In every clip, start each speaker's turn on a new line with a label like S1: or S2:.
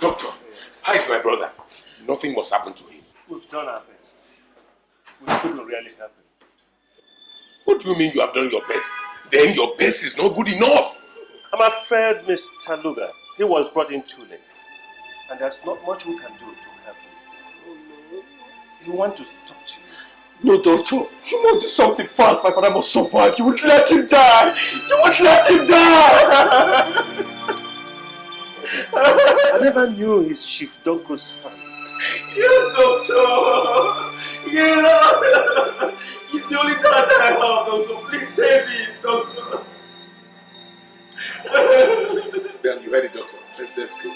S1: Doctor, how is my brother? Nothing must happen to him.
S2: We've done our best. We couldn't really help him.
S1: What do you mean you have done your best? Then your best is not good enough.
S2: I'm afraid, Mr. Luga, he was brought in too late. And there's not much we can do to help him. Oh, no. He wants to talk to you.
S3: No, doctor. You won't do something fast. My father must survive. You won't let him die. You won't let him die.
S2: I never knew his Chief Donko's son.
S3: Yes, doctor. Yeah. He's the only dad that I have, doctor. Please save him, doctor.
S1: Then you heard it, doctor. Let's go.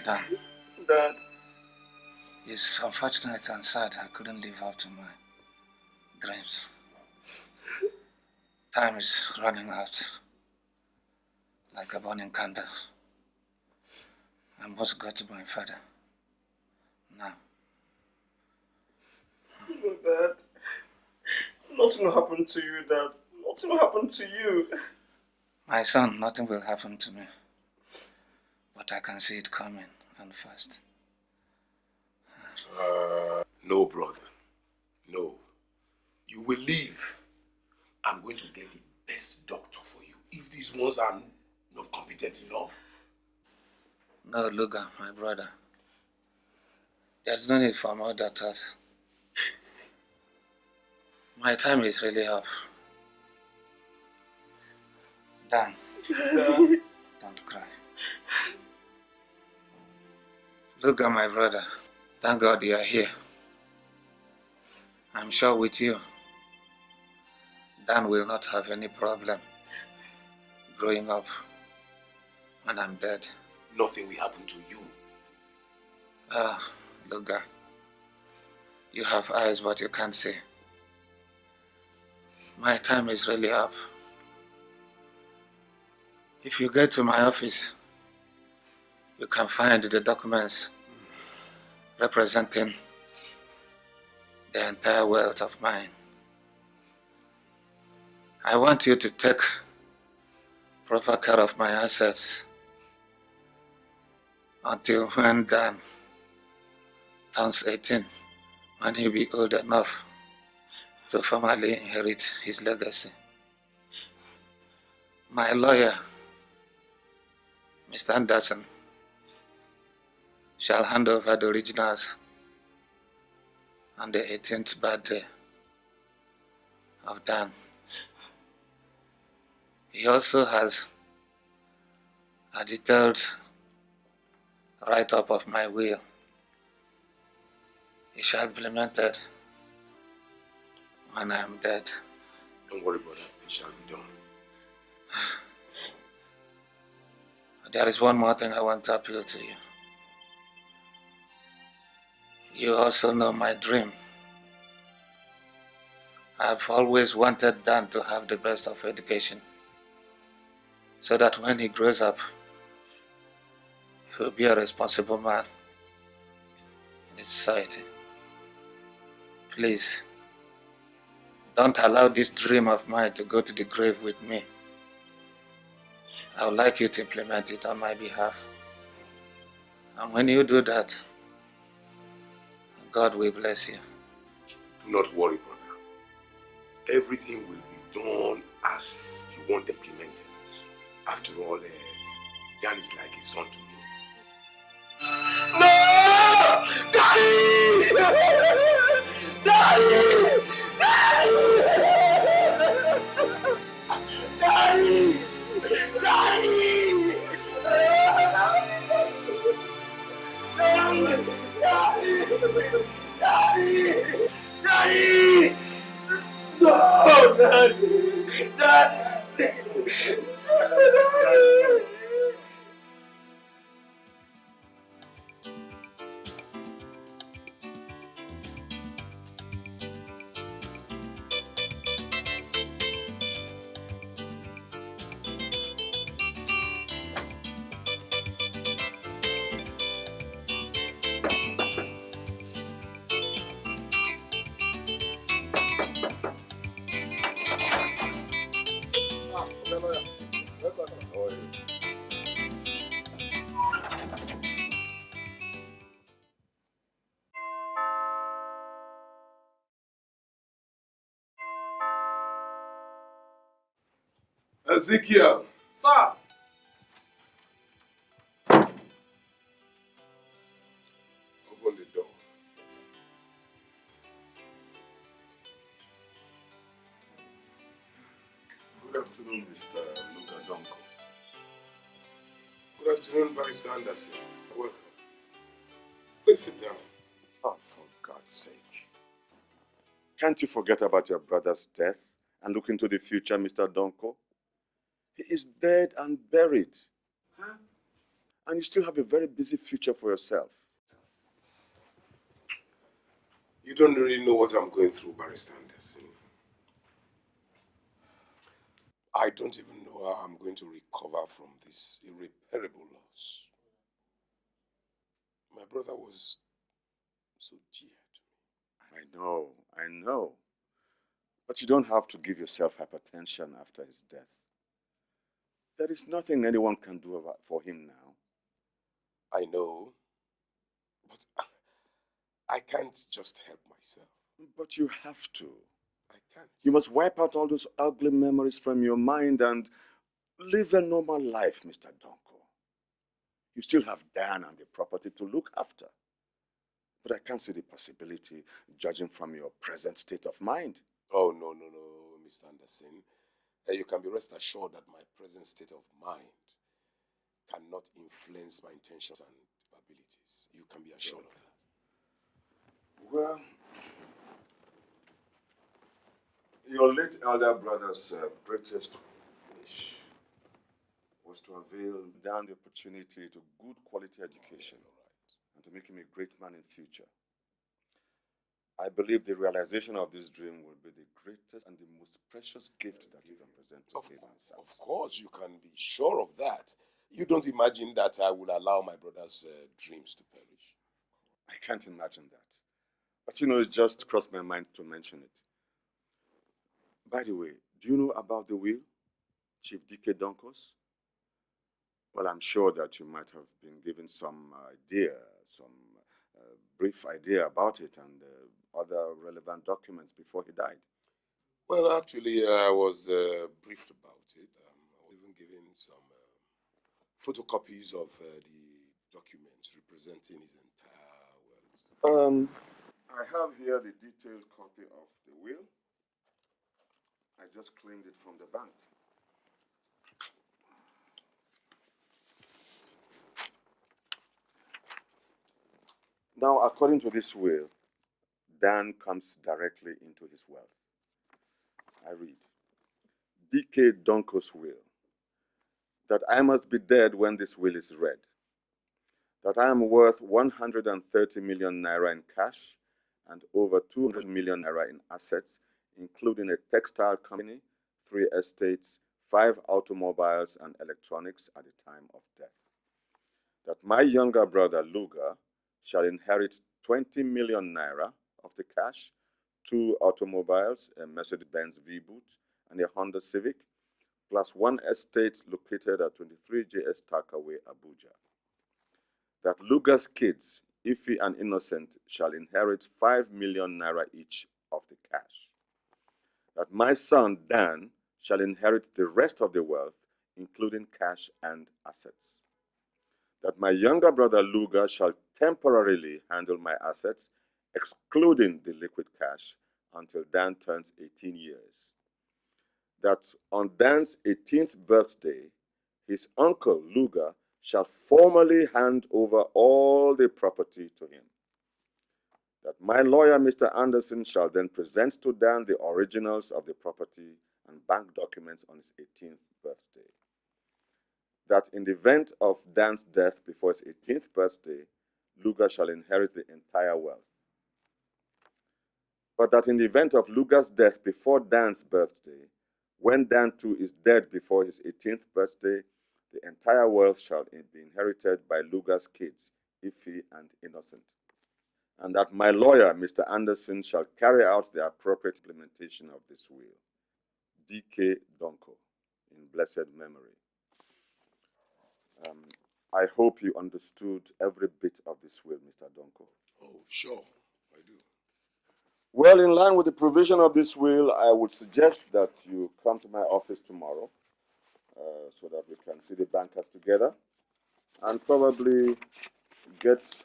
S3: Daddy. Dad.
S4: It's unfortunate and sad I couldn't live up to my dreams. Time is running out like a burning candle. I must go to my father now.
S3: No, Dad. Nothing will happen to you, Dad. Nothing will happen to you.
S4: My son, nothing will happen to me. But I can see it coming and fast.
S1: No, brother. No. You will live. I'm going to get the best doctor for you. If these ones are not competent enough.
S4: No, Luga, my brother. There's no need for more doctors. My time is really up. Dan, don't cry. Luga, my brother. Thank God you are here. I'm sure with you, Dan will not have any problem growing up when I'm dead.
S1: Nothing will happen to you.
S4: Luga, you have eyes but you can't see. My time is really up. If you get to my office, you can find the documents representing the entire wealth of mine. I want you to take proper care of my assets until when Dan turns 18, when he'll be old enough to formally inherit his legacy. My lawyer, Mr. Anderson, shall hand over the originals on the 18th birthday of Dan. He also has a detailed write-up of my will. It shall be implemented when I am dead.
S1: Don't worry, brother. It shall be done.
S4: There is one more thing I want to appeal to you. You also know my dream. I've always wanted Dan to have the best of education, so that when he grows up, he'll be a responsible man in society. Please, Don't allow this dream of mine to go to the grave with me. I would like you to implement it on my behalf. And when you do that, God will bless you.
S1: Do not worry, brother. Everything will be done as you want implemented. After all, Dan is like a son to me.
S3: No! Daddy! Daddy! Daddy! Daddy! Daddy! Daddy! Daddy! Daddy! No! Daddy! Daddy! Daddy!
S1: Ezekiel!
S3: Sir!
S1: Open the door.
S5: Good afternoon, Mr. Luga.
S1: Good afternoon, Barrister Anderson. Welcome. Please sit down.
S5: Oh, for God's sake. Can't you forget about your brother's death and look into the future, Mr. Donko? He is dead and buried. Huh? And you still have a very busy future for yourself.
S1: You don't really know what I'm going through, Barrister Anderson. I don't even know how I'm going to recover from this irreparable loss. My brother was so dear to me.
S5: I know. But you don't have to give yourself hypertension after his death. There is nothing anyone can do for him now.
S1: I know, but I can't just help myself.
S5: But you have to.
S1: I can't.
S5: You must wipe out all those ugly memories from your mind and live a normal life, Mr. Donko. You still have Dan and the property to look after. But I can't see the possibility, judging from your present state of mind.
S1: Oh, no, Mr. Anderson. You can be rest assured that my present state of mind cannot influence my intentions and abilities. You can be assured of that.
S5: Well, your late elder brother's greatest wish was to avail Dan the opportunity to good quality education and to make him a great man in future. I believe the realization of this dream will be the greatest and the most precious gift that you can present to him himself.
S1: Of course, you can be sure of that. You don't imagine that I will allow my brother's dreams to perish.
S5: I can't imagine that. But it just crossed my mind to mention it. By the way, do you know about the will, Chief DK Donkos? Well, I'm sure that you might have been given some brief idea about it and other relevant documents before he died.
S1: Well, actually, I was briefed about it. I was even given some photocopies of the documents representing his entire wealth.
S5: I have here the detailed copy of the will. I just claimed it from the bank. Now, according to this will, Dan comes directly into his wealth. I read, DK Donko's will, that I must be dead when this will is read, that I am worth 130 million naira in cash and over 200 million naira in assets, including a textile company, 3 estates, 5 automobiles and electronics at the time of death. That my younger brother Luga shall inherit 20 million naira of the cash, 2 automobiles, a Mercedes-Benz V-Boot and a Honda Civic, plus 1 estate located at 23 JS Takaway, Abuja. That Luga's kids, Ife and Innocent, shall inherit 5 million naira each of the cash. That my son Dan shall inherit the rest of the wealth, including cash and assets. That my younger brother Luga shall temporarily handle my assets, excluding the liquid cash, until Dan turns 18 years. That on Dan's 18th birthday, his uncle Luga shall formally hand over all the property to him. That my lawyer, Mr. Anderson, shall then present to Dan the originals of the property and bank documents on his 18th birthday. That in the event of Dan's death before his 18th birthday, Luga shall inherit the entire wealth. But that in the event of Luga's death before Dan's birthday, when Dan too is dead before his 18th birthday, the entire wealth shall be inherited by Luga's kids, Ife and Innocent. And that my lawyer, Mr. Anderson, shall carry out the appropriate implementation of this will. D.K. Donko, in blessed memory. I hope you understood every bit of this will, Mr. Donko.
S1: Oh, sure, I do.
S5: Well, in line with the provision of this will, I would suggest that you come to my office tomorrow so that we can see the bankers together and probably get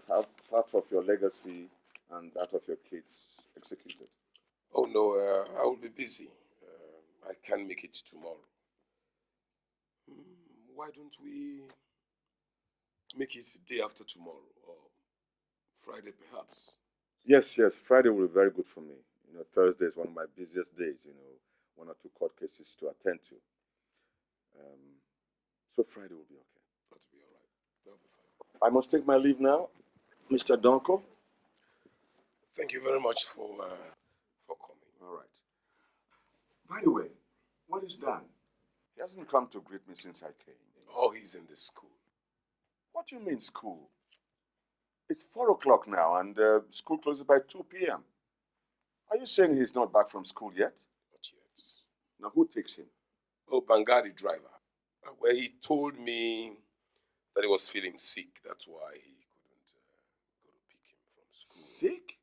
S5: part of your legacy and that of your kids executed.
S1: Oh, no, I will be busy. I can't make it tomorrow. Why don't we make it day after tomorrow, or Friday perhaps?
S5: Yes, Friday will be very good for me. Thursday is one of my busiest days, 1 or 2 court cases to attend to. So Friday will be okay.
S1: That'll be all right. That'll be fine.
S5: I must take my leave now, Mr. Donko.
S1: Thank you very much for coming.
S5: All right. By the way, what is Dan? He hasn't come to greet me since I came.
S1: Oh, he's in the school.
S5: What do you mean school? It's 4 o'clock now and school closes by 2 p.m. Are you saying he's not back from school yet?
S1: Not yet.
S5: Now, who takes him?
S1: Oh, Bangadi driver. Where he told me that he was feeling sick. That's why he couldn't go to pick him from school.
S5: Sick?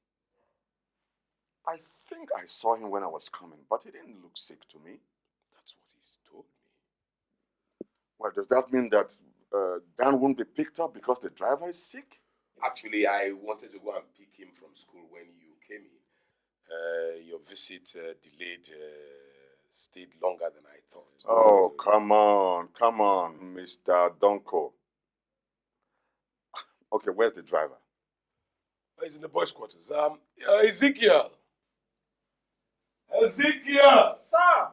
S5: I think I saw him when I was coming, but he didn't look sick to me.
S1: That's what he's told me.
S5: Well, does that mean that Dan won't be picked up because the driver is sick?
S1: Actually, I wanted to go and pick him from school when you came in. Your visit delayed, stayed longer than I thought.
S5: Oh, come on, Mr. Donko. Okay, where's the driver?
S1: He's in the boys' quarters. Ezekiel! Ezekiel! Sir!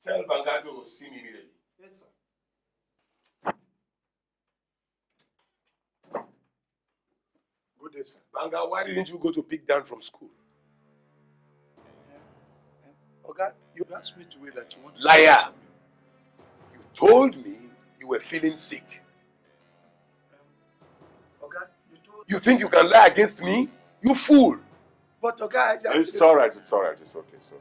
S1: Tell Banga to see me immediately.
S3: Yes, sir.
S1: Good day, sir. Banga, why didn't you go to pick Dan from school?
S3: Oga, you asked me to wait that you want to...
S1: Liar! You told me you were feeling sick.
S3: Oga, you told...
S1: You think you can lie against me? You fool!
S3: But Oga,
S5: It's all right, it's okay, it's okay.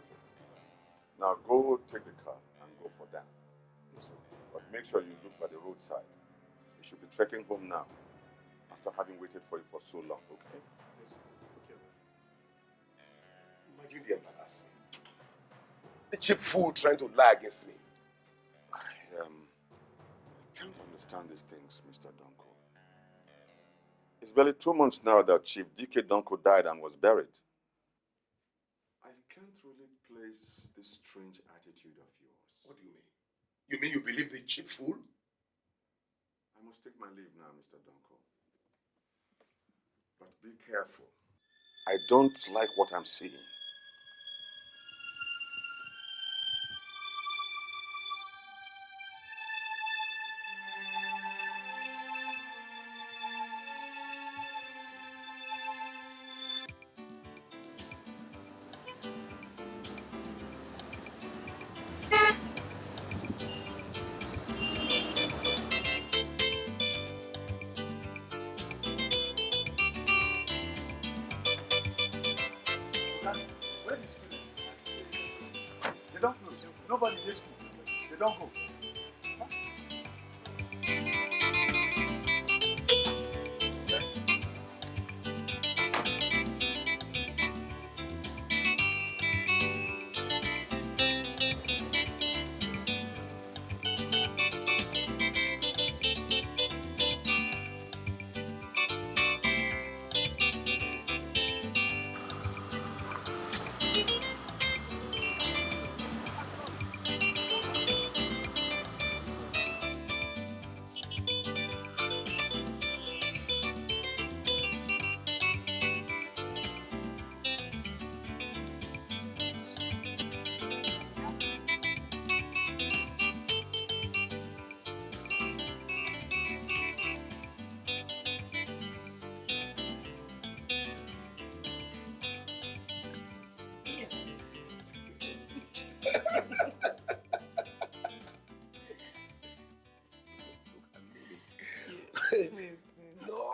S5: Now go take the car and go for Dan.
S3: Yes, sir.
S5: But make sure you look by the roadside. You should be trekking home now, after having waited for you for so long, okay?
S3: Yes, sir. Okay.
S1: Imagine the embarrassment. The cheap fool trying to lie against me.
S5: I can't understand these things, Mr. Donko. It's barely 2 months now that Chief D.K. Donko died and was buried. I can't really place this strange attitude of yours.
S1: What do you mean? You mean you believe the cheap fool?
S5: I must take my leave now, Mr. Donko. But be careful. I don't like what I'm seeing.
S3: Nobody in this school. They don't go.
S6: Please.
S1: No.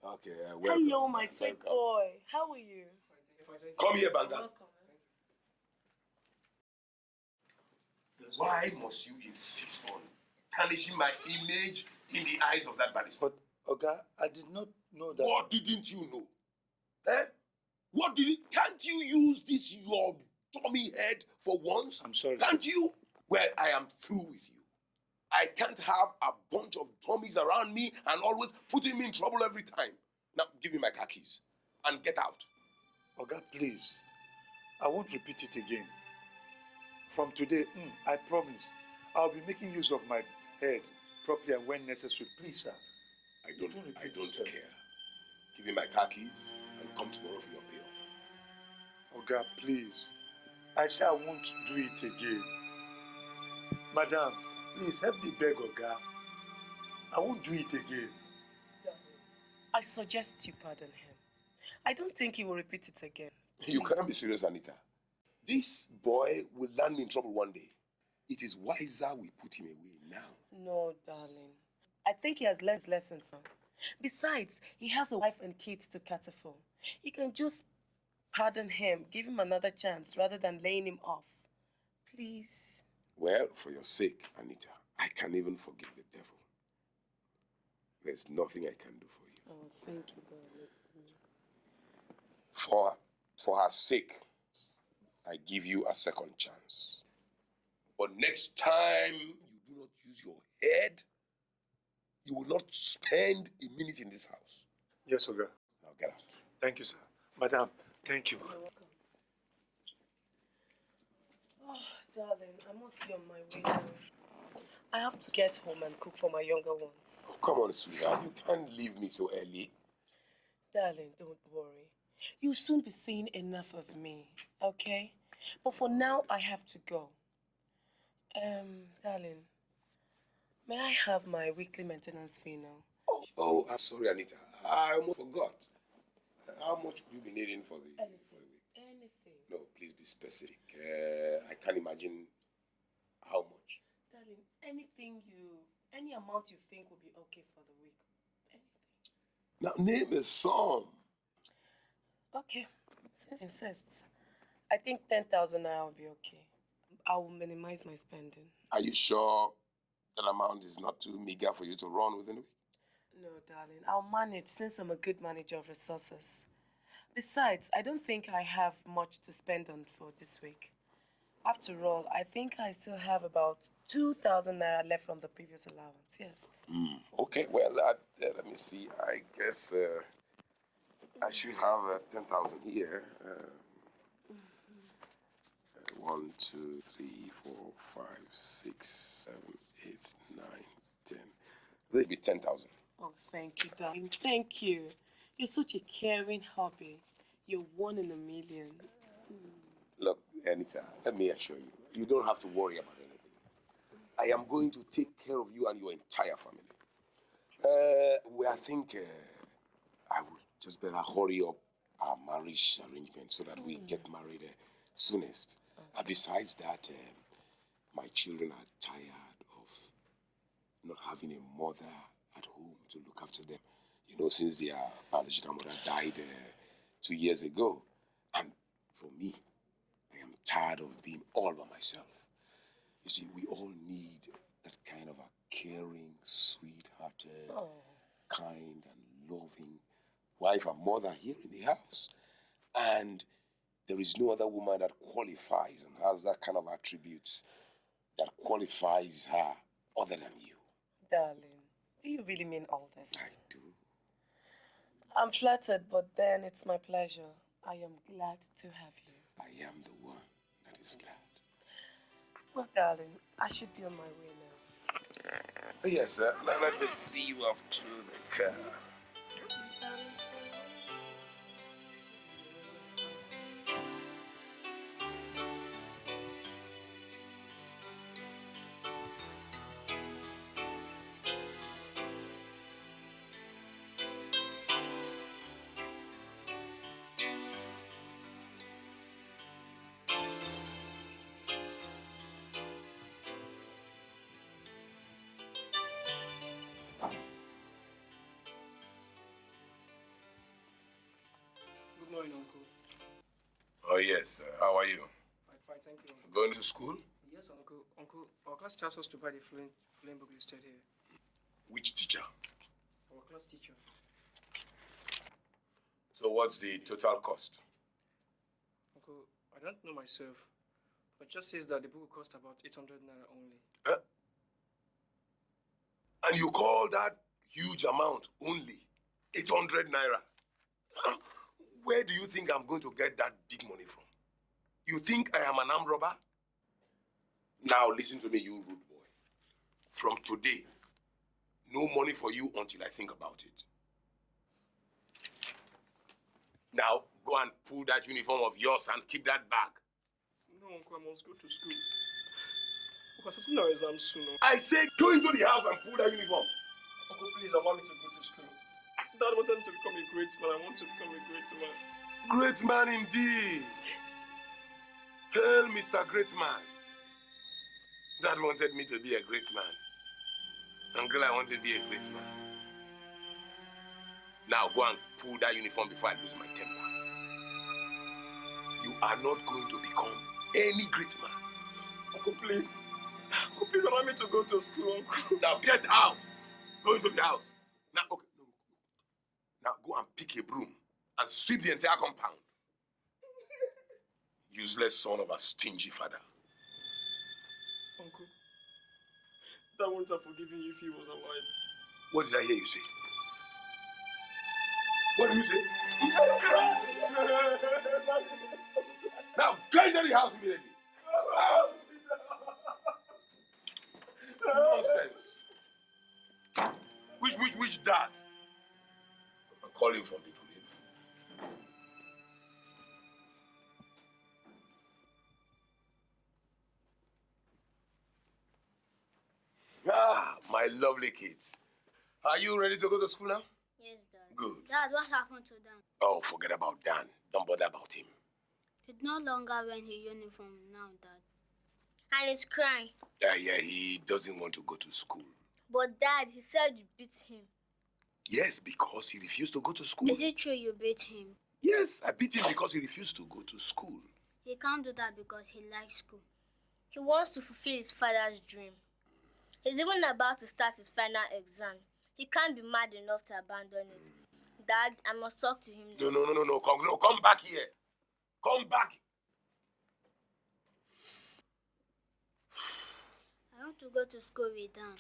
S1: Okay, welcome.
S6: Hello, my sweet boy. How are you?
S1: Come here, Banga.
S6: Welcome.
S1: Why must you insist on tarnishing my image in the eyes of that barrister?
S4: But, Oga, I did not know that.
S1: What didn't you know? Eh? What did it? Can't you use this your dummy head for once?
S4: I'm sorry.
S1: Can't you? Well, I am through with you. I can't have a bunch of dummies around me and always putting me in trouble every time. Now, give me my car keys and get out.
S4: Oga, please. I won't repeat it again. From today, I promise, I'll be making use of my head properly and when necessary. Please, sir.
S1: I don't care. Give me my car keys and come tomorrow for your payoff.
S4: Oga, please. I say I won't do it again. Madam, please help me beg Oga. I won't do it again.
S6: I suggest you pardon him. I don't think he will repeat it again.
S1: You can't be serious, Anita. This boy will land me in trouble one day. It is wiser we put him away now.
S6: No, darling. I think he has learned his lessons now. Besides, he has a wife and kids to cater for. You can just pardon him, give him another chance rather than laying him off. Please.
S1: Well, for your sake, Anita, I can even forgive the devil. There's nothing I can do for you.
S6: Oh, thank you, darling.
S1: For her sake, I give you a second chance. But next time you do not use your head, you will not spend a minute in this house.
S4: Yes, Oga.
S1: Now get out.
S4: Thank you, sir. Madam, thank you.
S6: You're welcome. Oh, darling, I must be on my way now. I have to get home and cook for my younger ones.
S1: Oh, come on, sweetheart. You can't leave me so early.
S6: Darling, don't worry. You'll soon be seeing enough of me, okay? But for now, I have to go. Darling, may I have my weekly maintenance fee now?
S1: Oh, I'm sorry, Anita. I almost forgot. How much would you be needing for the week?
S6: Anything.
S1: No, please be specific. I can't imagine how much.
S6: Darling, any amount you think will be okay for the week. Anything.
S1: Now, name a sum.
S6: Okay, since you insist, I think 10,000 naira will be okay. I will minimize my spending.
S1: Are you sure that amount is not too meager for you to run within a week?
S6: No, darling, I'll manage since I'm a good manager of resources. Besides, I don't think I have much to spend on for this week. After all, I think I still have about 2,000 naira left from the previous allowance, yes.
S1: Okay, well, let me see. I guess I should have 10,000 here. 1, 2, 3, 4, 5, 6, 7, 8, 9, 10. This will be 10,000.
S6: Oh, thank you, darling. Thank you. You're such a caring hubby. You're one in a million.
S1: Look, Anita, let me assure you, you don't have to worry about anything. I am going to take care of you and your entire family. I think I would just better hurry up our marriage arrangement so that we get married soonest. Besides that, my children are tired of not having a mother at home to look after them. You know, since their biological mother died 2 years ago. For me, I am tired of being all by myself. You see, we all need that kind of a caring, sweet-hearted, kind and loving wife and mother here in the house. And there is no other woman that qualifies and has that kind of attributes that qualifies her other than you.
S6: Darling, do you really mean all this?
S1: I do.
S6: I'm flattered, but then it's my pleasure. I am glad to have you.
S1: I am the one that is glad.
S6: Well, darling, I should be on my way now.
S1: Yes, sir. Let me see you off to the car.
S7: Good morning, Uncle.
S1: Oh, yes. How are you?
S7: Fine, thank you. Uncle.
S1: Going to school?
S7: Yes, Uncle. Uncle, our class tells us to buy the flame book listed here.
S1: Which teacher?
S7: Our class teacher.
S1: So what's the total cost?
S7: Uncle, I don't know myself, but it just says that the book will cost about 800 naira only.
S1: And you call that huge amount only 800 naira? Where do you think I'm going to get that big money from? You think I am an armed robber? Now listen to me, you rude boy. From today, no money for you until I think about it. Now, go and pull that uniform of yours and keep that bag.
S7: No, Uncle, I must go to school. Because it's not exam soon.
S1: I say go into the house and pull that uniform.
S7: Uncle, please allow me to go to school. Dad wanted me to become a great man. I want to become a great man.
S1: Great man indeed. Hail, Mr. Great Man. Dad wanted me to be a great man. Uncle, I want to be a great man. Now go and pull that uniform before I lose my temper. You are not going to become any great man.
S7: Uncle, please. Uncle, please allow me to go to school, Uncle.
S1: Now get out. Go into the house. Now, okay. Now go and pick a broom and sweep the entire compound. Useless son of a stingy father.
S7: Uncle, Dad wouldn't have forgiven you if he was alive.
S1: What did I hear you say? What did you say? Now go into the house immediately. Nonsense. Which dad? I'm calling from the grave. Ah, my lovely kids. Are you ready to go to school now?
S8: Yes, Dad.
S1: Good.
S8: Dad, what happened to Dan?
S1: Oh, forget about Dan. Don't bother about him.
S8: He's no longer wearing his uniform now, Dad. And he's crying.
S1: Yeah, he doesn't want to go to school.
S8: But Dad, he said you beat him.
S1: Yes, because he refused to go to school.
S8: Is it true you beat him?
S1: Yes, I beat him because he refused to go to school.
S8: He can't do that because he likes school. He wants to fulfill his father's dream. He's even about to start his final exam. He can't be mad enough to abandon it. Dad, I must talk to him now.
S1: No. Come back here. Come back.
S8: I want to go to school with Dan.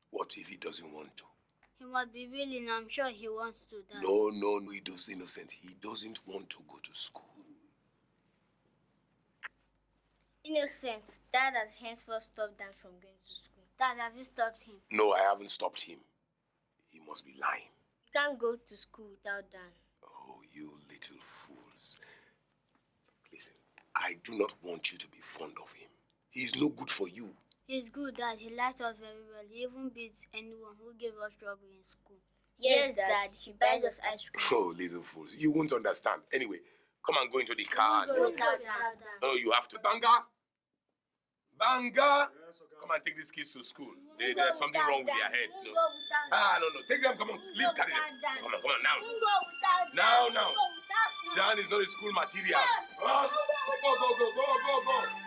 S1: What if he doesn't want to?
S8: He must be willing. I'm sure he wants to, Dad.
S1: No, he does innocent. He doesn't want to go to school.
S8: Innocent. Dad has henceforth stopped Dan from going to school. Dad, have you stopped him?
S1: No, I haven't stopped him. He must be lying.
S8: He can't go to school without Dan.
S1: Oh, you little fools. Listen, I do not want you to be fond of him. He's no good for you.
S8: He's good, Dad. He likes us very well. He even beats anyone who gave us trouble in school. Yes, Dad. He buys us ice cream.
S1: Oh, little fools. You won't understand. Anyway, come and go into the car.
S8: Go without Dan.
S1: No, you have to. Banga! Come and take these kids to school. There's something wrong with their head. No. No. Take them. Come on. Leave. Carry them. Come on. Now. Now. man is not a school material. Go, go, go, go, go, go.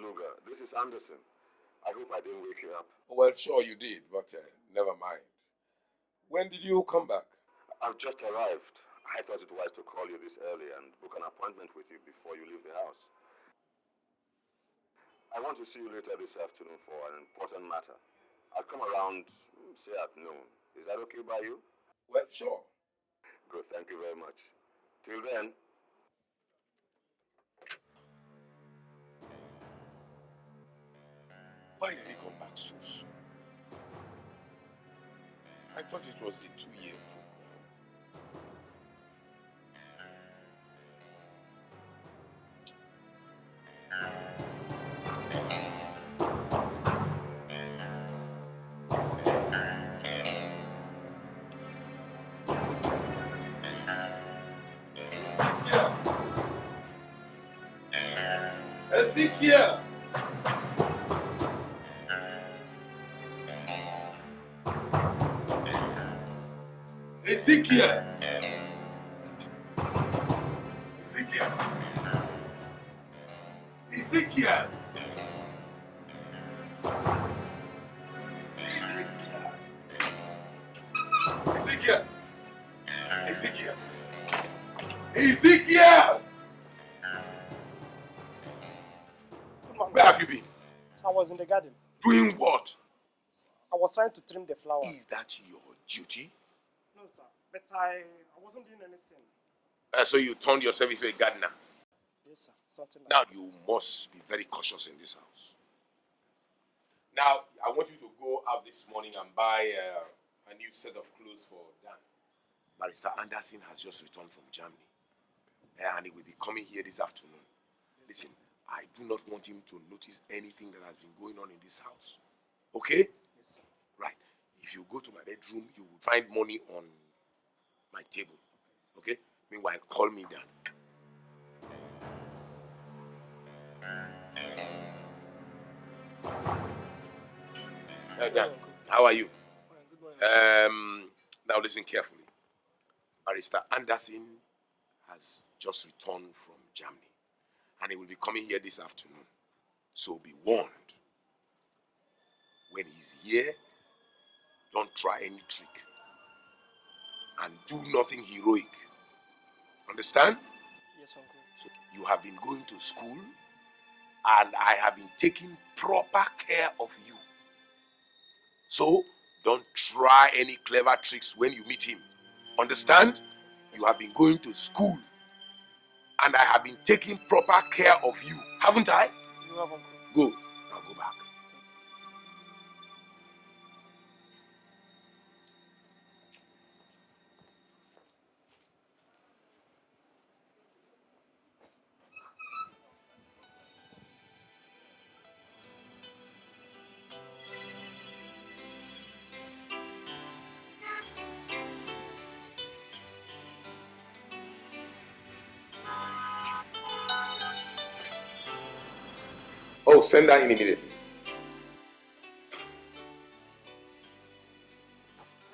S5: Luga. This is Anderson. I hope I didn't wake you up.
S1: Well, sure you did, but never mind. When did you come back?
S5: I've just arrived. I thought it wise to call you this early and book an appointment with you before you leave the house. I want to see you later this afternoon for an important matter. I'll come around, say at noon. Is that okay by you?
S1: Well, sure.
S5: Good, thank you very much. Till then.
S1: Why did he come back so soon? I thought it was a 2-year program. Ezekiel! Ezekiel! Ezekiel! Ezekiel! Ezekiel! Ezekiel! Ezekiel! Where have you been?
S9: I was in the garden.
S1: Doing what?
S9: I was trying to trim the flowers.
S1: Is that your duty?
S9: No, sir. But I wasn't doing anything.
S1: So you turned yourself into a gardener?
S9: Yes, sir. Something like
S1: Now you must be very cautious in this house. Now, I want you to go out this morning and buy a new set of clothes for Dan. Barrister Anderson has just returned from Germany. And he will be coming here this afternoon. Listen, I do not want him to notice anything that has been going on in this house. Okay?
S9: Yes, sir.
S1: Right. If you go to my bedroom, you will find money on my table. Okay? Meanwhile, call me Dan. Dan, how are you? Now listen carefully. Barrister Anderson has just returned from Germany. And he will be coming here this afternoon. So be warned. When he's here, don't try any trick. And do nothing heroic. Understand?
S9: Yes, uncle.
S1: So you have been going to school, and I have been taking proper care of you. So don't try any clever tricks when you meet him. Understand? You have been going to school, and I have been taking proper care of you. Haven't I?
S9: You have, uncle.
S1: Good. Now go back. Oh, send her in immediately.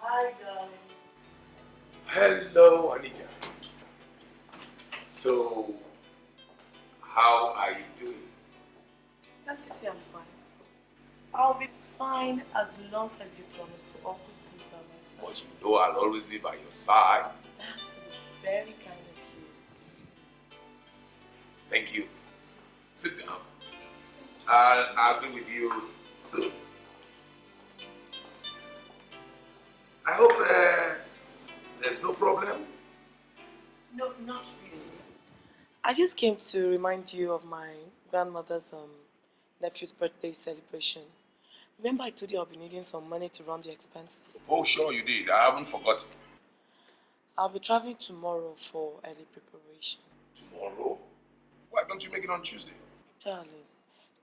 S6: Hi, darling.
S1: Hello, Anita. So, how are you doing?
S6: Can't you see I'm fine? I'll be fine as long as you promise to always be by my side.
S1: But you know I'll always be by your side.
S6: That's very kind of you.
S1: Thank you. Sit down. I'll be with you soon. I hope there's no problem.
S6: No, not really. I just came to remind you of my grandmother's nephew's birthday celebration. Remember I told you I'll be needing some money to run the expenses?
S1: Oh, sure you did. I haven't forgotten.
S6: I'll be traveling tomorrow for early preparation.
S1: Tomorrow? Why don't you make it on Tuesday?
S6: Darling,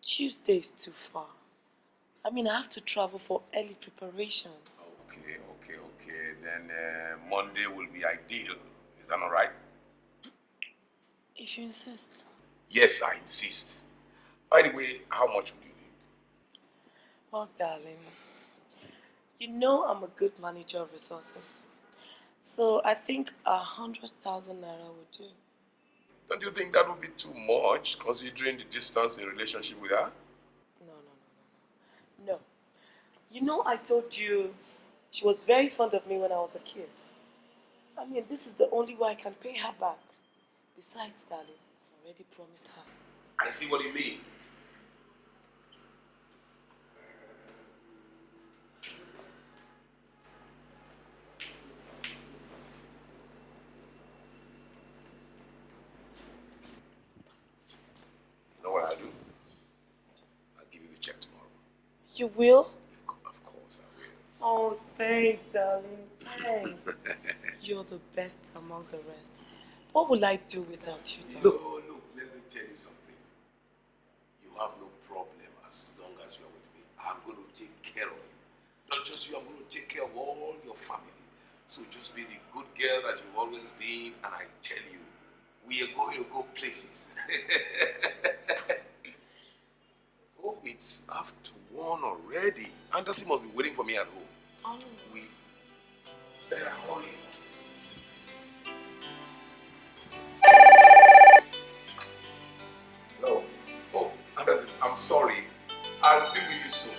S6: Tuesday is too far. I mean, I have to travel for early preparations.
S1: Okay. Then Monday will be ideal. Is that all right?
S6: If you insist.
S1: Yes, I insist. By the way, how much would you need?
S6: Well, darling, you know I'm a good manager of resources. So I think 100,000 naira would do.
S1: Don't you think that would be too much, considering the distance in relationship with her?
S6: You know, I told you she was very fond of me when I was a kid. I mean, this is the only way I can pay her back. Besides, darling, I've already promised her.
S1: I see what you mean. You know what I'll do? I'll give you the check tomorrow.
S6: You will?
S1: Of course I will.
S6: Oh, thanks, darling. Thanks. You're the best among the rest. What will I do without you, darling?
S1: Look, let me tell you something. You have no problem as long as you are with me. I'm going to take care of you. Not just you, I'm going to take care of all your family. So just be the good girl that you've always been, and I tell you, we are going to go places. Oh, it's after 1 already. Anderson must be waiting for me at home.
S6: Oh.
S1: We better hurry. No. Oh, Anderson, I'm sorry. I'll be with you soon.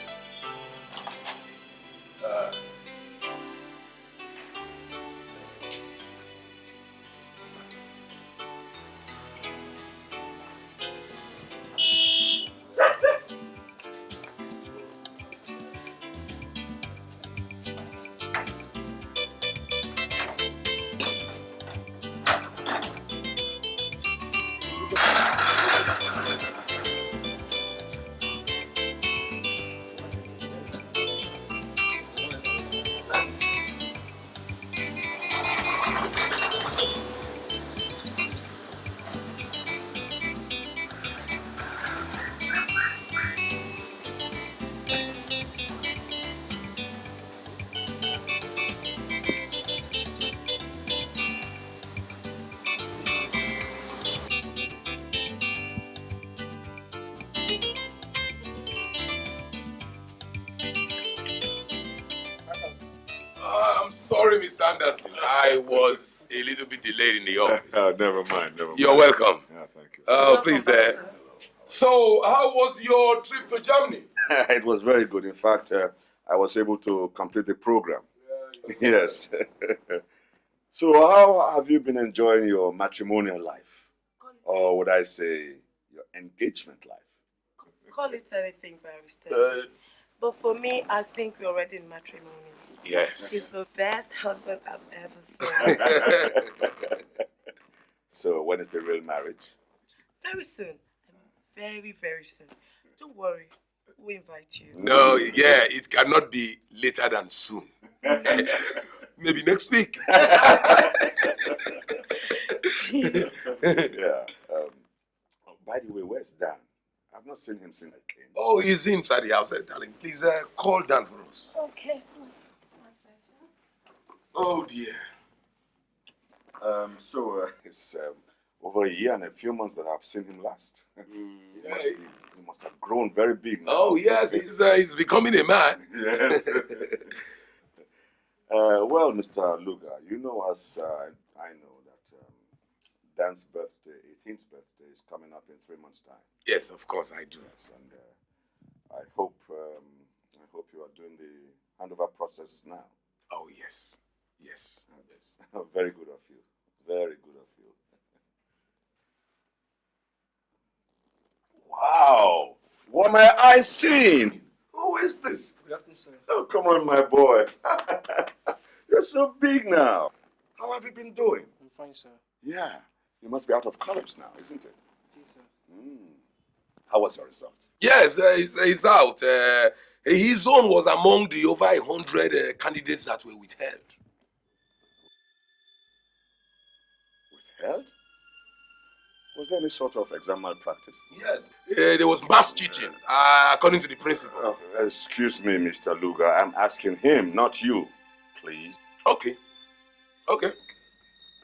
S1: I'm sorry, Mr. Anderson. I was a little bit delayed in the office.
S5: Never mind.
S1: You're welcome.
S5: Yeah, thank you.
S1: Please. So, how was your trip to Germany?
S5: It was very good. In fact, I was able to complete the program. Yes. So, how have you been enjoying your matrimonial life? Or would I say your engagement life?
S6: Call it anything, Barrister. But for me, I think we're already in matrimony.
S1: Yes.
S6: He's the best husband I've ever seen.
S5: So, when is the real marriage?
S6: Very soon. Very, very soon. Don't worry. We'll invite you.
S1: No, yeah, it cannot be later than soon. Maybe next week.
S5: Yeah. By the way, where's Dan? I've not seen him since I came.
S1: Oh, he's inside the house, darling. Please call Dan for us.
S6: Okay, it's my pleasure.
S1: Oh, dear.
S5: It's over a year and a few months that I've seen him last. He must have grown very big now.
S1: Oh, yes, he's becoming a man.
S5: Yes. Well, Mr. Luga, you know, as I know that Dan's birthday, 18th birthday, is coming up in 3 months' time.
S1: Yes, of course I do.
S5: Yes, and I hope you are doing the handover process now.
S1: Oh, yes. Yes. Yes.
S5: Very good of you. Very good of you. Wow! What am I seeing? Who is this?
S7: Good afternoon, sir.
S5: Oh, come on, my boy. You're so big now. How have you been doing?
S7: I'm fine, sir.
S5: Yeah. You must be out of college now, isn't it?
S7: It is, sir.
S5: How was your result?
S1: Yes, he's out. His own was among the over 100 candidates that were withheld.
S5: Withheld? Was there any sort of exam malpractice?
S1: Yes. There was mass cheating, according to the principal.
S5: Oh, excuse me, Mr. Luga. I'm asking him, not you. Please.
S1: Okay. Okay.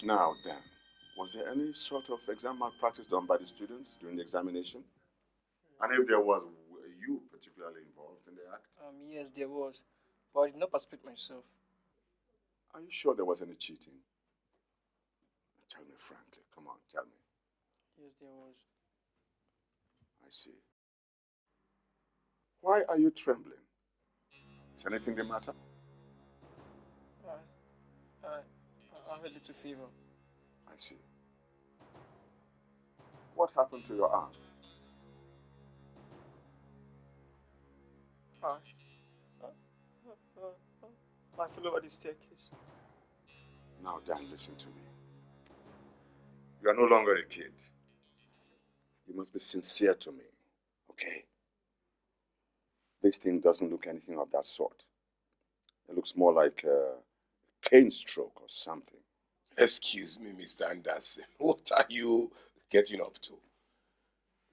S5: Now, Dan, was there any sort of exam malpractice done by the students during the examination? And if there was, were you particularly involved in the act?
S7: Yes, there was. But I did not participate myself.
S5: Are you sure there was any cheating? Tell me frankly. Come on, tell me.
S7: Yes, there was.
S5: I see. Why are you trembling? Is anything the matter?
S7: I have a little fever.
S5: I see. What happened to your arm?
S7: I fell over the staircase.
S5: Now, Dan, listen to me. You are no longer a kid. You must be sincere to me, okay? This thing doesn't look anything of that sort. It looks more like a pain stroke or something.
S1: Excuse me, Mr. Anderson. What are you getting up to?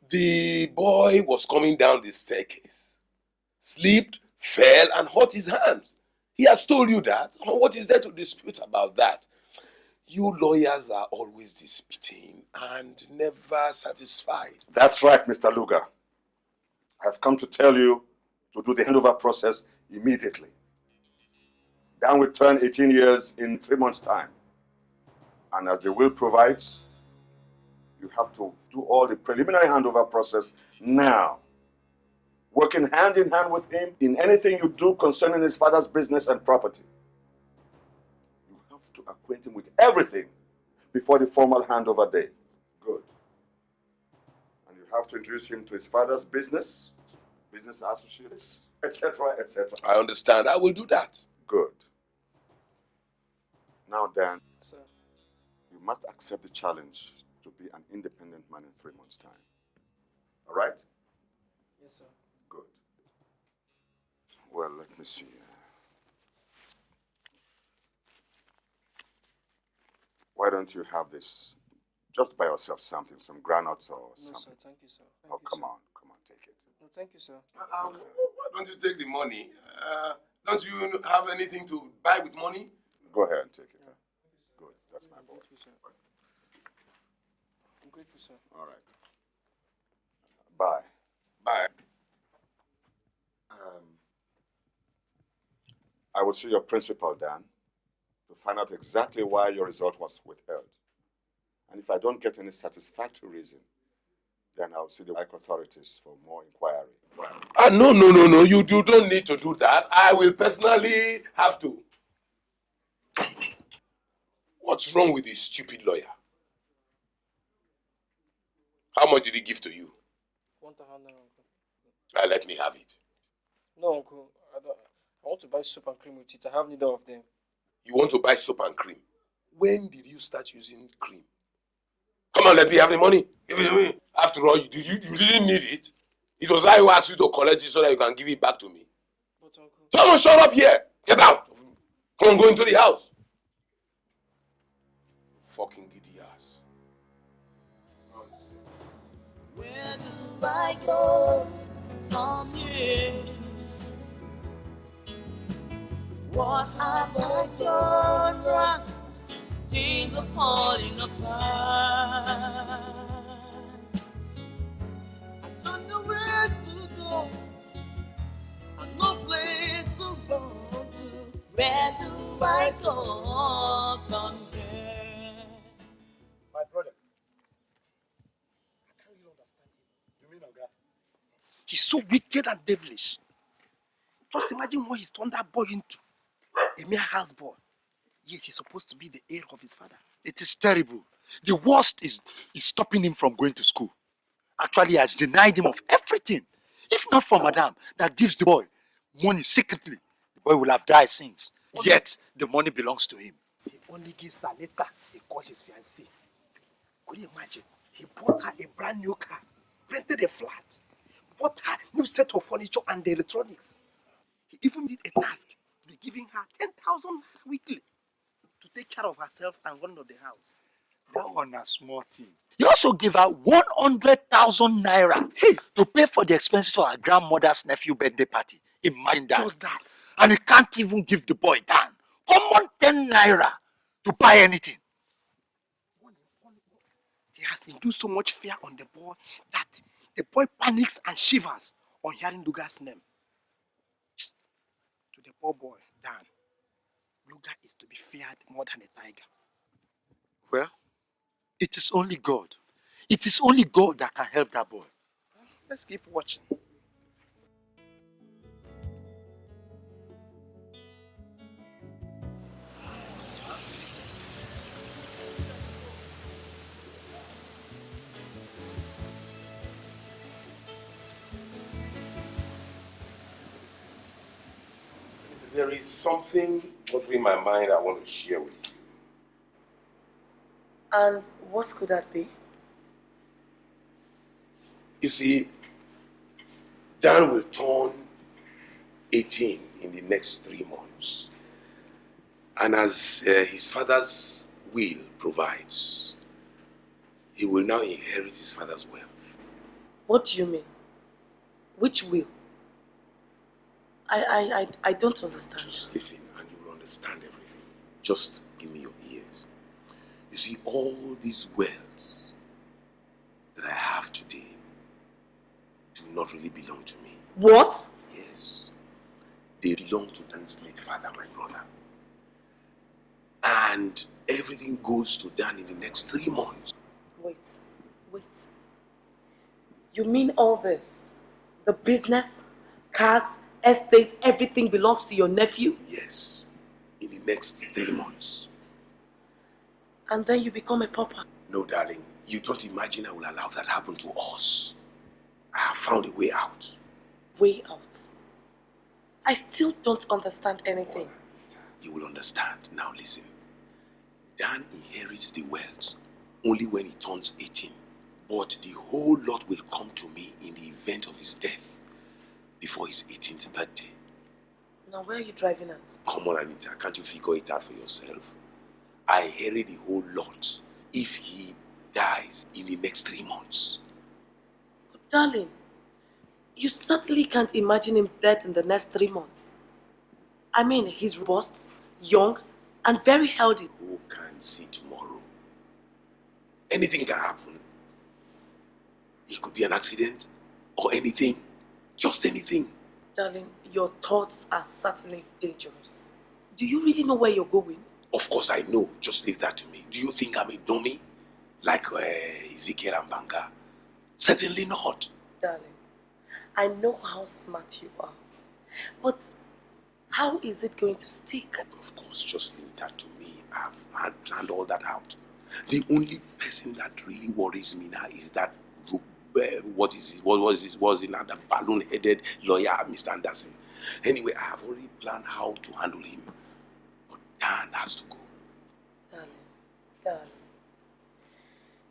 S1: The boy was coming down the staircase, slipped, fell, and hurt his hands. He has told you that. What is there to dispute about that? You lawyers are always disputing and never satisfied.
S5: That's right, Mr. Luga. I've come to tell you to do the handover process immediately. Dan will turn 18 years in 3 months' time. And as the will provides, you have to do all the preliminary handover process now. Working hand in hand with him in anything you do concerning his father's business and property. You have to acquaint him with everything before the formal handover day. Good. And you have to introduce him to his father's business associates, etc., etc.
S1: I understand. I will do that.
S5: Good. Now, Dan,
S7: Sir.
S5: you must accept the challenge to be an independent man in 3 months' time. All right?
S7: Yes, sir.
S5: Good. Well, let me see. Why don't you have this? Just buy yourself something, some granules or something.
S7: No, sir. Thank you, sir.
S5: Come on, take it.
S7: No, thank you, sir.
S1: Why don't you take the money? Don't you have anything to buy with money?
S5: Go ahead and take it.
S7: Yeah.
S5: Good, that's my boy.
S7: I'm grateful, sir. I'm grateful, sir.
S5: All right. Bye.
S1: Bye.
S5: I will see your principal, Dan, to find out exactly why your result was withheld. And if I don't get any satisfactory reason, then I'll see the like authorities for more inquiry.
S1: No. You don't need to do that. I will personally have to. What's wrong with this stupid lawyer? How much did he give to you?
S7: 1,000 naira, uncle.
S1: Let me have it.
S7: No, uncle. I want to buy soap and cream with it. I have neither of them.
S1: You want to buy soap and cream? When did you start using cream? Come on, let me have the money. Give it to me. After all, you didn't need it. It was I who asked you to collect it so that you can give it back to me.
S7: But, uncle...
S1: Someone shut up here. Get out. Come on, go into the house. Fucking giddy ass.
S10: Where do I go from here? What have I done wrong? Things are falling apart. I don't know where to go. I've no place to go to. Where do I go from here?
S3: My brother, I can't really understand him. You mean Oga? He's so wicked and devilish. Just imagine what he's turned that boy into. A mere houseboy. Yes, he's supposed to be the heir of his father.
S11: It is terrible. The worst is stopping him from going to school. Actually, he has denied him of everything. If not for Madame that gives the boy money secretly, the boy will have died since. Yet, the money belongs to him.
S3: He only gives her later he calls his fiancée. Could you imagine? He bought her a brand new car, rented a flat, bought her new set of furniture and the electronics. He even did a task to be giving her 10,000 naira weekly to take care of herself and run of the house.
S11: That one a small thing. He also gave her 100,000 naira to pay for the expenses for her grandmother's nephew birthday party. Imagine that.
S3: Just that.
S11: And he can't even give the boy down. Common 10 naira to buy anything.
S3: He has induced so much fear on the boy that the boy panics and shivers on hearing Luga's name. To the poor boy, Dan, Luga is to be feared more than a tiger.
S11: Well, it is only God. It is only God that can help that boy.
S3: Let's keep watching.
S1: There is something bothering my mind I want to share with you.
S6: And what could that be?
S1: You see, Dan will turn 18 in the next 3 months. And as his father's will provides, he will now inherit his father's wealth.
S6: What do you mean? Which will? I don't understand.
S1: Just listen and you will understand everything. Just give me your ears. You see, all these wealth that I have today do not really belong to me.
S6: What?
S1: Yes. They belong to Dan's late father, my brother. And everything goes to Dan in the next 3 months.
S6: Wait. You mean all this? The business, cars, estate, everything belongs to your nephew?
S1: Yes. In the next 3 months.
S6: And then you become a pauper?
S1: No, darling. You don't imagine I will allow that happen to us. I have found a way out.
S6: Way out? I still don't understand anything.
S1: You will understand. Now listen. Dan inherits the wealth only when he turns 18. But the whole lot will come to me in the event of his death before his 18th birthday.
S6: Now where are you driving at?
S1: Come on, Anita. Can't you figure it out for yourself? I inherit the whole lot if he dies in the next 3 months.
S6: But darling, you certainly can't imagine him dead in the next 3 months. I mean, he's robust, young, and very healthy.
S1: Who can see tomorrow? Anything can happen. It could be an accident or anything. Just anything.
S6: Darling, your thoughts are certainly dangerous. Do you really know where you're going?
S1: Of course I know. Just leave that to me. Do you think I'm a dummy? Like Ezekiel and Banga? Certainly not.
S6: Darling, I know how smart you are. But how is it going to stick?
S1: Of course, just leave that to me. I've planned all that out. The only person that really worries me now is that the balloon-headed lawyer, Mr. Anderson. Anyway, I have already planned how to handle him. But Dan has to go.
S6: Darling,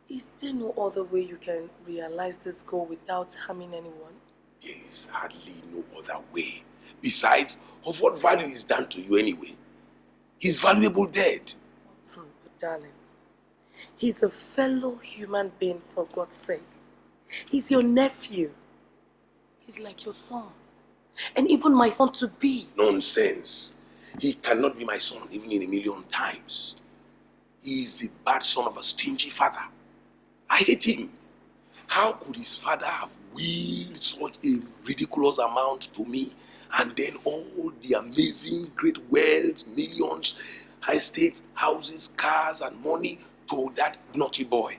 S6: is there no other way you can realize this goal without harming anyone?
S1: There is hardly no other way. Besides, of what value is Dan to you anyway? He's valuable dead.
S6: But darling, he's a fellow human being, for God's sake. He's your nephew. He's like your son. And even my son to be.
S1: Nonsense. He cannot be my son even in 1,000,000 times. He is the bad son of a stingy father. I hate him. How could his father have willed such a ridiculous amount to me? And then all the amazing great wealth, millions, estates, houses, cars and money to that naughty boy.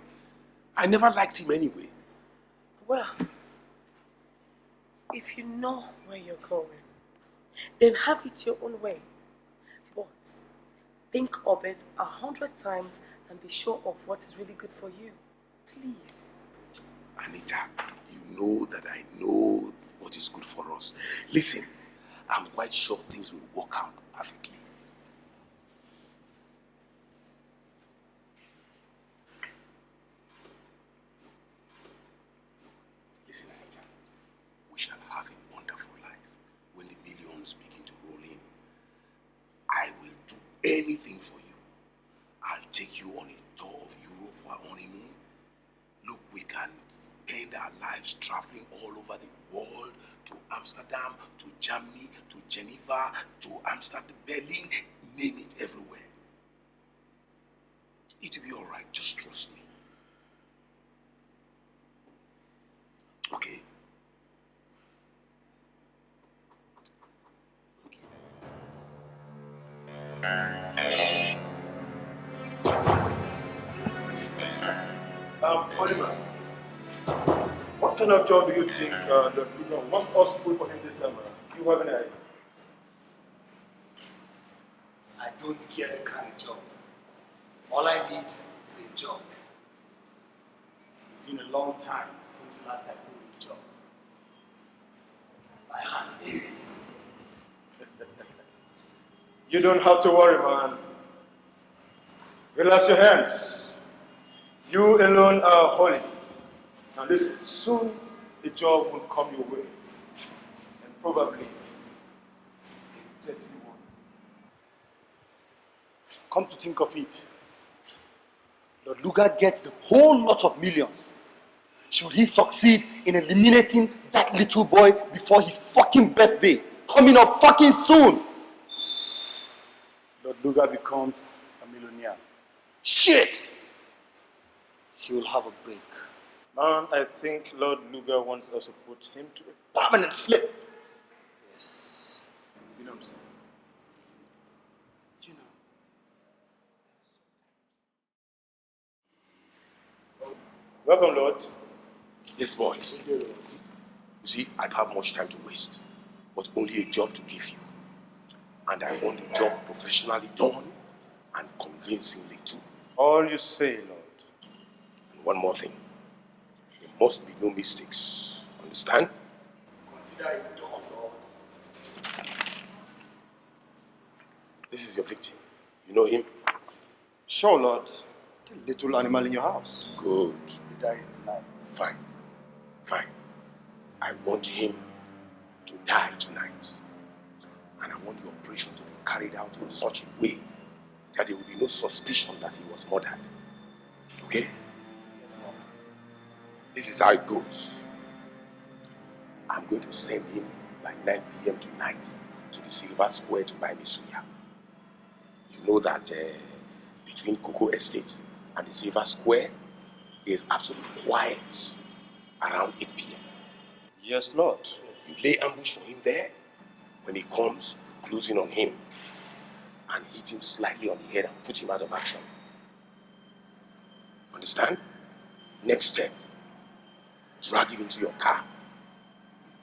S1: I never liked him anyway.
S6: Well, if you know where you're going, then have it your own way. But think of it 100 times and be sure of what is really good for you. Please.
S1: Anita, you know that I know what is good for us. Listen, I'm quite sure things will work out perfectly. Listen, Anita, we shall have a wonderful life when the millions begin to roll in. I will do anything for you. I'll take you on a tour of Europe for our honeymoon. Look, we can spend our lives traveling all over the world, to Amsterdam, to Germany, to Geneva, to Amsterdam, Berlin, name it, everywhere. It will be all right. Just trust me. Okay?
S2: Oliver, what kind of job do you think that Luga wants us to put for him this time around? Do you have any idea?
S3: I don't care the kind of job. All I need is a job. It's been a long time since last I put a job. My hand aches.
S12: You don't have to worry, man. Relax your hands. You alone are holy. Now listen, soon a job will come your way. And probably a deadly one.
S11: Come to think of it, Lord Luga gets the whole lot of millions. Should he succeed in eliminating that little boy before his fucking birthday, coming up fucking soon, Lord Luga becomes a millionaire. Shit! He will have a break.
S12: Man, I think Lord Luga wants us to put him to a permanent sleep.
S11: Yes.
S12: You know what I'm saying? Welcome, Lord.
S1: Yes, boys. You see, I don't have much time to waste, but only a job to give you. And I want the job professionally done and convincingly too.
S12: All you say, Lord.
S1: And one more thing. There must be no mistakes. Understand? Consider it done, Lord. This is your victim. You know him?
S12: Sure, Lord. The little animal in your house.
S1: Good.
S11: He dies tonight.
S1: Fine. Fine. I want him to die tonight. And I want the operation to be carried out in such a way that there will be no suspicion that he was murdered. Okay?
S11: Yes, Lord.
S1: This is how it goes. I'm going to send him by 9 p.m. tonight to the Silver Square to buy me suya. You know that between Cocoa Estate and the Silver Square, there's absolute quiet around 8 p.m.
S12: Yes, Lord.
S1: You lay ambush for him there. When he comes, you close in on him and hit him slightly on the head and put him out of action. Understand? Next step, drag him into your car,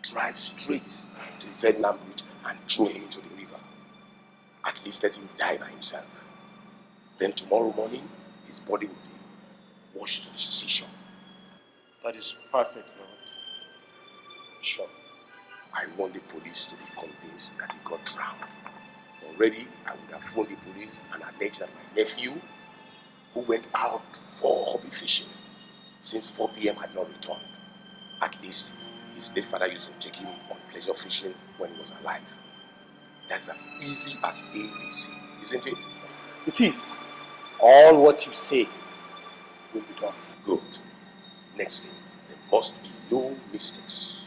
S1: drive straight to the Vietnam Bridge and throw him into the river. At least let him die by himself. Then tomorrow morning, his body will be washed to the seashore.
S12: That is perfect, Lord.
S1: Sure. I want the police to be convinced that he got drowned. Already, I would have phoned the police and alleged that my nephew, who went out for hobby fishing since 4 p.m. had not returned. At least, his late father used to take him on pleasure fishing when he was alive. That's as easy as ABC, isn't it?
S11: It is. All what you say will be done.
S1: Good. Next thing, there must be no mistakes.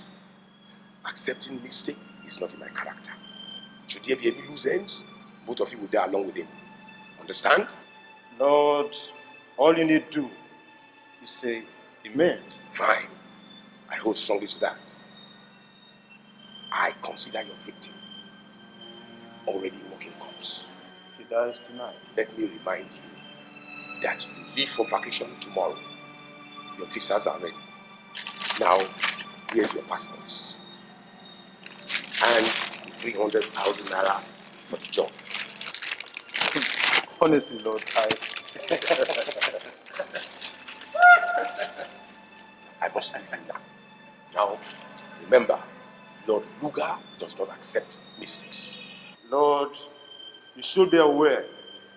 S1: Accepting mistake is not in my character. Should there be any loose ends, both of you will die along with him. Understand?
S12: Lord, all you need to do is say amen.
S1: Fine. I hold strongly to that. I consider your victim already a working corpse.
S12: He dies tonight.
S1: Let me remind you that you leave for vacation tomorrow. Your visas are ready. Now, here's your passports. And 300,000 naira for the job.
S12: Honestly, Lord,
S1: I must leave you now. Now, remember, Lord Luga does not accept mistakes.
S12: Lord, you should be aware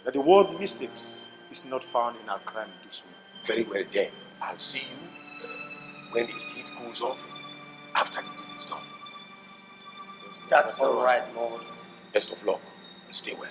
S12: that the word mistakes is not found in our crime dictionary.
S1: Very well then. I'll see you when the heat cools off after the deed is done.
S11: That's all right, Lord.
S1: Best of luck and stay well.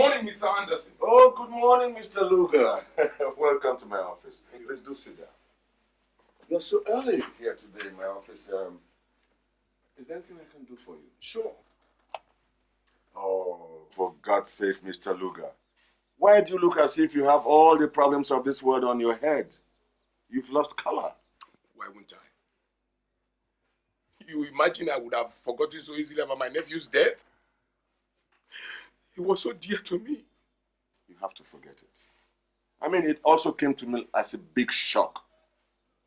S1: morning, Mr. Anderson.
S5: Oh, good morning, Mr. Luga. Welcome to my office. Please do sit down. You're so early here today in my office. Is there anything I can do for you?
S1: Sure.
S5: Oh, for God's sake, Mr. Luga. Why do you look as if you have all the problems of this world on your head? You've lost color.
S1: Why wouldn't I? You imagine I would have forgotten so easily about my nephew's death? He was so dear to me.
S5: You have to forget it. I mean, it also came to me as a big shock.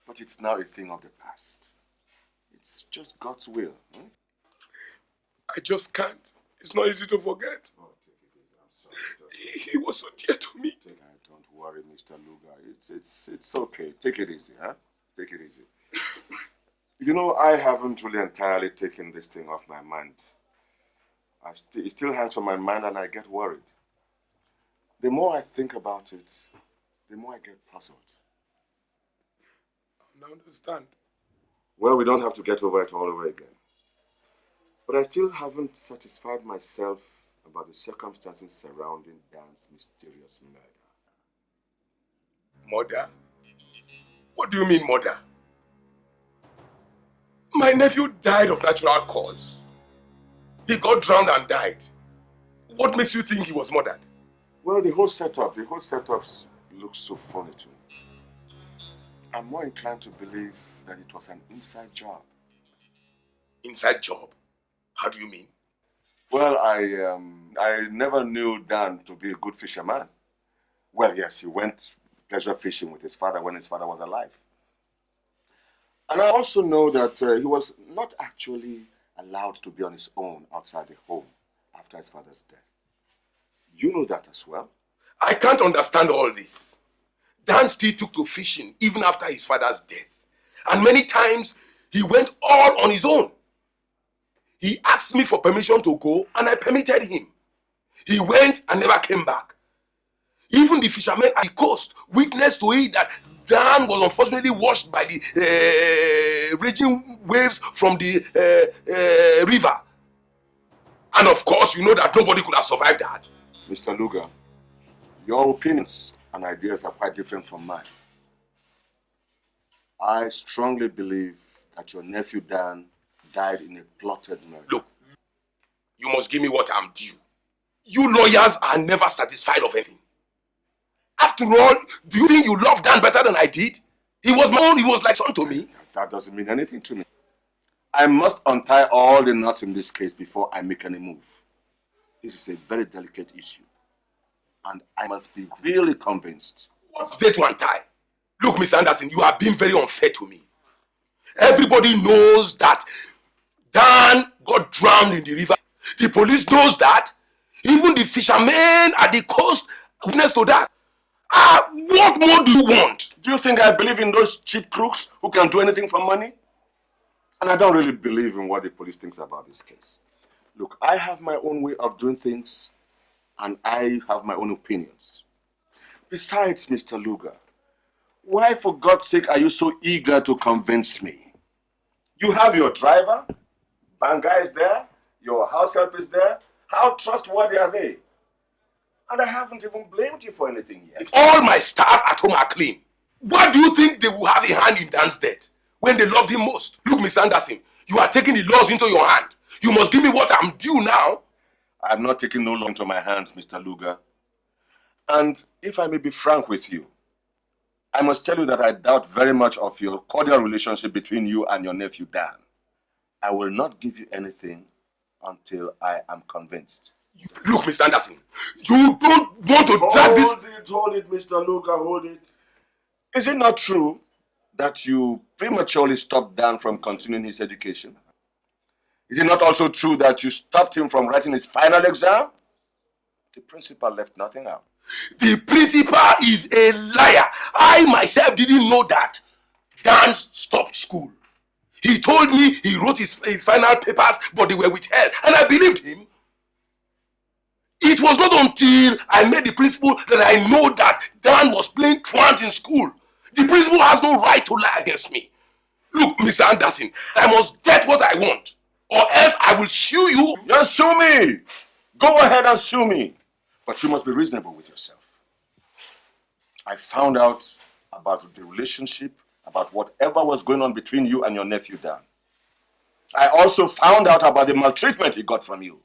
S5: But it's now a thing of the past. It's just God's will.
S1: I just can't. It's not easy to forget.
S5: Oh, take it easy. I'm sorry.
S1: He was so dear to me.
S5: Don't worry, Mr. Luga. It's okay. Take it easy, huh? Take it easy. You know, I haven't really entirely taken this thing off my mind. It still hangs on my mind and I get worried. The more I think about it, the more I get puzzled.
S1: I understand.
S5: Well, we don't have to get over it all over again. But I still haven't satisfied myself about the circumstances surrounding Dan's mysterious murder.
S1: Murder? What do you mean murder? My nephew died of natural cause. He got drowned and died. What makes you think he was murdered?
S5: Well, the whole setup looks so funny to me. I'm more inclined to believe that it was an inside job.
S1: Inside job? How do you mean?
S5: Well, I never knew Dan to be a good fisherman. Well, yes, he went pleasure fishing with his father when his father was alive. And I also know that he was not actually allowed to be on his own outside the home after his father's death. You know that as well.
S1: I can't understand all this. Dan still took to fishing even after his father's death. And many times he went all on his own. He asked me for permission to go and I permitted him. He went and never came back. Even the fishermen at the coast witnessed to it that Dan was unfortunately washed by the raging waves from the river. And of course, you know that nobody could have survived that.
S5: Mr. Luga, your opinions and ideas are quite different from mine. I strongly believe that your nephew Dan died in a plotted murder.
S1: Look, you must give me what I'm due. You lawyers are never satisfied of anything. After all, do you think you love Dan better than I did? He was my own, he was like son to me.
S5: That doesn't mean anything to me. I must untie all the knots in this case before I make any move. This is a very delicate issue. And I must be really convinced.
S1: What's there to untie? Look, Miss Anderson, you are being very unfair to me. Everybody knows that Dan got drowned in the river. The police knows that. Even the fishermen at the coast witness to that. What more do you want?
S5: Do you think I believe in those cheap crooks who can do anything for money? And I don't really believe in what the police thinks about this case. Look, I have my own way of doing things, and I have my own opinions. Besides, Mr. Luga, why for God's sake are you so eager to convince me? You have your driver, Banga is there, your house help is there. How trustworthy are they? And I haven't even blamed you for anything yet.
S1: All my staff at home are clean. Why do you think they will have a hand in Dan's death when they loved him most? Look, Miss Anderson, you are taking the laws into your hand. You must give me what I'm due now.
S5: I'm not taking no law into my hands, Mr. Luga. And if I may be frank with you, I must tell you that I doubt very much of your cordial relationship between you and your nephew Dan. I will not give you anything until I am convinced.
S1: Look, Mr. Anderson, you don't want to drag this...
S5: Hold it, Mr. Luga, hold it. Is it not true that you prematurely stopped Dan from continuing his education? Is it not also true that you stopped him from writing his final exam? The principal left nothing out.
S1: The principal is a liar. I myself didn't know that. Dan stopped school. He told me he wrote his final papers, but they were withheld, and I believed him. It was not until I met the principal that I know that Dan was playing truant in school. The principal has no right to lie against me. Look, Mr. Anderson, I must get what I want, or else I will sue you.
S5: Just sue me. Go ahead and sue me. But you must be reasonable with yourself. I found out about the relationship, about whatever was going on between you and your nephew Dan. I also found out about the maltreatment he got from you.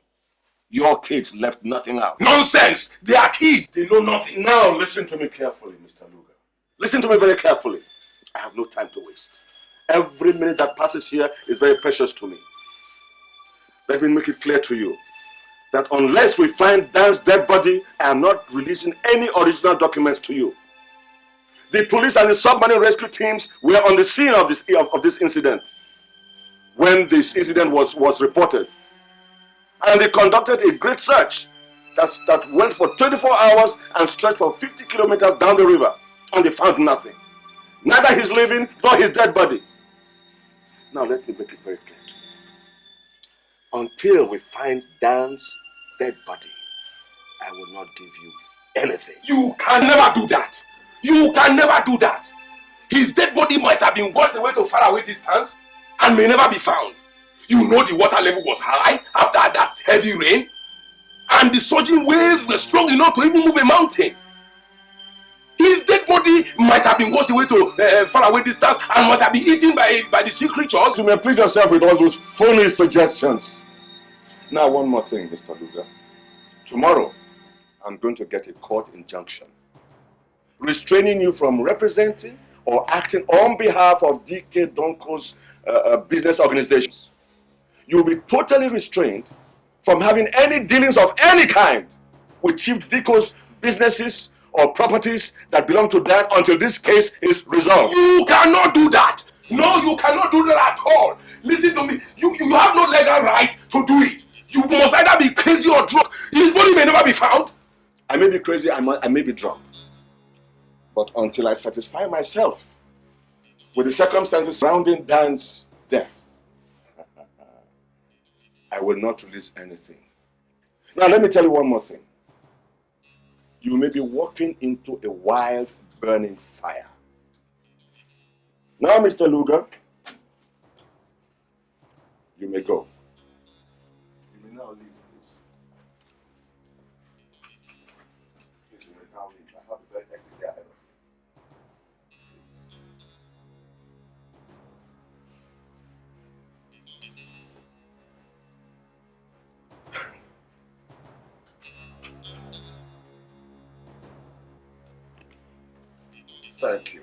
S5: Your kids left nothing out.
S1: Nonsense! They are kids. They know nothing.
S5: Now listen to me carefully, Mr. Luga. Listen to me very carefully. I have no time to waste. Every minute that passes here is very precious to me. Let me make it clear to you that unless we find Dan's dead body, I am not releasing any original documents to you. The police and the submarine rescue teams were on the scene of this incident when this incident was reported. And they conducted a great search that went for 24 hours and stretched for 50 kilometers down the river. And they found nothing. Neither his living nor his dead body. Now let me make it very clear to you. Until we find Dan's dead body, I will not give you anything.
S1: You can never do that. You can never do that. His dead body might have been washed away to faraway distance and may never be found. You know the water level was high after that heavy rain, and the surging waves were strong enough to even move a mountain. His dead body might have been washed away to faraway distance and might have been eaten by the sea creatures.
S5: You may please yourself with all those foolish suggestions. Now one more thing, Mr. Luga. Tomorrow, I'm going to get a court injunction restraining you from representing or acting on behalf of DK Donko's business organizations. You'll be totally restrained from having any dealings of any kind with Chief Diko's businesses or properties that belong to Dan until this case is resolved.
S1: You cannot do that. No, you cannot do that at all. Listen to me. You have no legal right to do it. You must either be crazy or drunk. His body may never be found.
S5: I may be crazy, I may be drunk. But until I satisfy myself with the circumstances surrounding Dan's death, I will not release anything. Now let me tell you one more thing. You may be walking into a wild, burning fire. Now, Mr. Luga, you may go. You may now leave, please. Please, you may now leave. I have a very hectic day ahead of me. Please. Thank you.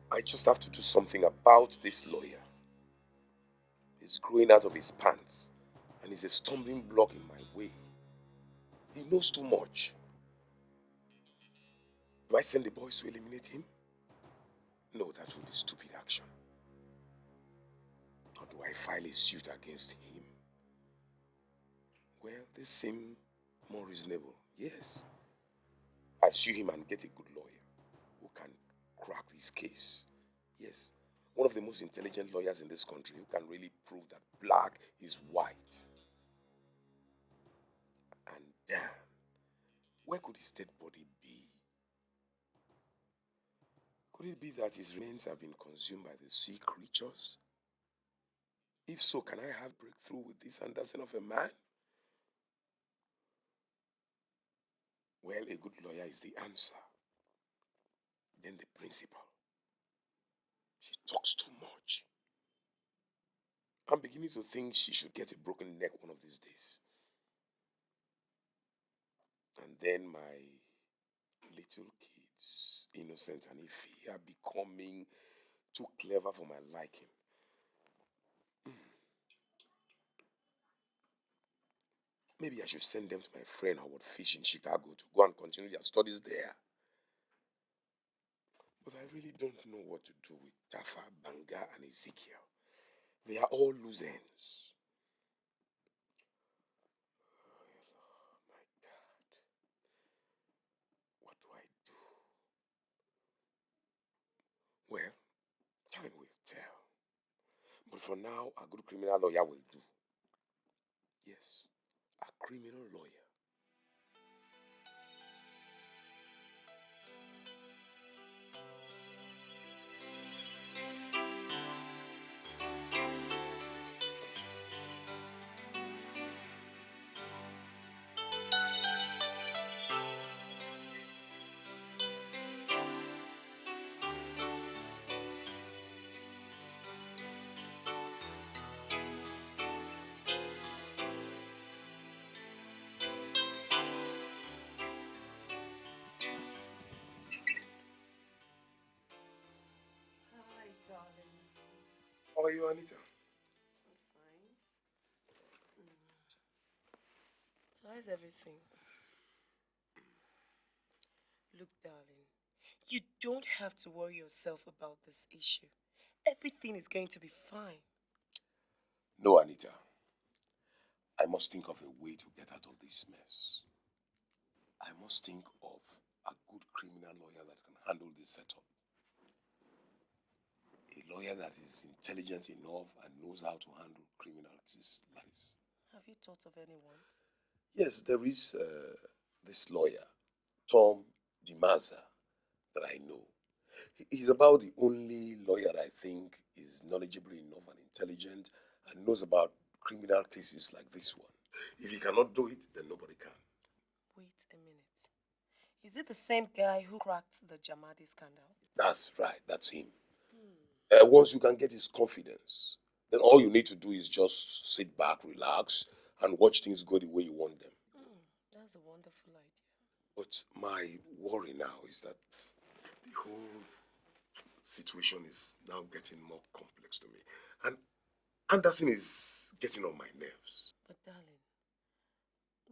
S1: I just have to do something about this lawyer. He's growing out of his pants and he's a stumbling block in my way. He knows too much. Do I send the boys to eliminate him? No, that would be stupid action. Or do I file a suit against him? Well, they seem more reasonable. Yes. I'll sue him and get a good lawyer who can crack this case. Yes. One of the most intelligent lawyers in this country who can really prove that black is white. And damn, where could his dead body be? Could it be that his remains have been consumed by the sea creatures? If so, can I have breakthrough with this Anderson of a man? Well, a good lawyer is the answer. Then the principal. She talks too much. I'm beginning to think she should get a broken neck one of these days. And then my little kids, Innocent and Ify, are becoming too clever for my liking. Maybe I should send them to my friend Howard Fish in Chicago to go and continue their studies there. But I really don't know what to do with Tafa, Banga, and Ezekiel. They are all loose ends. Oh my God. What do I do? Well, time will tell. But for now, a good criminal lawyer will do. Yes, a criminal lawyer. How are you, Anita?
S6: I'm fine. So how's everything? Look, darling, you don't have to worry yourself about this issue. Everything is going to be fine.
S1: No, Anita. I must think of a way to get out of this mess. I must think of a good criminal lawyer that can handle this setup. A lawyer that is intelligent enough and knows how to handle criminal cases like this.
S6: Have you thought of anyone?
S1: Yes, there is this lawyer, Tom DiMazza, that I know. He's about the only lawyer I think is knowledgeable enough and intelligent and knows about criminal cases like this one. If he cannot do it, then nobody can.
S6: Wait a minute. Is it the same guy who cracked the Jamadi scandal?
S1: That's right, that's him. Once you can get his confidence, then all you need to do is just sit back, relax, and watch things go the way you want them.
S6: That's a wonderful idea.
S1: But my worry now is that the whole situation is now getting more complex to me. And Anderson is getting on my nerves.
S6: But darling,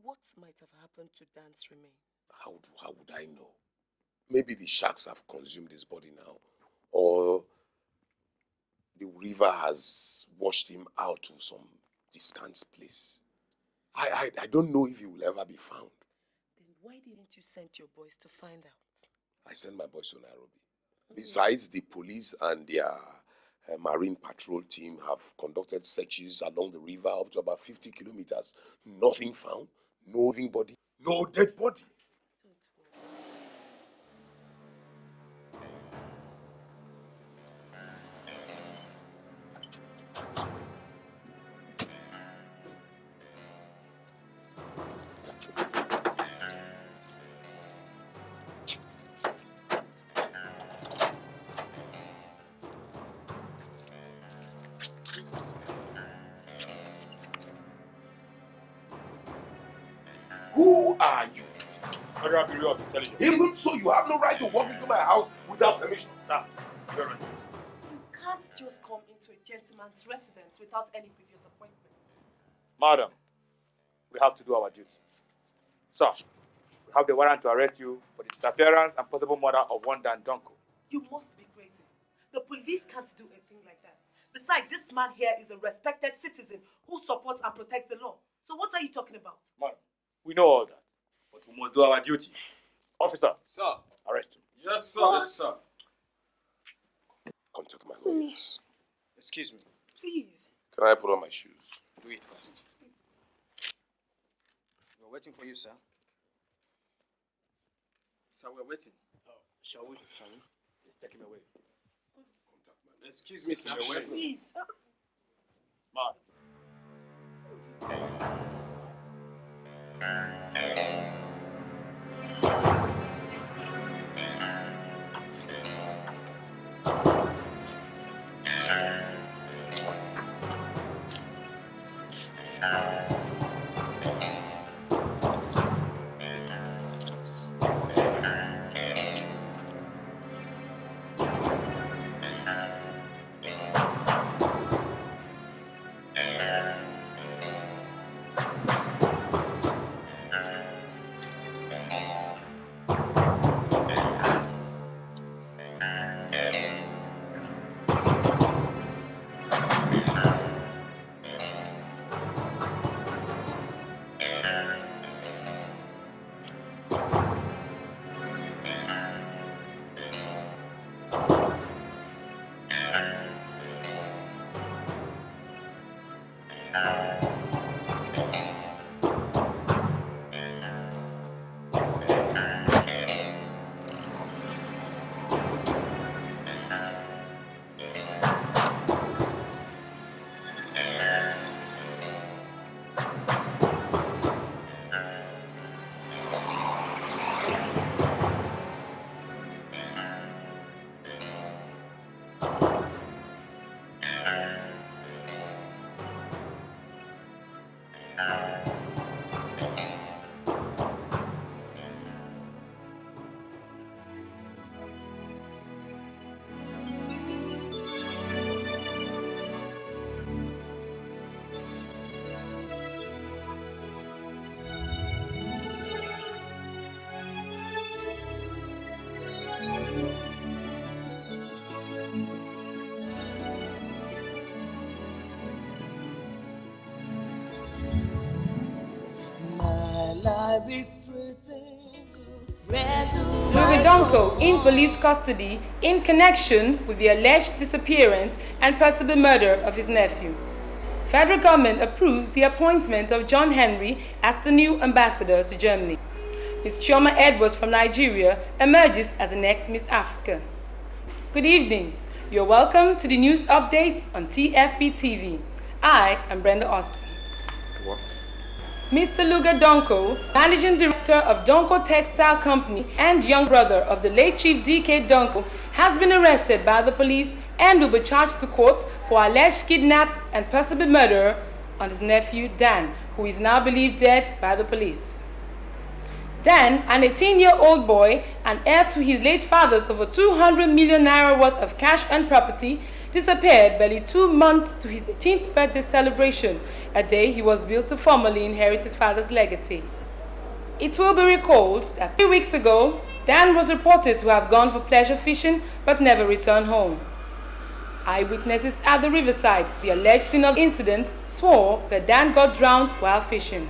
S6: what might have happened to Dan's remains?
S1: How would I know? Maybe the sharks have consumed his body now. Or the river has washed him out to some distant place. I don't know if he will ever be found.
S6: Then why didn't you send your boys to find out?
S1: I sent my boys to Nairobi. Besides, the police and their marine patrol team have conducted searches along the river up to about 50 kilometers. Nothing found, no living body, no dead body.
S6: Don't worry.
S1: Who are you?
S12: Federal Bureau of Intelligence.
S1: Even so, you have no right to walk into my house without permission.
S12: Sir, you're on duty.
S6: You can't just come into a gentleman's residence without any previous appointments.
S12: Madam, we have to do our duty. Sir, we have the warrant to arrest you for the disappearance and possible murder of one Dan Donko.
S6: You must be crazy. The police can't do a thing like that. Besides, this man here is a respected citizen who supports and protects the law. So what are you talking about?
S12: Madam, we know all that, but we must do our duty. Officer,
S7: Sir.
S12: arrest him.
S7: Yes, sir.
S6: What?
S7: Yes, sir.
S1: Contact my lawyers.
S7: Excuse me.
S6: Please.
S1: Can I put on my shoes?
S7: Do it first. We're waiting for you, sir. Sir, we're waiting. Shall we? Let's take him away. Excuse me, sir.
S6: Please.
S12: Madam.
S10: life is threatened. Where do
S6: Luga Donko in police custody in connection with the alleged disappearance and possible murder of his nephew. Federal government approves the appointment of John Henry as the new ambassador to Germany. Ms. Chioma Edwards from Nigeria emerges as the next Miss Africa. Good evening. You're welcome to the news update on TFP TV. I am Brenda Austin.
S5: What?
S6: Mr. Luga Donko, Managing Director of Donko Textile Company and young brother of the late Chief D.K. Donko, has been arrested by the police and will be charged to court for alleged kidnap and possible murder on his nephew Dan, who is now believed dead by the police. Dan, an 18-year-old boy and heir to his late father's over 200 million naira worth of cash and property, disappeared barely 2 months to his 18th birthday celebration, a day he was billed to formally inherit his father's legacy. It will be recalled that 3 weeks ago, Dan was reported to have gone for pleasure fishing but never returned home. Eyewitnesses at the riverside, the alleged scene of incident, swore that Dan got drowned while fishing.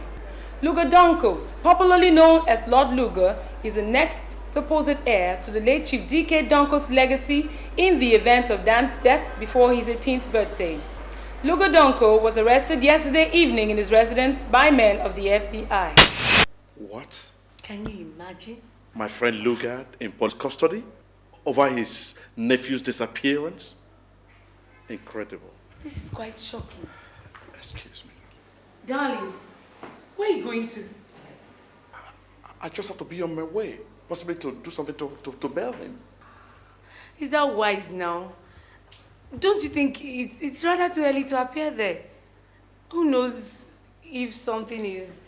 S6: Luga Donko, popularly known as Lord Luga, is the next supposed heir to the late Chief D.K. Donko's legacy in the event of Dan's death before his 18th birthday. Luga Donko was arrested yesterday evening in his residence by men of the FBI.
S5: What?
S6: Can you imagine?
S5: My friend Luga in police custody over his nephew's disappearance? Incredible.
S6: This is quite shocking.
S5: Excuse me.
S6: Darling, where are you going to?
S5: I just have to be on my way, possibly to do something to bail him.
S6: Is that wise now? Don't you think it's rather too early to appear there? Who knows if something is...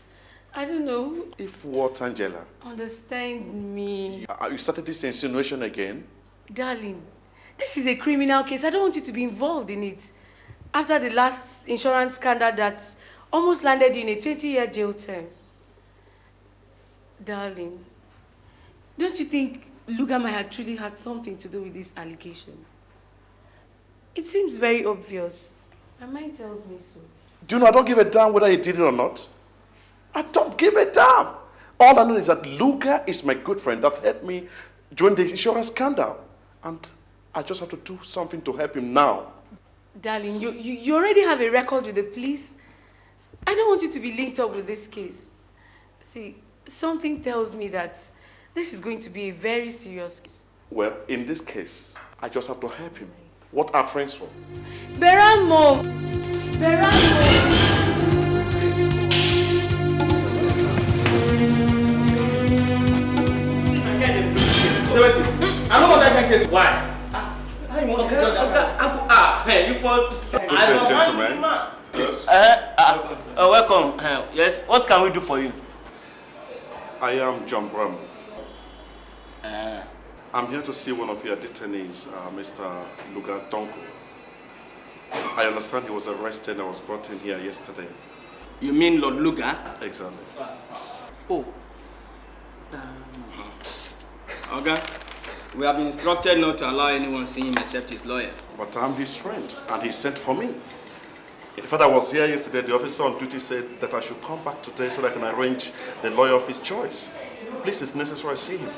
S6: I don't know.
S5: If what, Angela?
S6: Understand me.
S5: You started this insinuation again?
S6: Darling, this is a criminal case. I don't want you to be involved in it. After the last insurance scandal that almost landed you in a 20-year jail term. Darling, don't you think Luga might have truly had something to do with this allegation? It seems very obvious. My mind tells me so.
S5: Do you know I don't give a damn whether he did it or not? I don't give a damn. All I know is that Luga is my good friend that helped me during the insurance scandal. And I just have to do something to help him now.
S6: Darling, you already have a record with the police. I don't want you to be linked up with this case. See, something tells me that this is going to be a very serious case.
S5: Well, in this case, I just have to help him. What are friends for?
S6: Beramo! Beramo!
S13: I know what that case. Why? Hey, you fall.
S5: Gentlemen.
S13: Welcome. Yes, what can we do for you?
S5: I am Johnpaul. I'm here to see one of your detainees, Mr. Luga Donko. I understand he was arrested and was brought in here yesterday.
S13: You mean Lord Luga?
S5: Exactly.
S13: Oh. Okay. We have been instructed not to allow anyone see him except his lawyer.
S5: But I'm his friend, and he sent for me. In fact, I was here yesterday. The officer on duty said that I should come back today so that I can arrange the lawyer of his choice. Please, it's necessary I see him.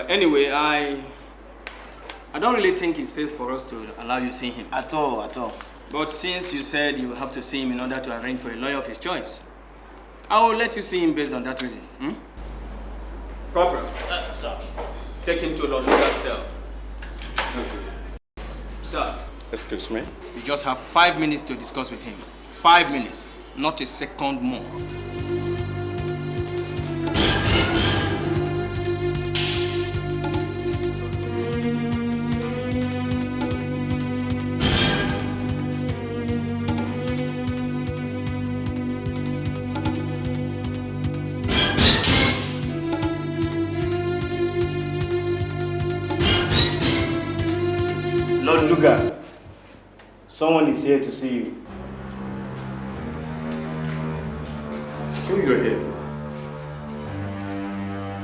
S13: Anyway, I don't really think it's safe for us to allow you see him.
S9: At all, at all.
S13: But since you said you have to see him in order to arrange for a lawyer of his choice, I will let you see him based on that reason. Corporal.
S9: Sir.
S13: Take him to Lord Luga's cell. Sir.
S5: Excuse me?
S13: You just have 5 minutes to discuss with him. 5 minutes, not a second more.
S2: Lord Luga, someone is here to see you.
S5: So you're here?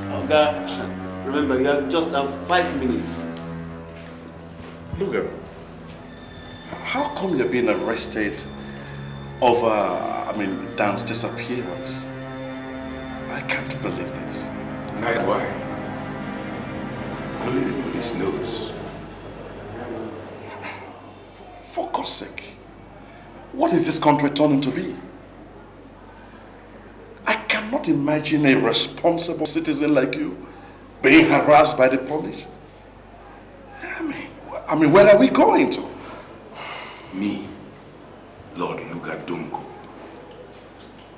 S2: Oga, remember, you just have 5 minutes.
S5: Luga, how come you're being arrested over, Dan's disappearance?
S14: I can't believe this.
S1: Neither do I. Only the police knows.
S14: For God's sake, what is this country turning to be? I cannot imagine a responsible citizen like you being harassed by the police. I mean, where are we going to?
S1: Me, Lord Luga,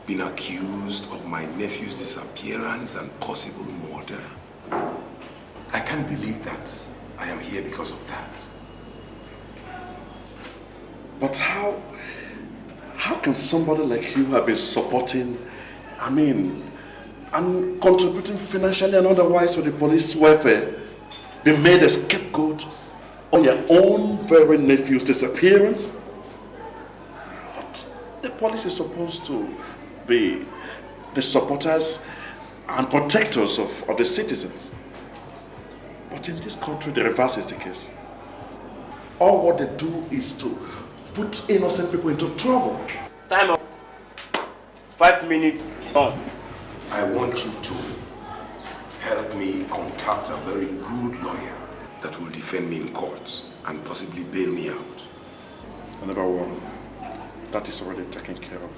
S1: been accused of my nephew's disappearance and possible murder. I can't believe that I am here because of that.
S14: But how can somebody like you have been supporting, and contributing financially and otherwise to the police welfare, be made a scapegoat on your own very nephew's disappearance? But the police is supposed to be the supporters and protectors of the citizens. But in this country, the reverse is the case. All what they do is to put innocent people into trouble.
S2: Time up. 5 minutes is on.
S1: I want you to help me contact a very good lawyer that will defend me in court and possibly bail me out.
S14: I never worry. That is already taken care of.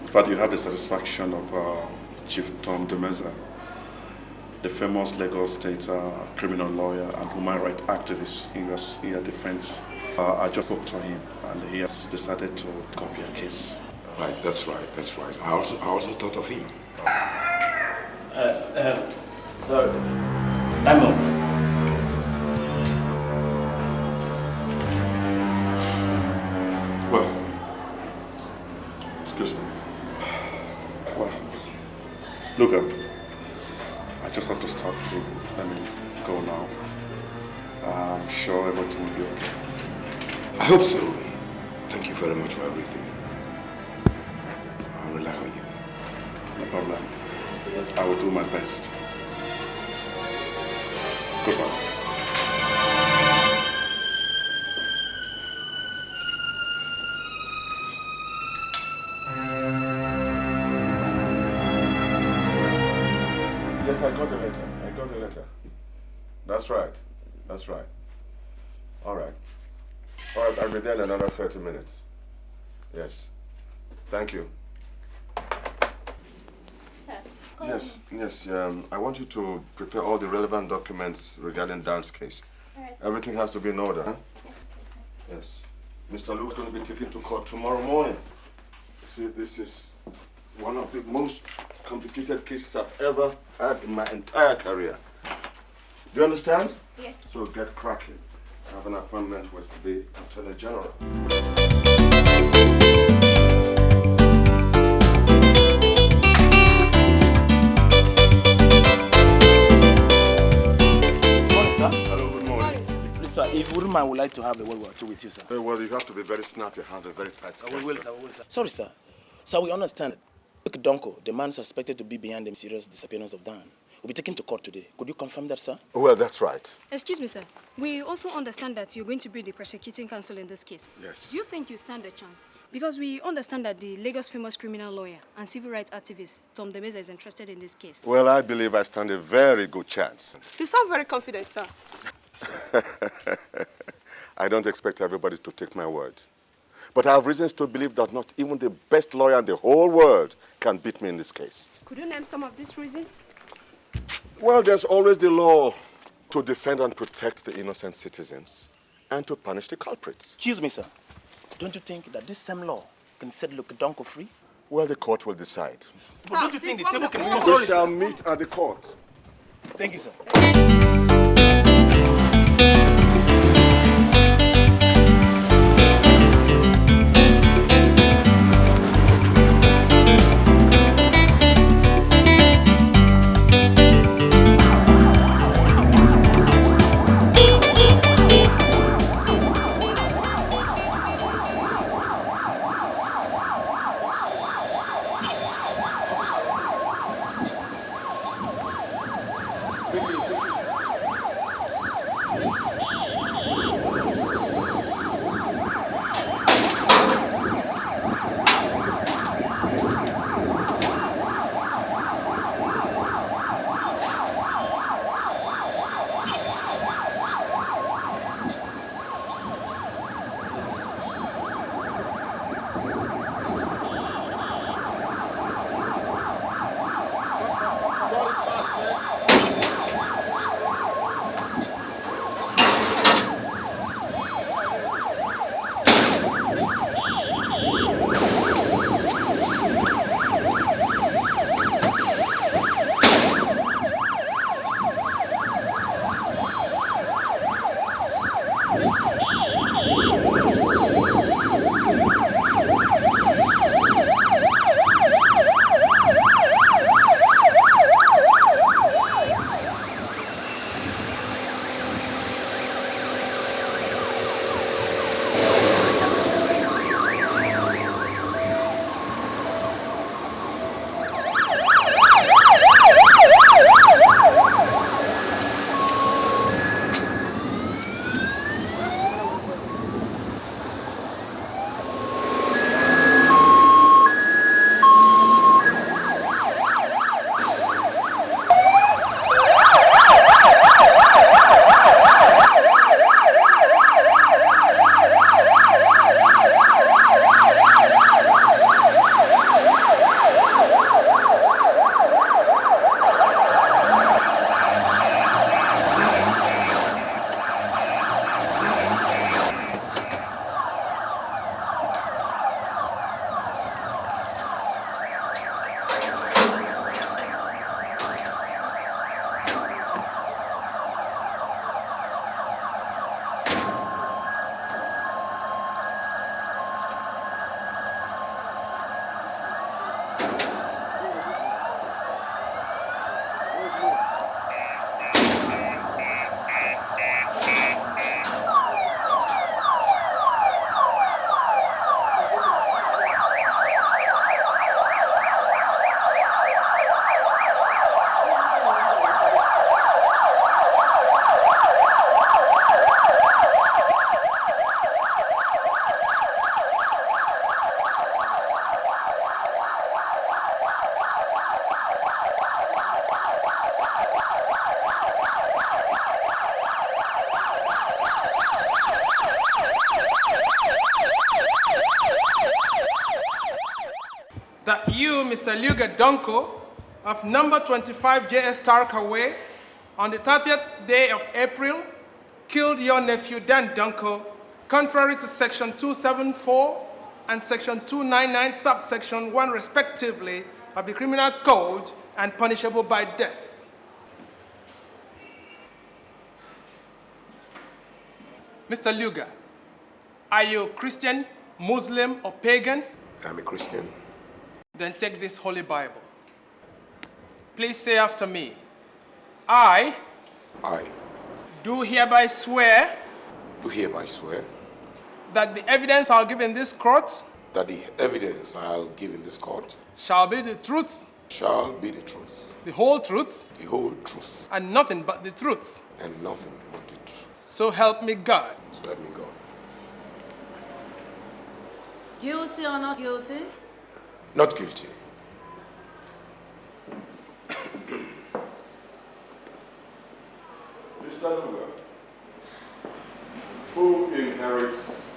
S14: In fact, you have the satisfaction of Chief Tom Demeza, the famous Lagos State criminal lawyer and human rights activist in your defense. I just spoke to him and he has decided to copy a case.
S1: Right, that's right, that's right. I also thought of him.
S2: So, I'm up.
S14: Well, excuse me. Well, Luga, I just have to start to let me go now. I'm sure everything will be okay.
S1: I hope so. Thank you very much for everything. I'll rely on you.
S14: No problem. I will do my best. Goodbye.
S5: Yes, I got the letter. I got the letter. That's right. That's right. All right. All right, I'll be there in another 30 minutes. Yes. Thank you.
S8: Sir,
S5: Yes. I want you to prepare all the relevant documents regarding Dan's case.
S8: All right.
S5: Everything has to be in order, huh? Yes. Mr. Luke's going to be taken to court tomorrow morning. See, this is one of the most complicated cases I've ever had in my entire career. Do you understand?
S8: Yes.
S5: So get cracking. I have an appointment with the Attorney General. Hello, good morning.
S9: Please, sir, if you wouldn't mind, I would like to have a word or two with you, sir.
S5: Well, you have to be very snappy. Have a very tight schedule.
S9: We will, sir. Sorry, sir. Sir, we understand. Look, Donko, the man suspected to be behind the mysterious disappearance of Dan, will be taken to court today. Could you confirm that, sir?
S5: Well, that's right.
S15: Excuse me, sir. We also understand that you're going to be the prosecuting counsel in this case.
S5: Yes.
S15: Do you think you stand a chance? Because we understand that the Lagos famous criminal lawyer and civil rights activist, Tom Demeza, is interested in this case.
S5: Well, I believe I stand a very good chance.
S16: You sound very confident, sir.
S5: I don't expect everybody to take my word. But I have reasons to believe that not even the best lawyer in the whole world can beat me in this case.
S16: Could you name some of these reasons?
S5: Well, there's always the law to defend and protect the innocent citizens and to punish the culprits.
S9: Excuse me, sir. Don't you think that this same law can set Donko free?
S5: Well, the court will decide.
S9: But don't you think the table can
S5: We
S9: move? Sorry,
S5: shall
S9: sir.
S5: meet at the court.
S9: Thank you, sir.
S5: Quickly.
S17: that you, Mr. Luga Donko, of number 25 JS Tarkaway, on the 30th day of April, killed your nephew Dan Donko, contrary to Section 274 and Section 299, subsection 1, respectively, of the Criminal Code and punishable by death. Mr. Luga, are you Christian, Muslim, or pagan?
S1: I'm a Christian.
S17: Then take this Holy Bible. Please say after me, I do hereby swear that the evidence I'll give in this court shall be the truth, the whole truth, and nothing but the truth. So help me God.
S10: Guilty or not guilty?
S1: Not guilty.
S5: Mr. Luga, who inherits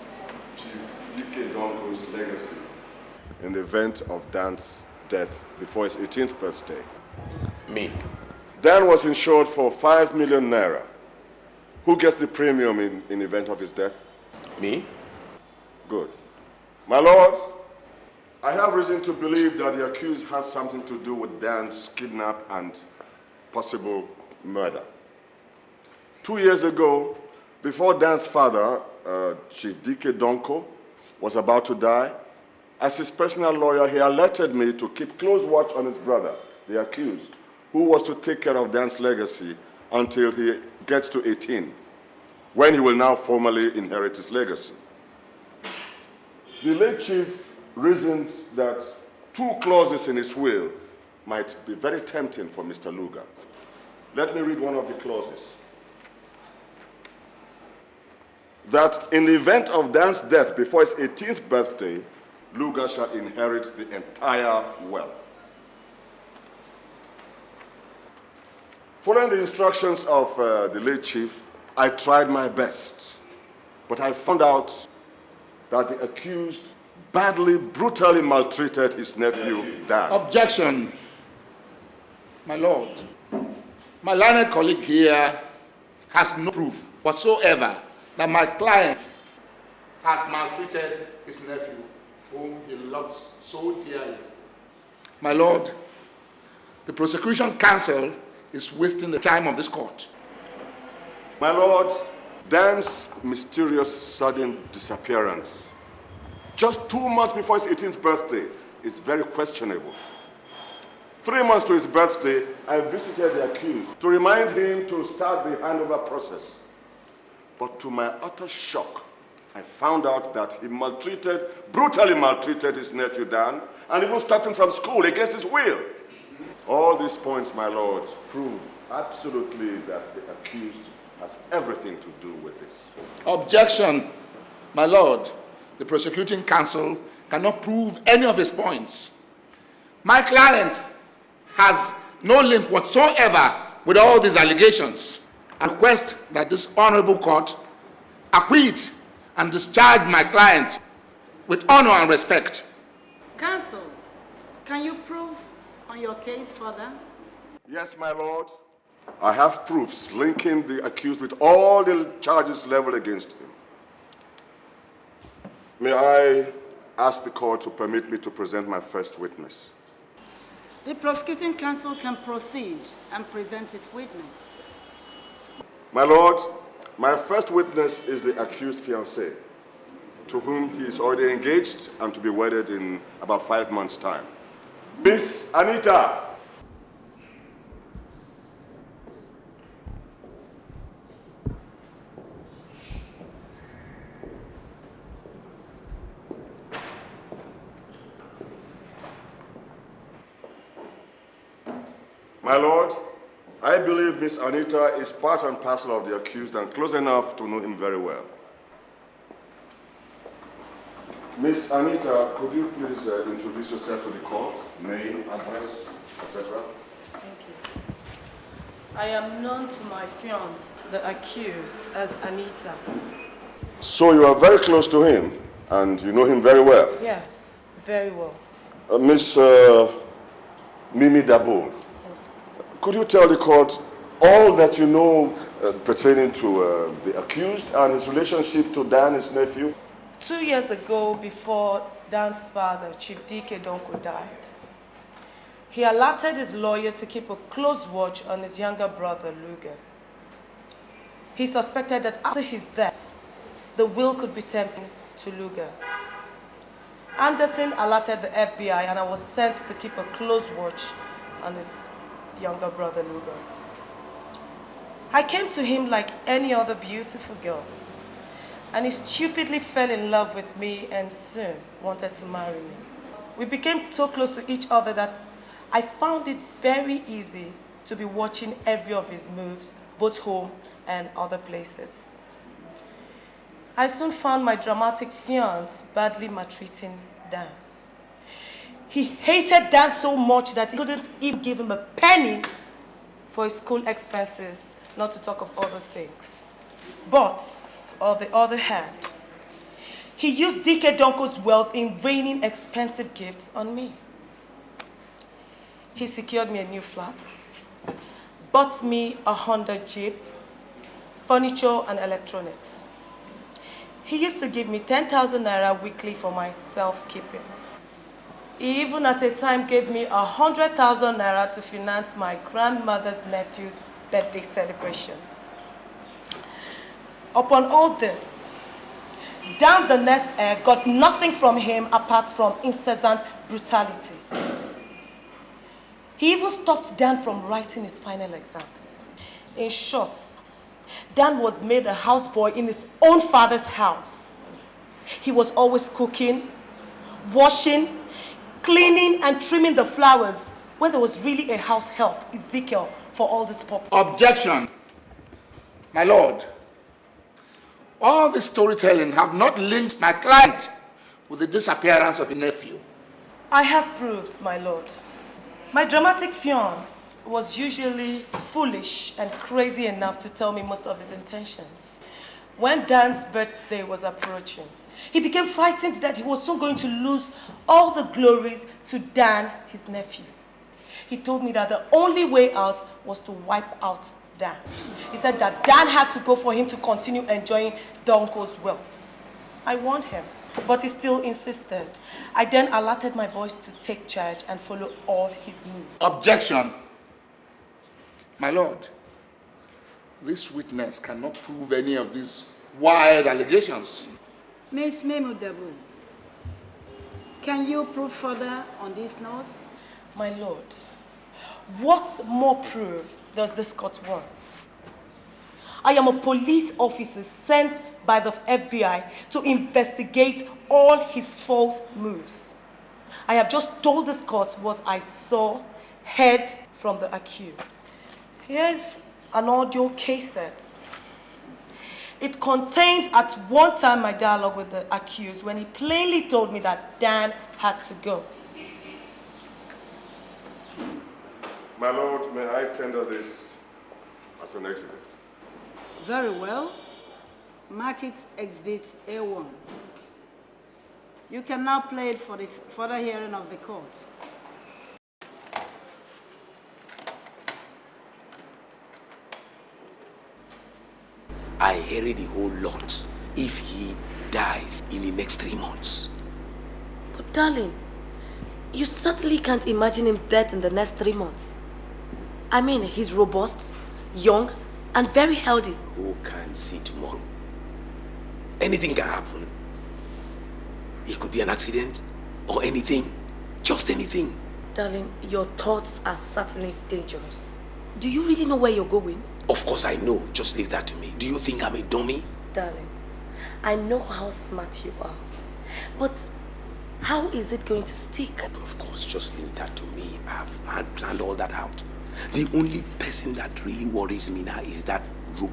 S5: Chief D.K. Donko's legacy in the event of Dan's death before his 18th birthday?
S1: Me.
S5: Dan was insured for 5 million naira. Who gets the premium in event of his death?
S1: Me.
S5: Good. My lord, I have reason to believe that the accused has something to do with Dan's kidnap and possible murder. 2 years ago, before Dan's father, Chief D.K. Donko, was about to die, as his personal lawyer, he alerted me to keep close watch on his brother, the accused, who was to take care of Dan's legacy until he gets to 18, when he will now formally inherit his legacy. The late chief reasoned that 2 clauses in his will might be very tempting for Mr. Luga. Let me read one of the clauses. That in the event of Dan's death before his 18th birthday, Luga shall inherit the entire wealth. Following the instructions of the late chief, I tried my best, but I found out that the accused badly, brutally maltreated his nephew, Dan.
S4: Objection, my lord. My learned colleague here has no proof whatsoever that my client has maltreated his nephew, whom he loves so dearly. My lord, the prosecution counsel is wasting the time of this court.
S5: My lord, Dan's mysterious sudden disappearance, just 2 months before his 18th birthday, is very questionable. 3 months to his birthday, I visited the accused to remind him to start the handover process. But to my utter shock, I found out that he brutally maltreated his nephew Dan, and even stopped him from school against his will. All these points, my lord, prove absolutely that the accused has everything to do with this.
S4: Objection, my lord. The prosecuting counsel cannot prove any of his points. My client has no link whatsoever with all these allegations. I request that this honorable court acquit and discharge my client with honor and respect.
S10: Counsel, can you prove on your case further?
S5: Yes, my lord. I have proofs linking the accused with all the charges leveled against him. May I ask the court to permit me to present my first witness?
S10: The prosecuting counsel can proceed and present his witness.
S5: My lord, my first witness is the accused fiancée, to whom he is already engaged and to be wedded in about 5 months' time. Miss Anita. My lord, I believe Miss Anita is part and parcel of the accused and close enough to know him very well. Miss Anita, could you please introduce yourself to the court, name, address, etc.?
S6: Thank you. I am known to my fiancé, the accused, as Anita.
S5: So you are very close to him and you know him very well?
S6: Yes, very well.
S14: Miss Mimi Dabul, could you tell the court all that you know pertaining to the accused and his relationship to Dan, his nephew?
S6: 2 years ago, before Dan's father, Chief Dike Donko, died, he alerted his lawyer to keep a close watch on his younger brother, Luga. He suspected that after his death, the will could be tempting to Luga. Anderson alerted the FBI and I was sent to keep a close watch on his younger brother, Luga. I came to him like any other beautiful girl, and he stupidly fell in love with me and soon wanted to marry me. We became so close to each other that I found it very easy to be watching every of his moves, both home and other places. I soon found my dramatic fiancé badly maltreating Dan. He hated Dan so much that he couldn't even give him a penny for his school expenses, not to talk of other things. But, on the other hand, he used Dike Donko's wealth in raining expensive gifts on me. He secured me a new flat, bought me a Honda Jeep, furniture and electronics. He used to give me 10,000 naira weekly for my self-keeping. He even at a time gave me 100,000 naira to finance my grandmother's nephew's birthday celebration. Upon all this, Dan the next heir got nothing from him apart from incessant brutality. He even stopped Dan from writing his final exams. In short, Dan was made a houseboy in his own father's house. He was always cooking, washing, cleaning, and trimming the flowers when there was really a house help, Ezekiel, for all this purpose.
S4: Objection. My lord, all this storytelling have not linked my client with the disappearance of a nephew.
S6: I have proofs, my lord. My dramatic fiancé was usually foolish and crazy enough to tell me most of his intentions. When Dan's birthday was approaching, he became frightened that he was soon going to lose all the glories to Dan, his nephew. He told me that the only way out was to wipe out Dan. He said that Dan had to go for him to continue enjoying Donko's wealth. I warned him, but he still insisted. I then alerted my boys to take charge and follow all his moves.
S4: Objection. My lord, this witness cannot prove any of these wild allegations.
S18: Miss Memudabu, can you prove further on this note?
S6: My lord, what more proof does this court want? I am a police officer sent by the FBI to investigate all his false moves. I have just told this court what I saw, heard from the accused. Here's an audio cassette. It contains at one time my dialogue with the accused when he plainly told me that Dan had to go.
S14: My lord, may I tender this as an exhibit?
S18: Very well. Mark it Exhibit A1. You can now play it for the further hearing of the court.
S19: I heard a whole lot if he dies in the next 3 months.
S6: But darling, you certainly can't imagine him dead in the next 3 months. I mean, he's robust, young, and very healthy.
S19: Who can see tomorrow? Anything can happen. It could be an accident or anything. Just anything.
S6: Darling, your thoughts are certainly dangerous. Do you really know where you're going?
S19: Of course I know. Just leave that to me. Do you think I'm a dummy?
S6: Darling, I know how smart you are. But how is it going to stick?
S19: Of course, just leave that to me. I've planned all that out. The only person that really worries me now is that the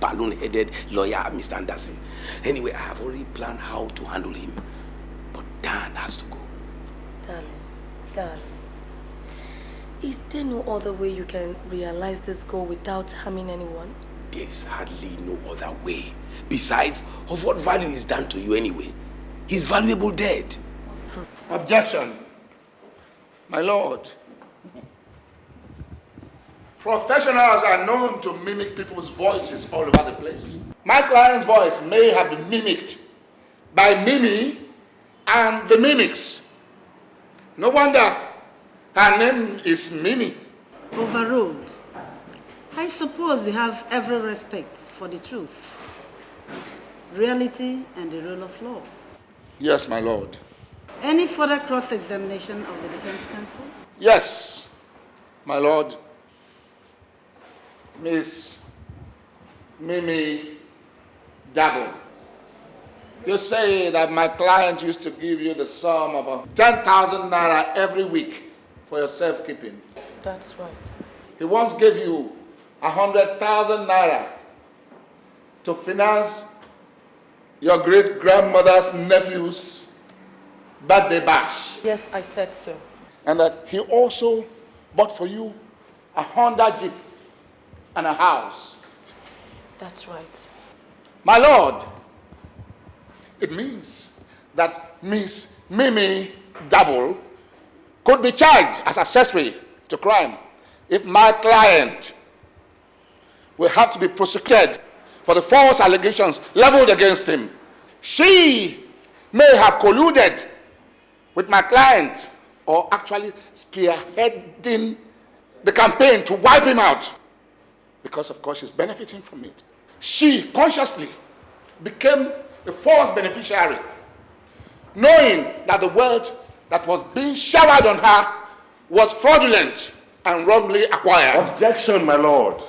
S19: balloon-headed lawyer, Mr. Anderson. Anyway, I have already planned how to handle him. But Dan has to go.
S6: Darling, is there no other way you can realize this goal without harming anyone?
S19: There's hardly no other way. Besides, of what value is Dan to you anyway? He's valuable dead.
S4: Objection. My lord. Professionals are known to mimic people's voices all over the place. My client's voice may have been mimicked by Mimi and the mimics. No wonder her name is Mimi.
S18: Overruled. I suppose you have every respect for the truth, reality, and the rule of law.
S4: Yes, my lord.
S18: Any further cross-examination of the defense counsel?
S4: Yes, my lord. Miss Mimi Dabo, you say that my client used to give you the sum of 10,000 naira every week for your safekeeping.
S6: That's right.
S4: He once gave you 100,000 naira to finance your great-grandmother's nephew's birthday bash.
S6: Yes, I said so.
S4: And that he also bought for you a Honda Jeep and a house.
S6: That's right.
S4: My lord, it means that Miss Mimi Double could be charged as accessory to crime if my client will have to be prosecuted for the false allegations leveled against him. She may have colluded with my client or actually spearheading the campaign to wipe him out, because of course she's benefiting from it. She consciously became a false beneficiary, knowing that the wealth that was being showered on her was fraudulent and wrongly acquired.
S5: Objection, my lord.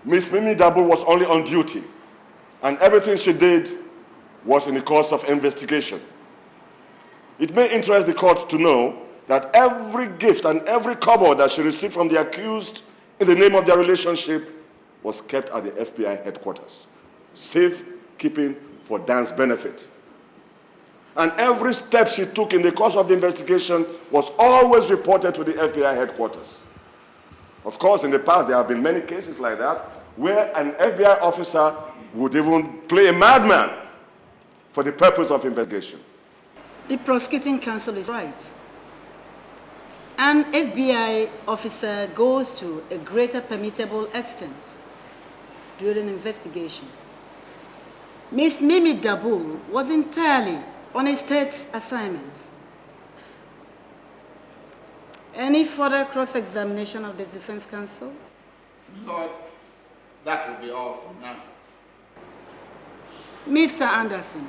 S5: Miss Mimi Dabo was only on duty, and everything she did was in the course of investigation. It may interest the court to know that every gift and every kobo that she received from the accused in the name of their relationship was kept at the FBI headquarters, safekeeping for Dan's benefit. And every step she took in the course of the investigation was always reported to the FBI headquarters. Of course, in the past, there have been many cases like that where an FBI officer would even play a madman for the purpose of investigation.
S18: The prosecuting counsel is right. An FBI officer goes to a greater permissible extent during investigation. Miss Mimi Dabul was entirely on a state assignment. Any further cross-examination of the defense counsel?
S4: Lord, that will be all for now.
S18: Mr. Anderson,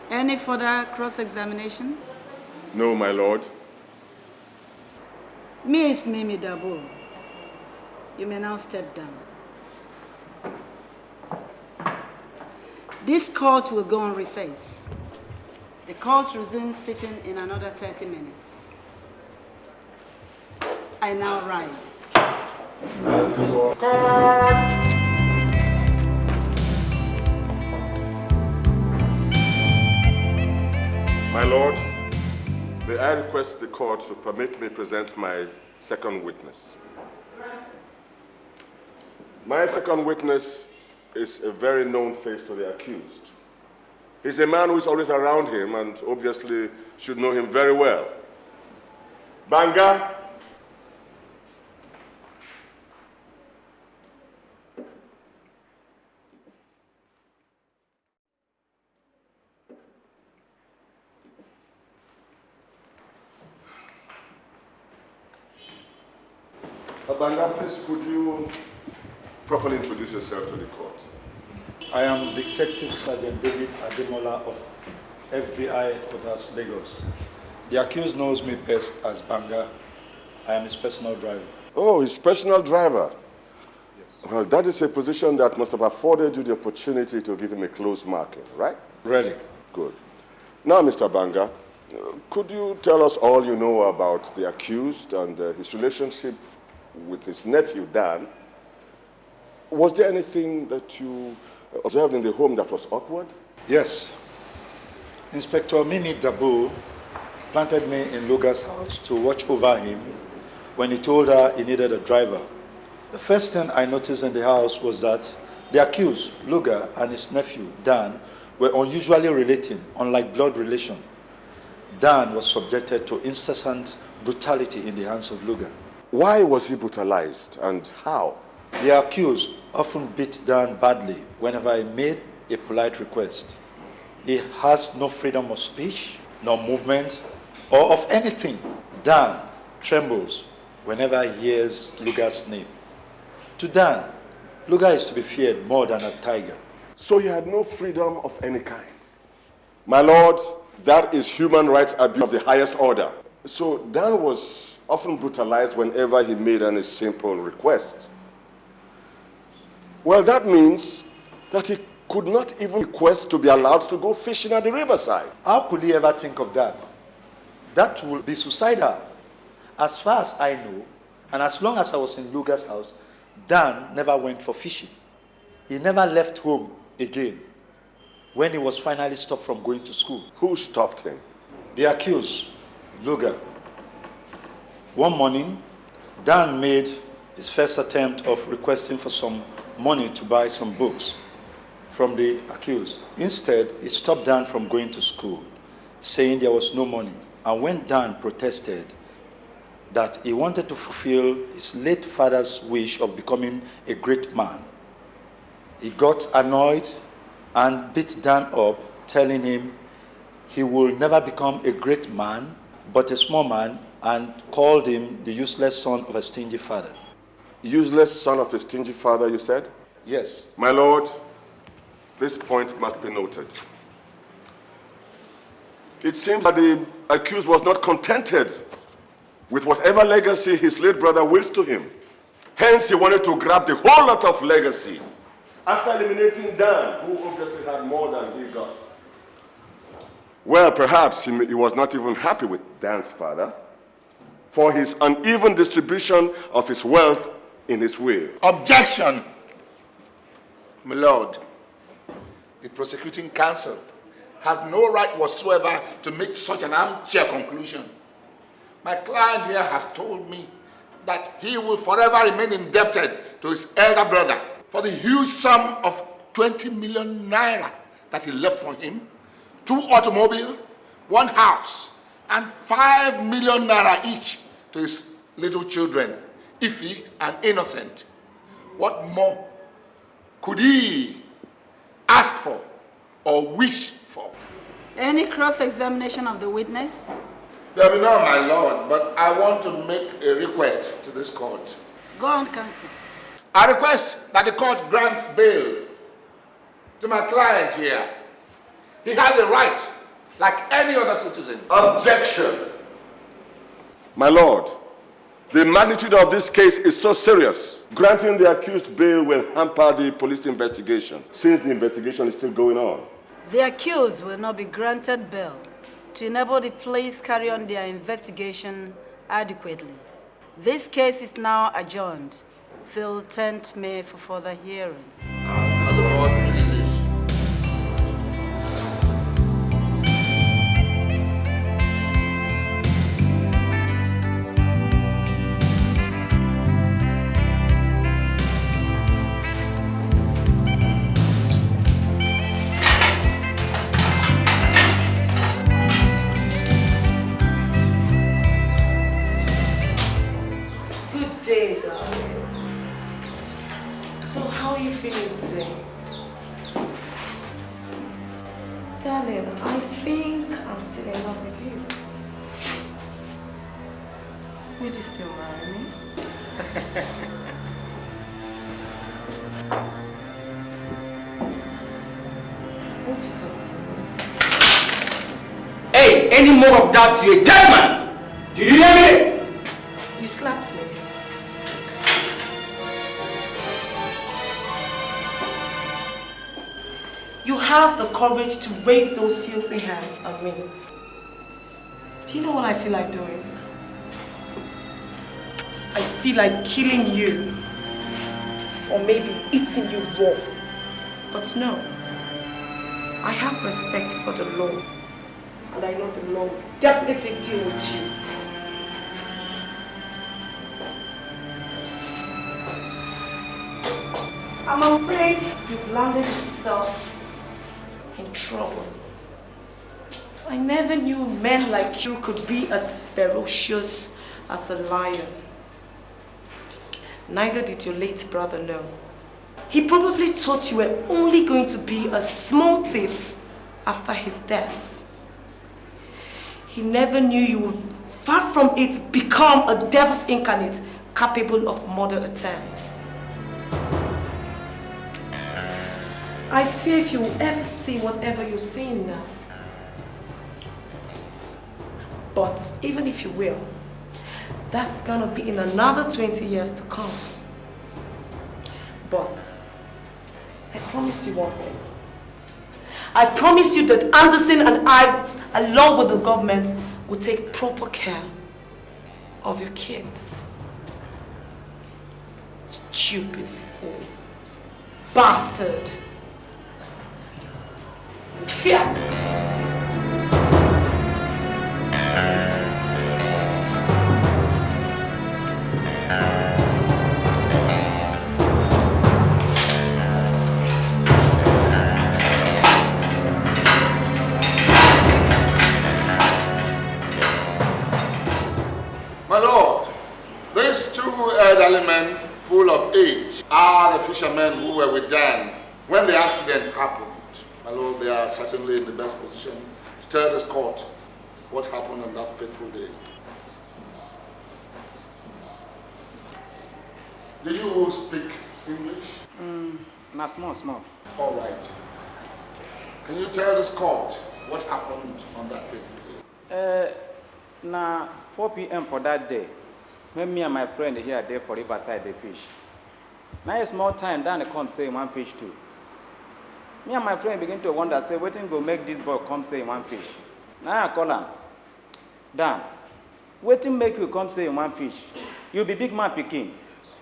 S18: any further cross-examination?
S5: No, my lord.
S18: Miss Mimi Dabul, you may now step down. This court will go on recess. The court resumes sitting in another 30 minutes. I now rise.
S5: My lord, may I request the court to permit me present my second witness. My second witness is a very known face to the accused. He's a man who is always around him and obviously should know him very well. Banga. Banga, please could you properly introduce yourself to the court?
S20: I am Detective Sergeant David Ademola of FBI Headquarters, Lagos. The accused knows me best as Banga. I am his personal driver.
S5: Oh, his personal driver? Yes. Well, that is a position that must have afforded you the opportunity to give him a close marking, right?
S20: Really?
S5: Good. Now, Mr. Banga, could you tell us all you know about the accused and his relationship with his nephew, Dan? Was there anything that you observed in the home that was awkward?
S20: Yes. Inspector Mimi Dabu planted me in Luga's house to watch over him when he told her he needed a driver. The first thing I noticed in the house was that the accused, Luga, and his nephew, Dan, were unusually relating, unlike blood relation. Dan was subjected to incessant brutality in the hands of Luga.
S1: Why was he brutalized and how?
S20: The accused often beat Dan badly whenever he made a polite request. He has no freedom of speech, nor movement, or of anything. Dan trembles whenever he hears Luga's name. To Dan, Luga is to be feared more than a tiger.
S1: So he had no freedom of any kind. My lord, that is human rights abuse of the highest order. So Dan was often brutalized whenever he made any simple request. Well, that means that he could not even request to be allowed to go fishing at the riverside.
S20: How could he ever think of that? That would be suicidal. As far as I know, and as long as I was in Luga's house, Dan never went for fishing. He never left home again when he was finally stopped from going to school.
S1: Who stopped him?
S20: The accused, Luga. One morning, Dan made his first attempt of requesting for some money to buy some books from the accused. Instead, he stopped Dan from going to school, saying there was no money. And when Dan protested that he wanted to fulfill his late father's wish of becoming a great man, he got annoyed and beat Dan up, telling him he will never become a great man, but a small man, and called him the useless son of a stingy father.
S1: Useless son of a stingy father, you said?
S20: Yes.
S1: My lord, this point must be noted. It seems that the accused was not contented with whatever legacy his late brother wills to him. Hence, he wanted to grab the whole lot of legacy after eliminating Dan, who obviously had more than he got. Well, perhaps he was not even happy with Dan's father for his uneven distribution of his wealth in his will.
S4: Objection, my lord. The prosecuting counsel has no right whatsoever to make such an armchair conclusion. My client here has told me that he will forever remain indebted to his elder brother for the huge sum of 20 million naira that he left for him, 2 automobiles, 1 house, and 5 million naira each to his little children, Ife and Innocent. What more could he ask for or wish for?
S18: Any cross-examination of the witness?
S4: There will be none, my lord, but I want to make a request to this court.
S18: Go on, counsel.
S4: I request that the court grants bail to my client here. He has a right, like any other citizen.
S1: Objection. My lord, the magnitude of this case is so serious. Granting the accused bail will hamper the police investigation, since the investigation is still going on.
S18: The accused will not be granted bail to enable the police carry on their investigation adequately. This case is now adjourned till 10th May for further hearing.
S6: Good day, darling. So how are you feeling today? Darling, I think I'm still in love with you. Will you still marry me? Won't you talk to me?
S19: Hey, any more of that, you're a dead man! Did you hear me?
S6: You slapped me. You have the courage to raise those filthy hands on me. Do you know what I feel like doing? I feel like killing you. Or maybe eating you raw. But no. I have respect for the law. And I know the law will definitely deal with you. I'm afraid you've landed yourself in trouble. I never knew men like you could be as ferocious as a lion. Neither did your late brother know. He probably thought you were only going to be a small thief after his death. He never knew you would, far from it, become a devil's incarnate capable of murder attempts. I fear if you will ever see whatever you're seeing now. But even if you will, that's gonna be in another 20 years to come. But I promise you one thing. I promise you that Anderson and I, along with the government, will take proper care of your kids. Stupid fool. Bastard. Fear.
S4: My lord, these two elderly men, full of age, are the fishermen who were with Dan when the accident happened. My lord, they are certainly in the best position to tell this court what happened on that fateful day. Do you speak English?
S21: Small.
S4: All right. Can you tell this court what happened on that fateful day?
S21: Na 4 p.m. for that day, when me and my friend here there for riverside they fish. Now a small time, Dan come say one fish too. Me and my friend begin to wonder, say, waiting go make this boy come say one fish. Now I call him, Dan, waiting make you come say one fish. You be big man picking.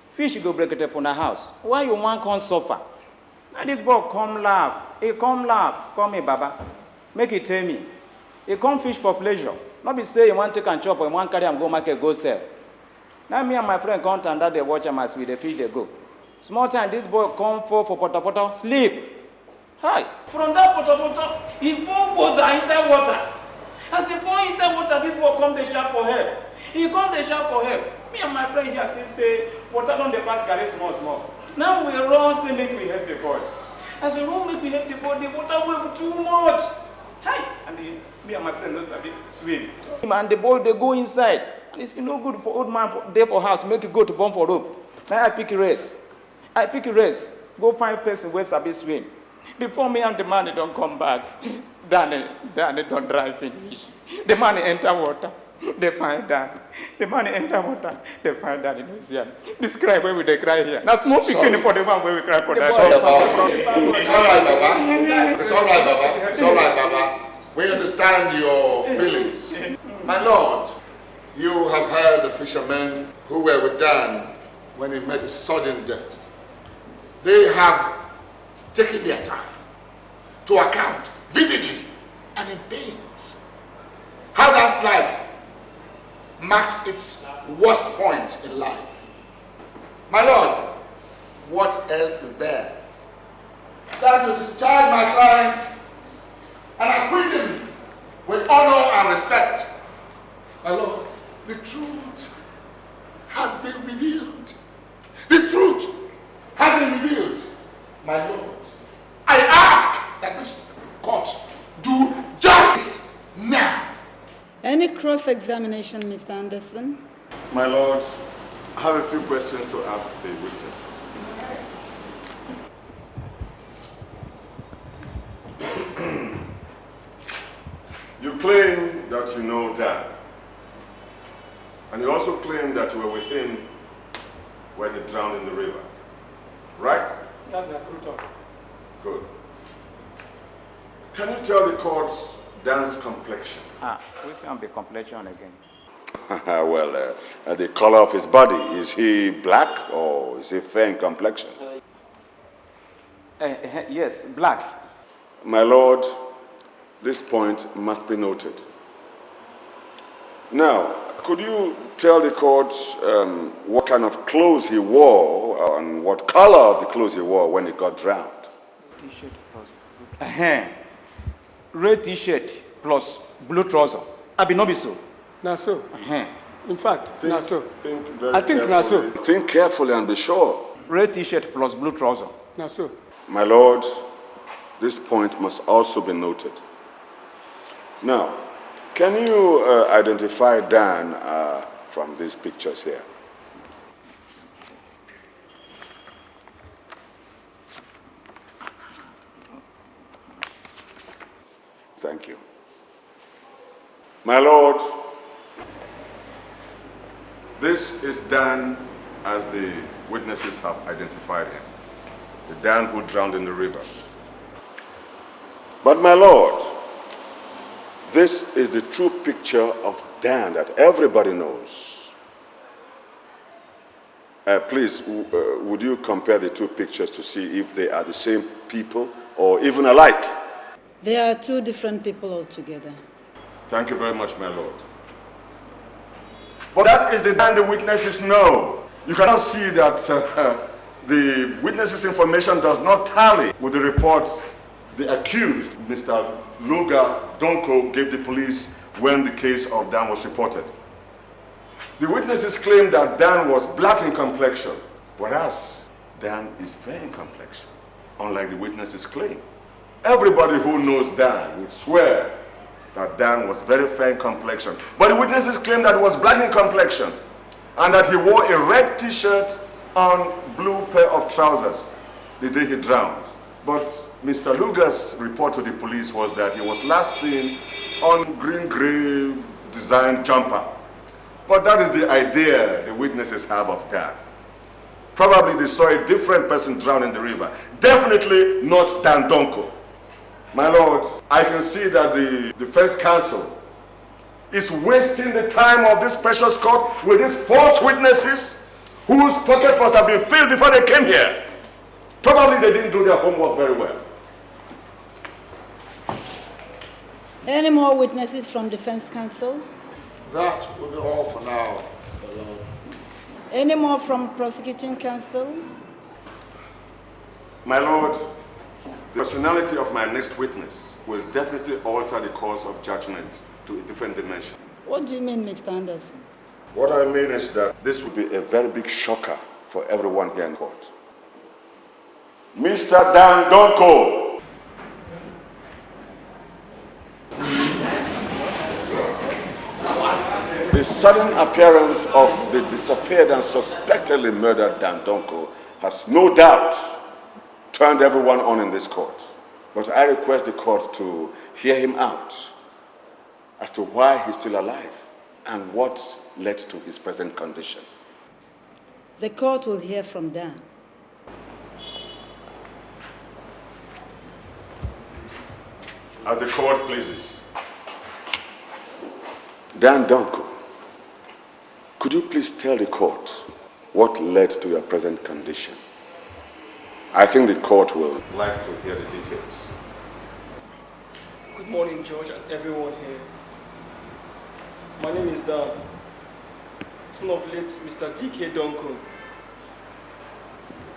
S21: Fish go break it from the house. Why you want come suffer? Now this boy come laugh. He come laugh. Call me Baba. Make it tell me. He come fish for pleasure. Not be say you want to take and chop or you want carry and go market go sell. Now me and my friend come and that they watch him as with the fish they go. Small time this boy come for poto sleep. Hi. From that poto he fall goes inside water. As he fall inside water, this boy come the sharp for help. He come the sharp for help. Me and my friend here say water on the pass carry small. Now we run say make we help the boy. As we run make we help the boy, the water wave too much. Hi. And me and my friend no sabi swim. And the boy they go inside. And it's no good for old man there for house, make you go to bomb for rope. Now I pick a race. Go find person where sabi swim. Before me and the man they don't come back. Dan they don't drive finish. The man enter water. They find that. The man enter water. They find that in museum. Describe where we they cry here. Now small picking for the one where we cry for that.
S4: It's all right, Baba. It's all right, Baba. It's all right, Baba. We understand your feelings. My lord, you have heard the fishermen who were with Dan when he met his sudden death. They have taken their time to account vividly and in pains how Dan's life marked its worst point in life. My lord, what else is there than to discharge my client and acquit him with honor and respect? My lord, the truth has been revealed. The truth has been revealed. My lord, I ask that this court do justice now.
S18: Any cross-examination, Mr. Anderson?
S5: My lord, I have a few questions to ask the witnesses. You claim that you know Dan. And you also claim that you were with him when he drowned in the river. Right?
S21: That's the truth.
S5: Good. Can you tell the court Dan's complexion?
S21: We found the complexion again.
S5: Well, the color of his body, is he black or is he fair in complexion?
S21: Yes, black.
S5: My lord, this point must be noted. Now, could you tell the court what kind of clothes he wore and what color of the clothes he wore when he got drowned?
S21: T-shirt plus blue. Red T-shirt plus blue trouser. Abi no be so?
S3: Na so. In fact, na so.
S5: I think
S3: na so.
S5: Think carefully and be sure.
S21: Red t-shirt plus blue trouser.
S3: Na so.
S5: My lord, this point must also be noted. Now, can you identify Dan from these pictures here? Thank you. My lord, this is Dan as the witnesses have identified him. The Dan who drowned in the river. But my lord, this is the true picture of Dan that everybody knows. Please, would you compare the two pictures to see if they are the same people or even alike?
S18: They are two different people altogether.
S5: Thank you very much, my lord. But that is the Dan the witnesses know. You cannot see that the witnesses' information does not tally with the report the accused, Mr. Luga Donko, gave the police when the case of Dan was reported. The witnesses claim that Dan was black in complexion, whereas Dan is fair in complexion, unlike the witnesses claim. Everybody who knows Dan would swear that Dan was very fair in complexion, but the witnesses claim that he was black in complexion and that he wore a red t-shirt on blue pair of trousers the day he drowned. But Mr. Luga's report to the police was that he was last seen on green-gray designed jumper. But that is the idea the witnesses have of Dan. Probably they saw a different person drown in the river. Definitely not Dan Donko. My lord, I can see that the defense counsel is wasting the time of this precious court with these false witnesses whose pockets must have been filled before they came here. Probably they didn't do their homework very well.
S18: Any more witnesses from defense counsel?
S4: That will be all for now.
S18: Any more from prosecuting counsel?
S5: My lord, the personality of my next witness will definitely alter the course of judgment to a different dimension.
S18: What do you mean, Mr. Anderson?
S5: What I mean is that this will be a very big shocker for everyone here in court. Mr. Dan Donko. The sudden appearance of the disappeared and suspectedly murdered Dan Donko has no doubt turned everyone on in this court. But I request the court to hear him out as to why he's still alive and what led to his present condition.
S18: The court will hear from Dan.
S5: As the court pleases. Dan Donko, could you please tell the court what led to your present condition? I think the court will like to hear the details.
S7: Good morning, George, and everyone here. My name is Dan, son of late Mr. D.K. Donko.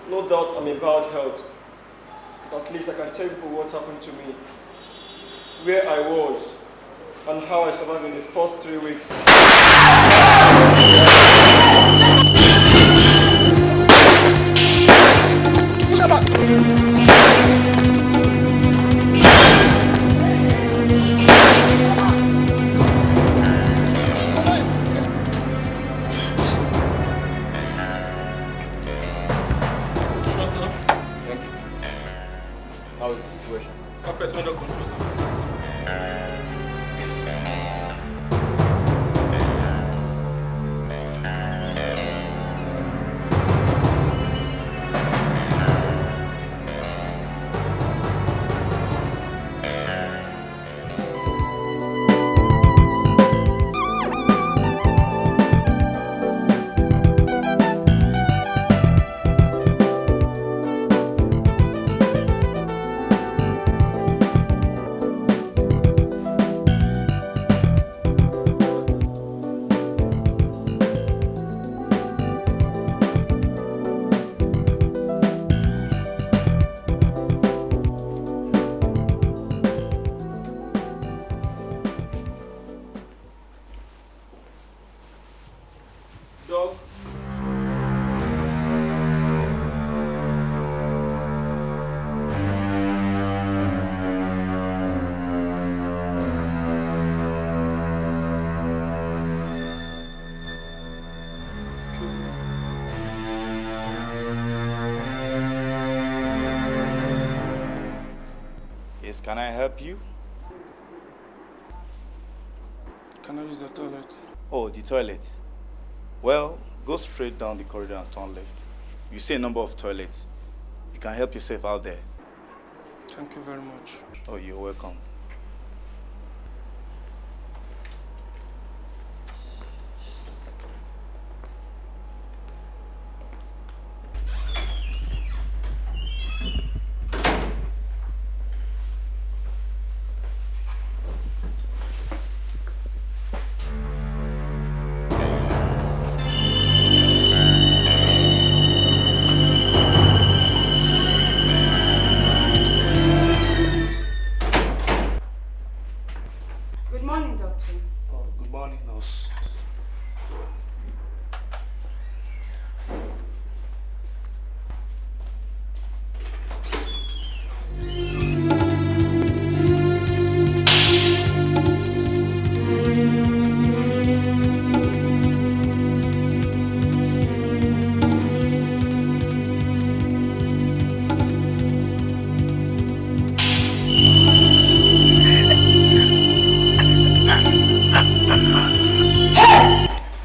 S7: No doubt I'm in bad health. At least I can tell people what happened to me, where I was, and how I survived in the first 3 weeks.
S21: How is the situation?
S7: Perfect, under control, sir.
S11: Can I help you?
S7: Can I use the toilet?
S11: Oh, the toilet. Well, go straight down the corridor and turn left. You see a number of toilets. You can help yourself out there.
S7: Thank you very much.
S11: Oh, you're welcome.
S18: Good morning, doctor.
S11: Oh, good morning, nurse.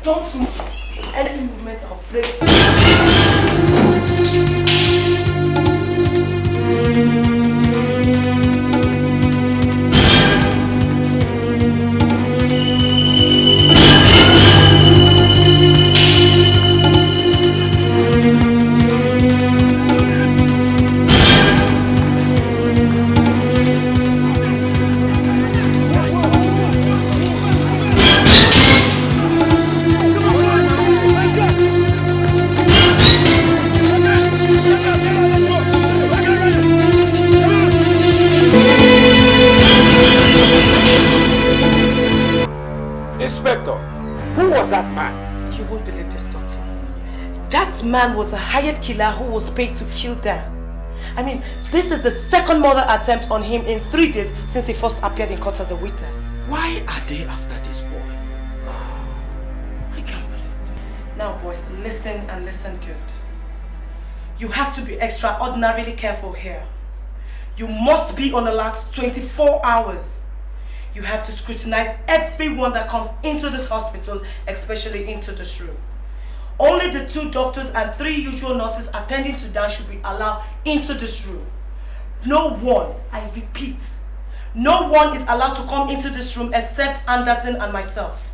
S6: Don't move. Any movement I'll break.
S9: Inspector, who was that man?
S6: You won't believe this, doctor. That man was a hired killer who was paid to kill Dan. I mean, this is the second murder attempt on him in 3 days since he first appeared in court as a witness.
S9: Why are they after this boy? I can't believe it.
S6: Now, boys, listen and listen good. You have to be extraordinarily careful here. You must be on alert 24 hours. You have to scrutinize everyone that comes into this hospital, especially into this room. Only the 2 doctors and 3 usual nurses attending to Dan should be allowed into this room. No one, I repeat, no one is allowed to come into this room except Anderson and myself.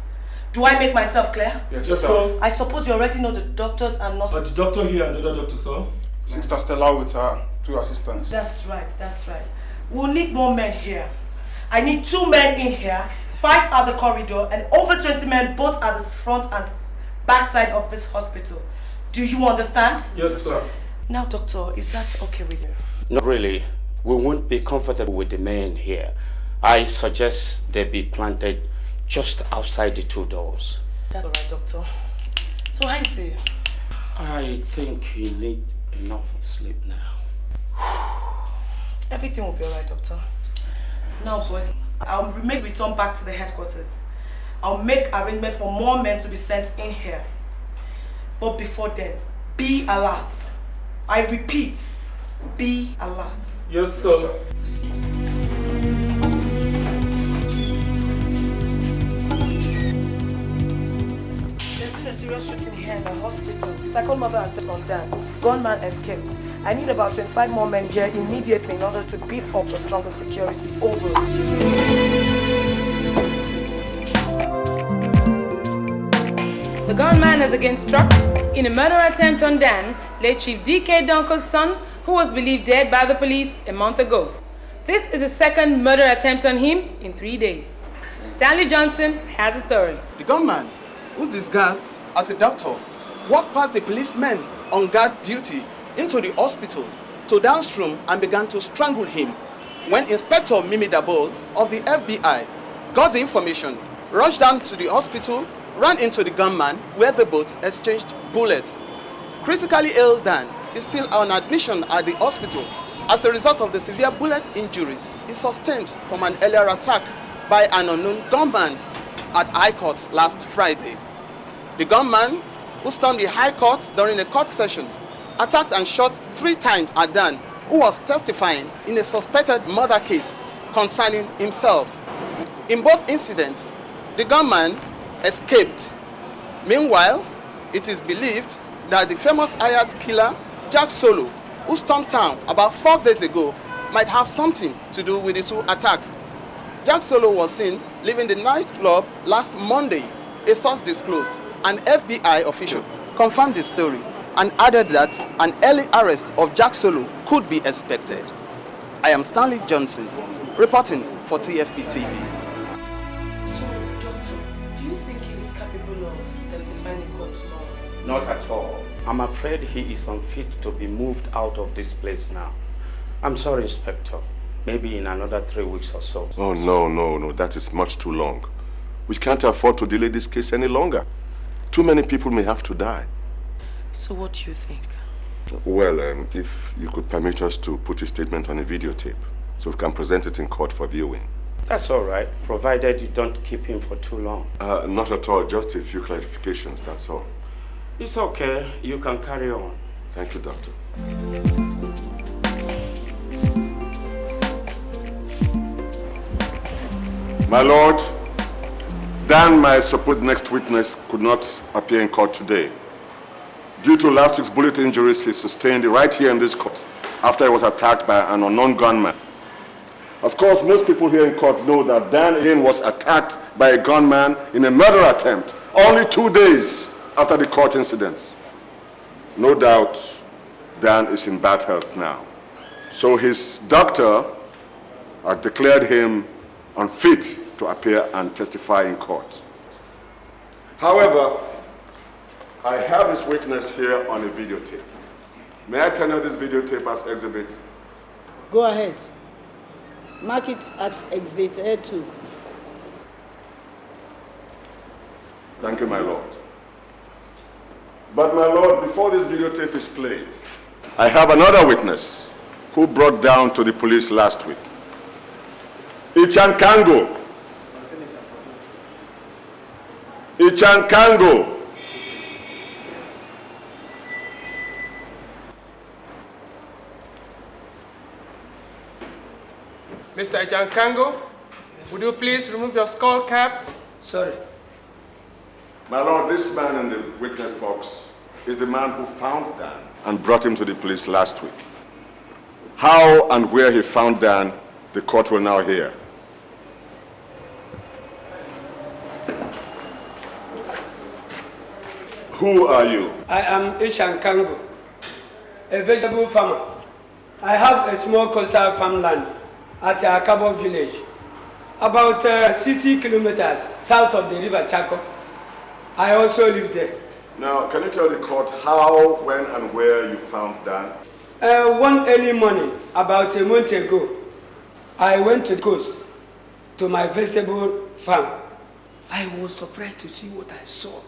S6: Do I make myself clear?
S7: Yes, sir.
S6: I suppose you already know the doctors and nurses.
S7: The doctor here and the other doctor, sir.
S4: Sister Stella with her 2 assistants.
S6: That's right, that's right. We'll need more men here. I need 2 men in here, 5 at the corridor, and over 20 men both at the front and back side of this hospital. Do you understand?
S7: Yes, sir.
S6: Now, doctor, is that okay with you?
S22: Not really. We won't be comfortable with the men here. I suggest they be planted just outside the 2 doors.
S6: That's all right, doctor. So how is he?
S22: I think he needs enough of sleep now.
S6: Everything will be all right, doctor. Now, boys, I'll make return back to the headquarters. I'll make arrangement for more men to be sent in here. But before then, be alert. I repeat, be alert.
S7: Yes, sir.
S6: There's been a serious shooting here in the hospital. Second mother attack on Dan. Gunman escaped. I need about 25 more men here immediately in order to beef up the stronger security. Over.
S23: The gunman has again struck in a murder attempt on Dan, late Chief D.K. Donko's son, who was believed dead by the police a month ago. This is the second murder attempt on him in 3 days. Stanley Johnson has a story.
S9: The gunman, who's disguised as a doctor, walked past the policemen on guard duty into the hospital to Dan's room and began to strangle him. When Inspector Mimi Dabol of the FBI got the information, rushed down to the hospital, ran into the gunman where they both exchanged bullets. Critically ill Dan is still on admission at the hospital as a result of the severe bullet injuries he sustained from an earlier attack by an unknown gunman at High Court last Friday. The gunman, who stormed the High Court during a court session, attacked and shot 3 times at Dan, who was testifying in a suspected murder case concerning himself. In both incidents, the gunman escaped. Meanwhile, it is believed that the famous hired killer, Jack Solo, who stormed town about 4 days ago, might have something to do with the two attacks. Jack Solo was seen leaving the nightclub last Monday, a source disclosed. An FBI official confirmed the story and added that an early arrest of Jack Solo could be expected. I am Stanley Johnson, reporting for TFP TV.
S6: So, Doctor, do you think he's capable of testifying in court tomorrow?
S22: Not at all. I'm afraid he is unfit to be moved out of this place now. I'm sorry, Inspector. Maybe in another 3 weeks or so.
S1: Oh, no. That is much too long. We can't afford to delay this case any longer. Too many people may have to die.
S6: So what do you think?
S1: Well, if you could permit us to put his statement on a videotape so we can present it in court for viewing.
S22: That's all right, provided you don't keep him for too long.
S1: Not at all, just a few clarifications, that's all.
S22: It's okay, you can carry on.
S1: Thank you, Doctor. My lord, Dan, my supposed next witness, could not appear in court today. Due to last week's bullet injuries he sustained right here in this court after he was attacked by an unknown gunman. Of course, most people here in court know that Dan again was attacked by a gunman in a murder attempt only 2 days after the court incidents. No doubt, Dan is in bad health now. So his doctor has declared him unfit to appear and testify in court. However, I have this witness here on a videotape. May I turn out this videotape as exhibit?
S18: Go ahead. Mark it as exhibit A2.
S1: Thank you, my lord. But my lord, before this videotape is played, I have another witness who brought down to the police last week. Ichankango. Ichankango.
S17: Mr. Ichankango, would you please remove your skull cap?
S2: Sorry.
S1: My lord, this man in the witness box is the man who found Dan and brought him to the police last week. How and where he found Dan, the court will now hear. Who are you?
S2: I am Ishankango, a vegetable farmer. I have a small coastal farmland at Akabo village, about 60 kilometers south of the river Teco. I also live there.
S1: Now, can you tell the court how, when, and where you found Dan?
S2: One early morning, about a month ago, I went to the coast to my vegetable farm. I was surprised to see what I saw.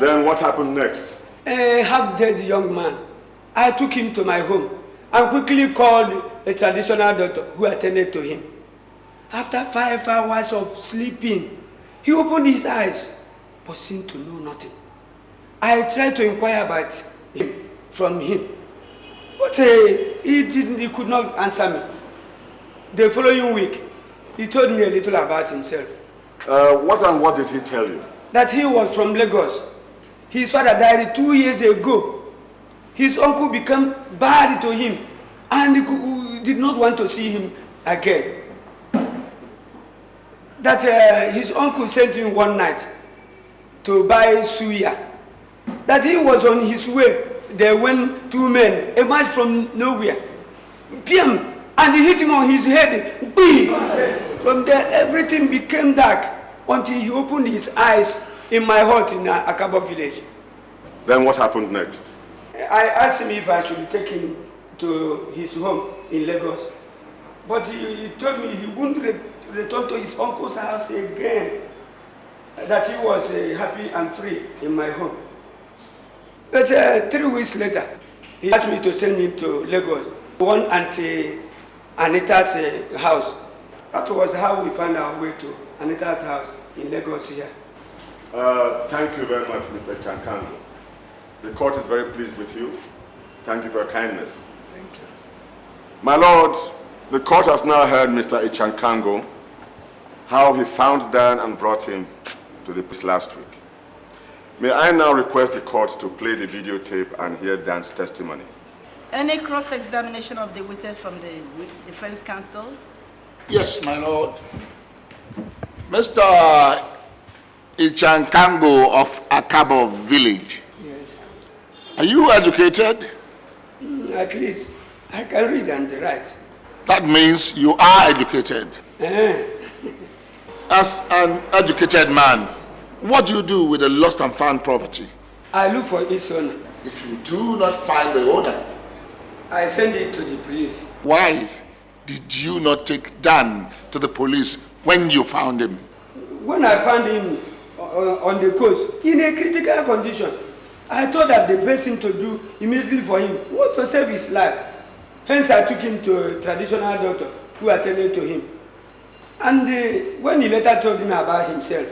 S1: Then what happened next?
S2: A half-dead young man. I took him to my home and quickly called a traditional doctor who attended to him. After 5 hours of sleeping, he opened his eyes but seemed to know nothing. I tried to inquire about him from him, but he could not answer me. The following week, he told me a little about himself.
S1: What did he tell you?
S2: That he was from Lagos. His father died 2 years ago. His uncle became bad to him and he did not want to see him again. That his uncle sent him one night to buy suya. That he was on his way there went two men, emerged from nowhere. PM, and he hit him on his head. From there, everything became dark until he opened his eyes in my hut in Akabo village.
S5: Then what happened next?
S2: I asked him if I should take him to his home in Lagos. But he told me he wouldn't return to his uncle's house again. That he was happy and free in my home. But 3 weeks later, he asked me to send him to Lagos, one Auntie Anita's house. That was how we found our way to Anita's house in Lagos here.
S5: Thank you very much, Mr. Chankango. The court is very pleased with you. Thank you for your kindness.
S2: Thank you.
S5: My lord, the court has now heard Mr. Ichankango, how he found Dan and brought him to the police last week. May I now request the court to play the videotape and hear Dan's testimony.
S18: Any cross-examination of the witness from the defense counsel?
S4: Yes, my lord. Mr. Ichankango of Akabo village.
S2: Yes.
S4: Are you educated?
S2: At least I can read and write.
S4: That means you are educated. As an educated man, what do you do with the lost and found property?
S2: I look for its owner.
S4: If you do not find the owner,
S2: I send it to the police.
S4: why did you not take Dan to the police when you found him?
S2: When I found him on the coast, in a critical condition, I thought that the best thing to do immediately for him was to save his life. Hence, I took him to a traditional doctor who attended to him. And when he later told him about himself,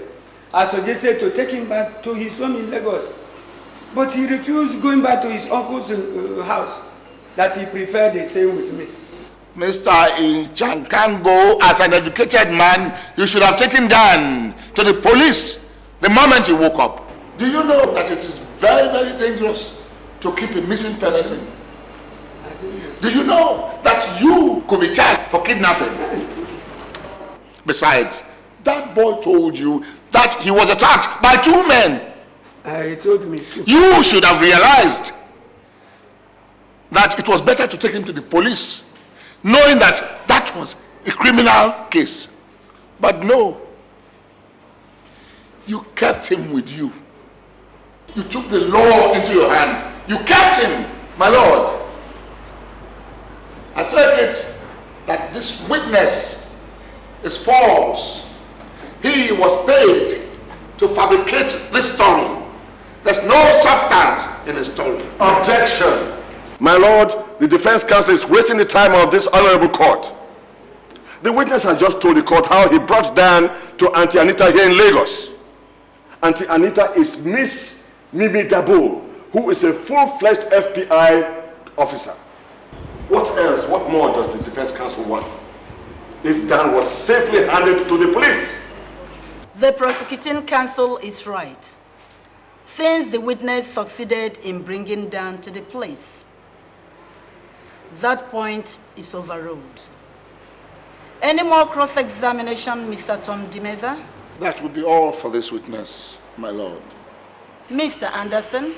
S2: I suggested to take him back to his home in Lagos. But he refused going back to his uncle's house, that he preferred staying with me.
S4: Mr. Ichankango, as an educated man, you should have taken Dan to the police the moment he woke up. Do you know that it is very, very dangerous to keep a missing person? Do you know that you could be charged for kidnapping? Besides, that boy told you that he was attacked by two men.
S2: He told me too.
S4: You should have realized that it was better to take him to the police, knowing that that was a criminal case. But no, you kept him with you. You took the law into your hand. You kept him, my lord. I take it that this witness is false. He was paid to fabricate this story. There's no substance in the story.
S5: Objection. My lord, the defense counsel is wasting the time of this honorable court. The witness has just told the court how he brought Dan to Auntie Anita here in Lagos. Auntie Anita is Miss Mimi Dabo, who is a full-fledged FBI officer. What else, what more does the defense counsel want? If Dan was safely handed to the police?
S18: The prosecuting counsel is right, since the witness succeeded in bringing Dan to the place. That point is overruled. Any more cross-examination, Mr. Tom Dimeza?
S4: That will be all for this witness, my lord.
S18: Mr. Anderson?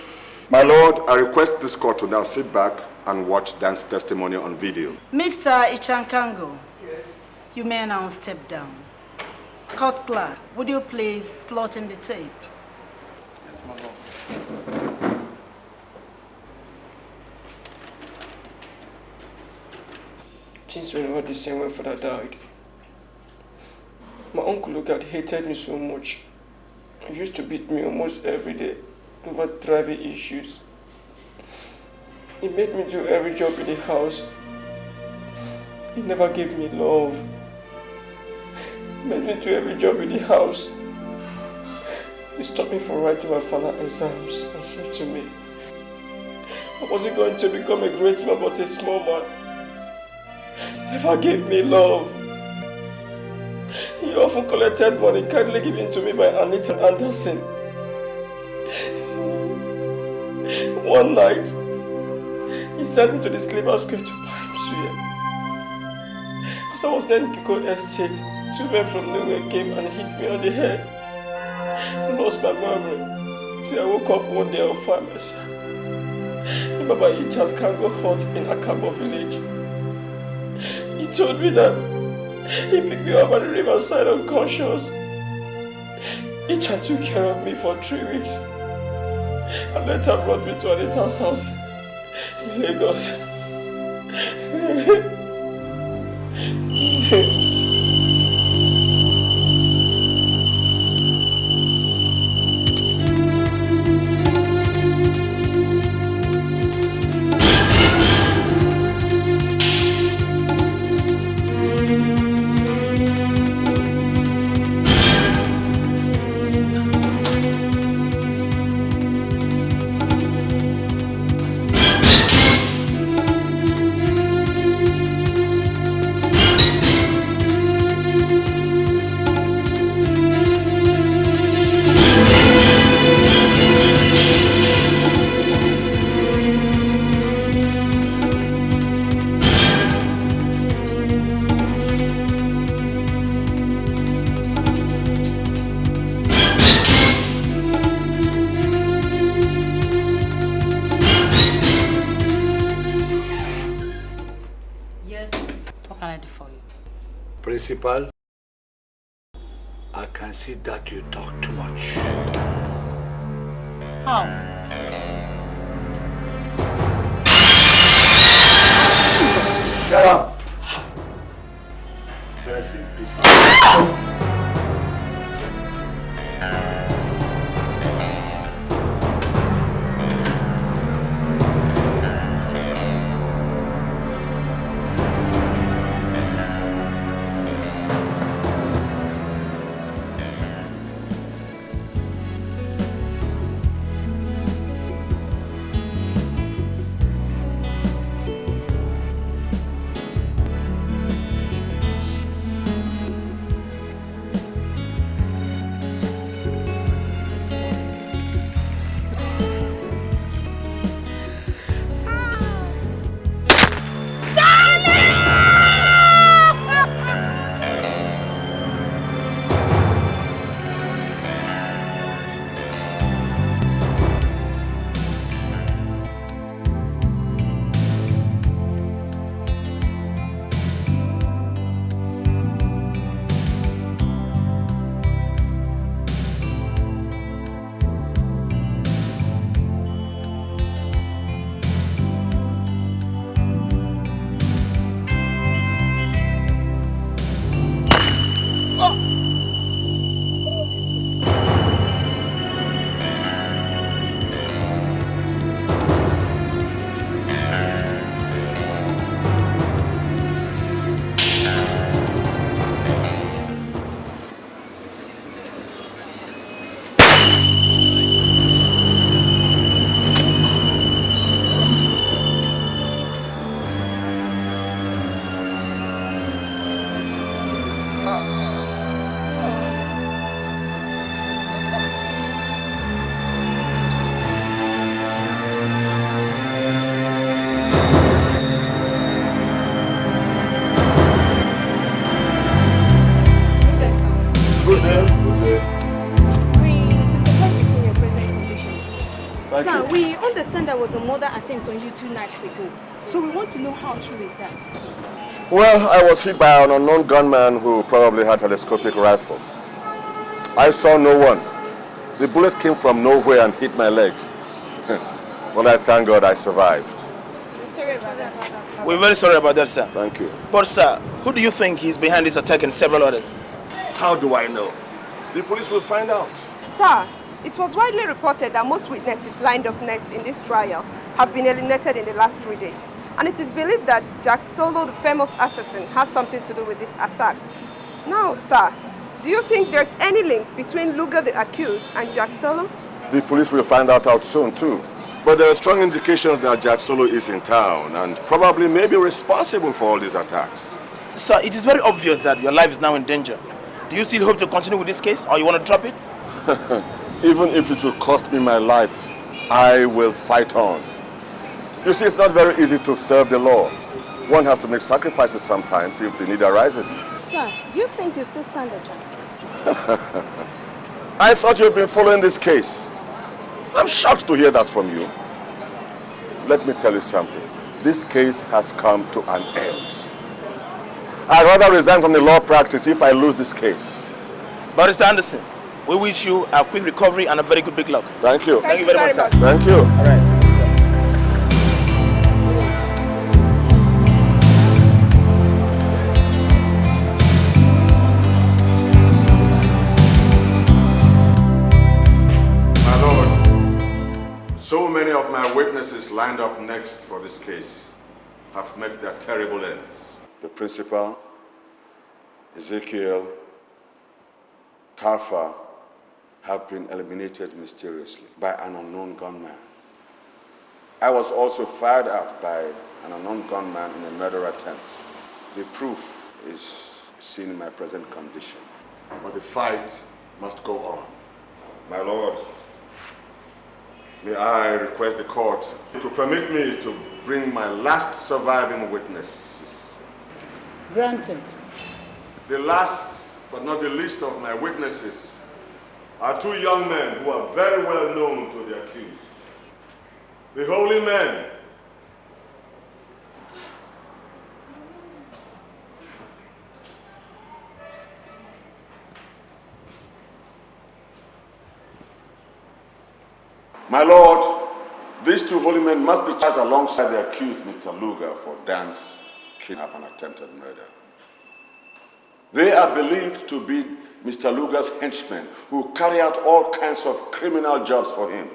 S5: My lord, I request this court to now sit back and watch Dan's testimony on video.
S18: Mr. Ichankango, yes. You may now step down. Court clerk, would you please slot in the tape?
S21: Yes, my lord.
S7: Things were never the same when father died. My uncle Luga hated me so much. He used to beat me almost every day over trivial issues. He made me do every job in the house. He never gave me love. He made me do every job in the house. He stopped me from writing my final exams and said to me, I wasn't going to become a great man but a small man. Never gave me love. He often collected money kindly given to me by Anita Anderson. One night, he sent me to the Sliver Square to buy him suya. As I was then to Teco estate, two men from nowhere came and hit me on the head. I lost my memory till I woke up one day and found myself Baba Ichas cargo hut in Akabo village. He told me that he picked me up at the riverside unconscious. Icha took care of me for 3 weeks and later brought me to Anita's house in Lagos.
S8: Principal, I can see that you talk too much.
S18: How?
S8: Shut up! Benson, peace.
S15: Sir, we understand there was a murder attempt on you 2 nights ago. So we want to know how true is that?
S5: Well, I was hit by an unknown gunman who probably had a telescopic rifle. I saw no one. The bullet came from nowhere and hit my leg. Well, I thank God I survived.
S16: We're sorry about that.
S9: We're very sorry about that, sir.
S5: Thank you.
S9: But, sir, who do you think is behind this attack and several others?
S5: How do I know? The police will find out.
S16: Sir, it was widely reported that most witnesses lined up next in this trial have been eliminated in the last 3 days. And it is believed that Jack Solo, the famous assassin, has something to do with these attacks. Now, sir, do you think there's any link between Luga, the accused, and Jack Solo?
S5: The police will find out soon, too. But there are strong indications that Jack Solo is in town and probably may be responsible for all these attacks.
S9: Sir, it is very obvious that your life is now in danger. Do you still hope to continue with this case, or you want to drop it?
S5: Even if it will cost me my life, I will fight on. You see, it's not very easy to serve the law. One has to make sacrifices sometimes if the need arises.
S15: Sir, do you think you still stand a chance?
S5: I thought you've been following this case. I'm shocked to hear that from you. let me tell you something. This case has come to an end. I'd rather resign from the law practice if I lose this case.
S10: Barrister Anderson, we wish you a quick recovery and a very good big luck.
S5: Thank you.
S10: Thank you very much, sir.
S5: Thank you.
S10: All right.
S5: My Lord, so many of my witnesses lined up next for this case have met their terrible ends. The principal, Ezekiel, Tarfa have been eliminated mysteriously by an unknown gunman. I was also fired at by an unknown gunman in a murder attempt. The proof is seen in my present condition. But the fight must go on. My Lord, may I request the court to permit me to bring my last surviving witnesses.
S18: Granted.
S5: The last, but not the least of my witnesses are two young men who are very well known to the accused. The holy men, my Lord, these two holy men must be charged alongside the accused, Mr. Luga, for Dan's kidnap and attempted murder. They are believed to be Mr. Luga's henchmen who carry out all kinds of criminal jobs for him.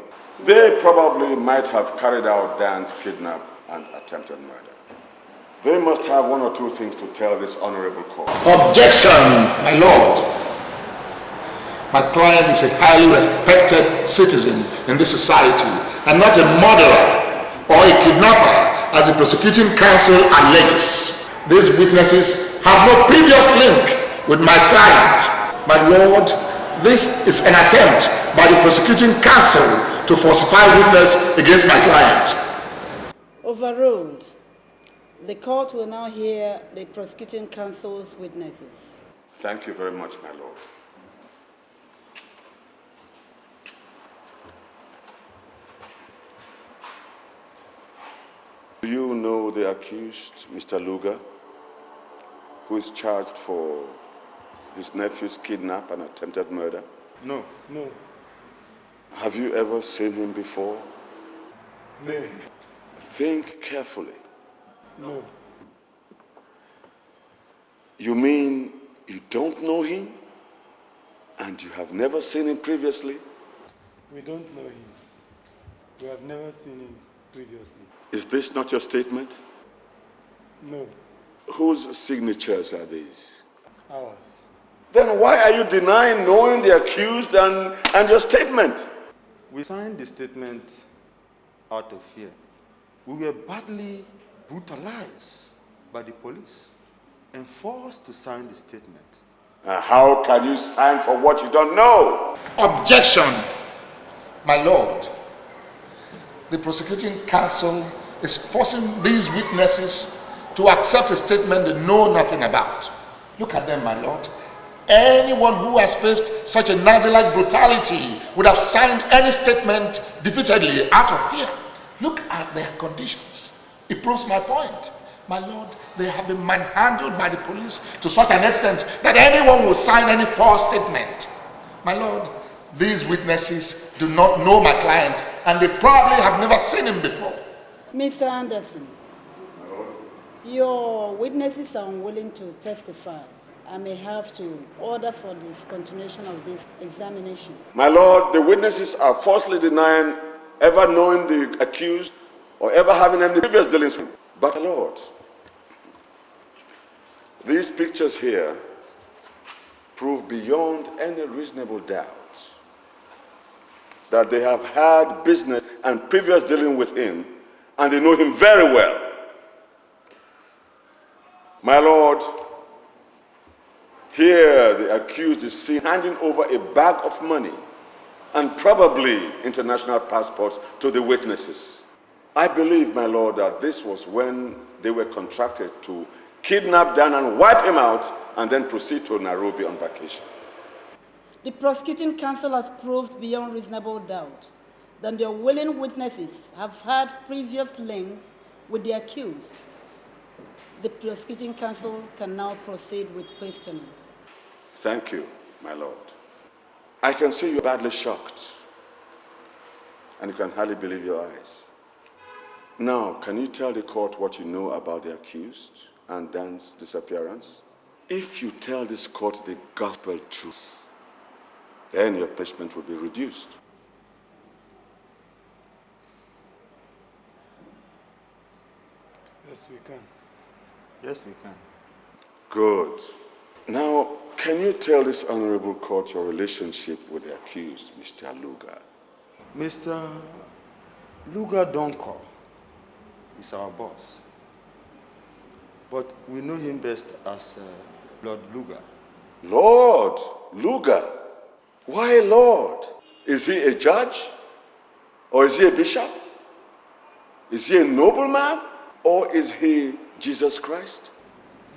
S5: They probably might have carried out Dan's kidnap and attempted murder. They must have one or two things to tell this honorable court.
S4: Objection, my lord. My client is a highly respected citizen in this society and not a murderer or a kidnapper as the prosecuting counsel alleges. These witnesses have no previous link with my client. My lord, this is an attempt by the prosecuting counsel to falsify witness against my client.
S18: Overruled. The court will now hear the prosecuting counsel's witnesses.
S5: Thank you very much, my lord. Do you know the accused, Mr. Luga, who is charged for his nephew's kidnap and attempted murder?
S3: No.
S5: Have you ever seen him before?
S3: No.
S5: Think carefully.
S3: No.
S5: You mean you don't know him? And you have never seen him previously?
S3: We don't know him. We have never seen him previously.
S5: Is this not your statement?
S3: No.
S5: Whose signatures are these?
S3: Ours.
S5: Then why are you denying knowing the accused and your statement?
S12: We signed the statement out of fear. We were badly brutalized by the police and forced to sign the statement.
S5: How can you sign for what you don't know?
S4: Objection, my lord. The prosecuting counsel is forcing these witnesses to accept a statement they know nothing about. Look at them, my lord. Anyone who has faced such a Nazi-like brutality would have signed any statement defeatedly out of fear. Look at their conditions. It proves my point. My lord, they have been manhandled by the police to such an extent that anyone will sign any false statement. My lord, these witnesses do not know my client and they probably have never seen him before.
S18: Mr. Anderson, your witnesses are unwilling to testify. I may have to order for discontinuation of this examination.
S5: My lord, the witnesses are falsely denying ever knowing the accused or ever having any previous dealings with him. But, Lord, these pictures here prove beyond any reasonable doubt that they have had business and previous dealing with him, and they know him very well. My Lord, here the accused is seen handing over a bag of money and probably international passports to the witnesses. I believe, my Lord, that this was when they were contracted to kidnap Dan and wipe him out and then proceed to Nairobi on vacation.
S18: The prosecuting counsel has proved beyond reasonable doubt that the willing witnesses have had previous links with the accused, the prosecuting counsel can now proceed with questioning.
S5: Thank you, my lord. I can see you're badly shocked, and you can hardly believe your eyes. Now, can you tell the court what you know about the accused and Dan's disappearance? If you tell this court the gospel truth, then your punishment will be reduced.
S3: Yes, we can.
S12: Yes, we can.
S5: Good. Now, can you tell this honorable court your relationship with the accused, Mr. Luga?
S12: Mr. Luga Donko is our boss. But we know him best as Lord Luga.
S5: Lord Luga? Why Lord? Is he a judge? Or is he a bishop? Is he a nobleman? Or is he Jesus Christ?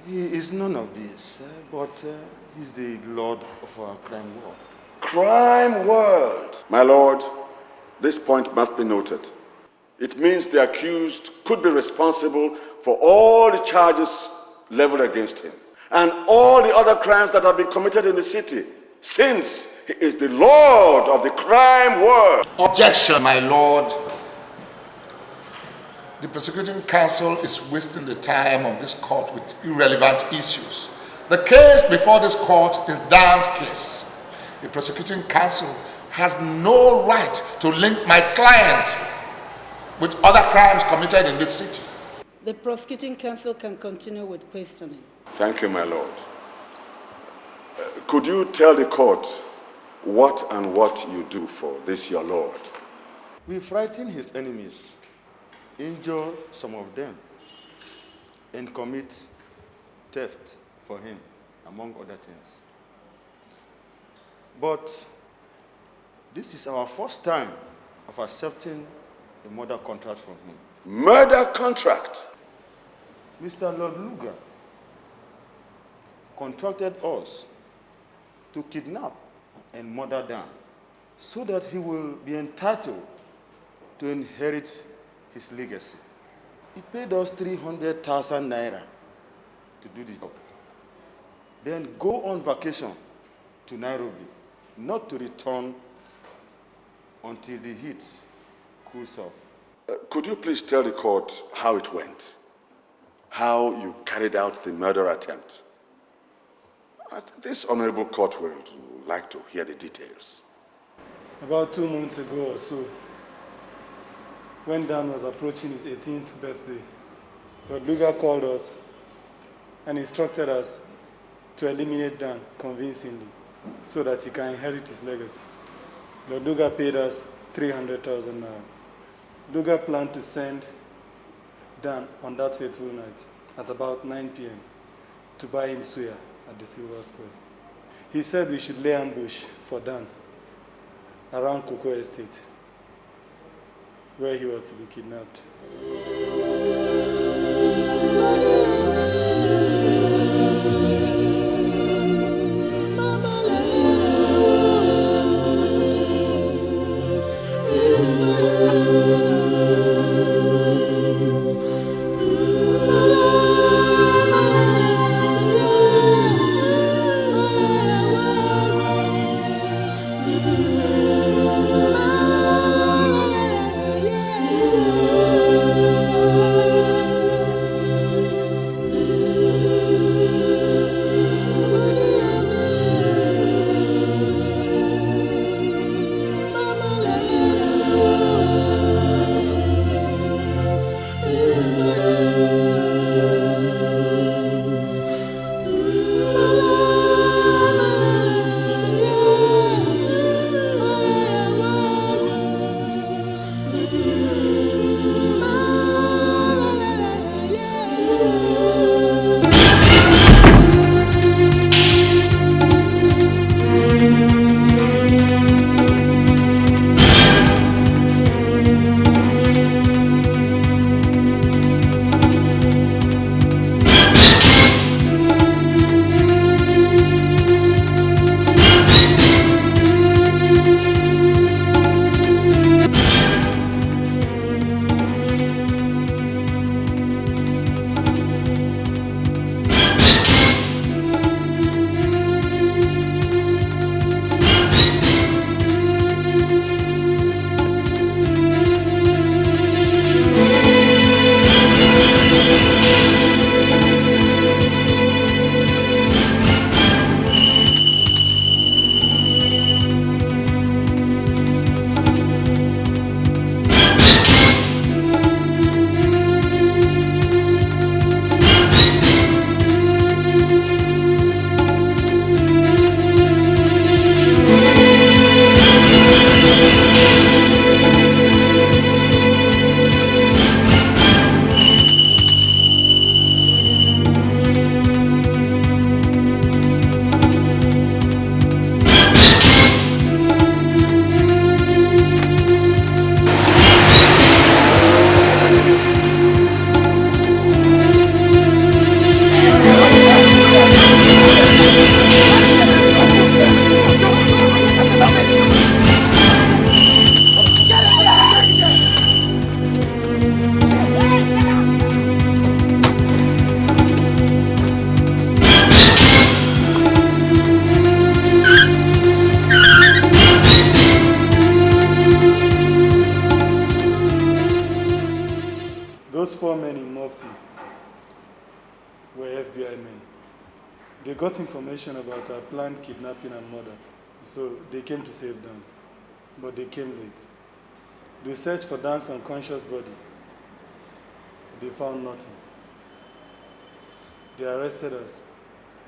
S12: He is none of these, but he's the Lord of our crime world.
S5: Crime world. My lord, this point must be noted. It means the accused could be responsible for all the charges leveled against him and all the other crimes that have been committed in the city, since he is the Lord of the crime world.
S4: Objection, my lord. The prosecuting counsel is wasting the time of this court with irrelevant issues. The case before this court is Dan's case. The prosecuting counsel has no right to link my client with other crimes committed in this city.
S18: The prosecuting counsel can continue with questioning.
S5: Thank you, my lord. Could you tell the court what you do for this your lord?
S12: We frighten his enemies, injure some of them, and commit theft for him, among other things. But this is our first time of accepting a murder contract from him.
S5: Murder contract?
S12: Mr. Lord Luga contracted us to kidnap and murder Dan so that he will be entitled to inherit his legacy. He paid us 300,000 naira to do the job. Then go on vacation to Nairobi, not to return until the heat cools off.
S5: Could you please tell the court how it went? How you carried out the murder attempt? This honorable court would like to hear the details.
S3: About 2 months ago or so, when Dan was approaching his 18th birthday, Lord Luga called us and instructed us to eliminate Dan convincingly so that he can inherit his legacy. Lord Luga paid us 300,000 naira. Luga planned to send Dan on that fateful night at about 9 p.m. to buy him suya at the Silver Square. He said we should lay ambush for Dan around Cocoa Estate, where he was to be kidnapped. were FBI men. They got information about our planned kidnapping and murder, so they came to save Dan. But they came late. They searched for Dan's unconscious body. They found nothing. They arrested us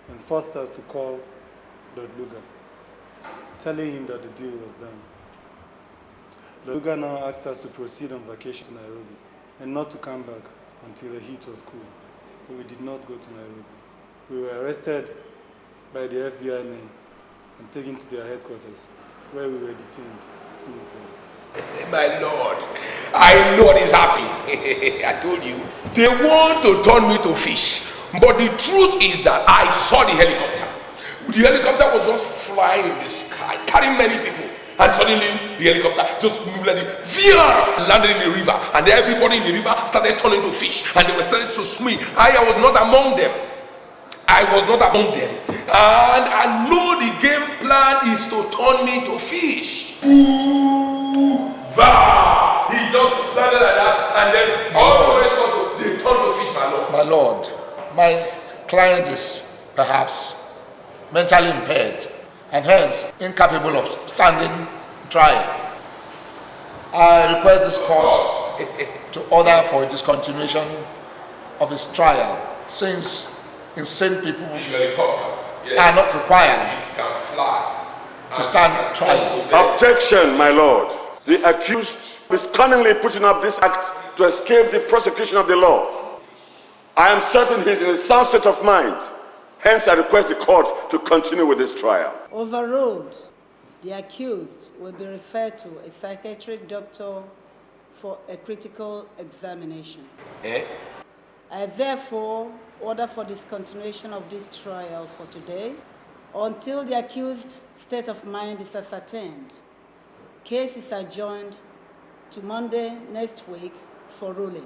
S3: and forced us to call Luga, telling him that the deal was done. Luga now asked us to proceed on vacation to Nairobi and not to come back until the heat was cool. But we did not go to Nairobi. We were arrested by the FBI men and taken to their headquarters, where we were detained since then.
S19: My Lord, I know what is happening. I told you. They want to turn me to fish. But the truth is that I saw the helicopter. The helicopter was just flying in the sky, carrying many people. And suddenly, the helicopter just moved like landed in the river. And everybody in the river started turning to fish. And they were starting to swim. I was not among them. I was not among them. And I know the game plan is to turn me to fish. Ooh, va! He just landed like that. And then all the rest of them, they turned to fish, my Lord.
S4: My Lord, my client is perhaps mentally impaired and hence incapable of standing trial. I request this court to order for a discontinuation of his trial since insane people are not required to stand trial.
S5: Objection, my lord. The accused is cunningly putting up this act to escape the prosecution of the law. I am certain he is in a sound state of mind. Hence, I request the court to continue with this trial.
S18: Overruled. The accused will be referred to a psychiatric doctor for a critical examination. I therefore order for discontinuation of this trial for today until the accused's state of mind is ascertained. Case is adjourned to Monday next week for ruling.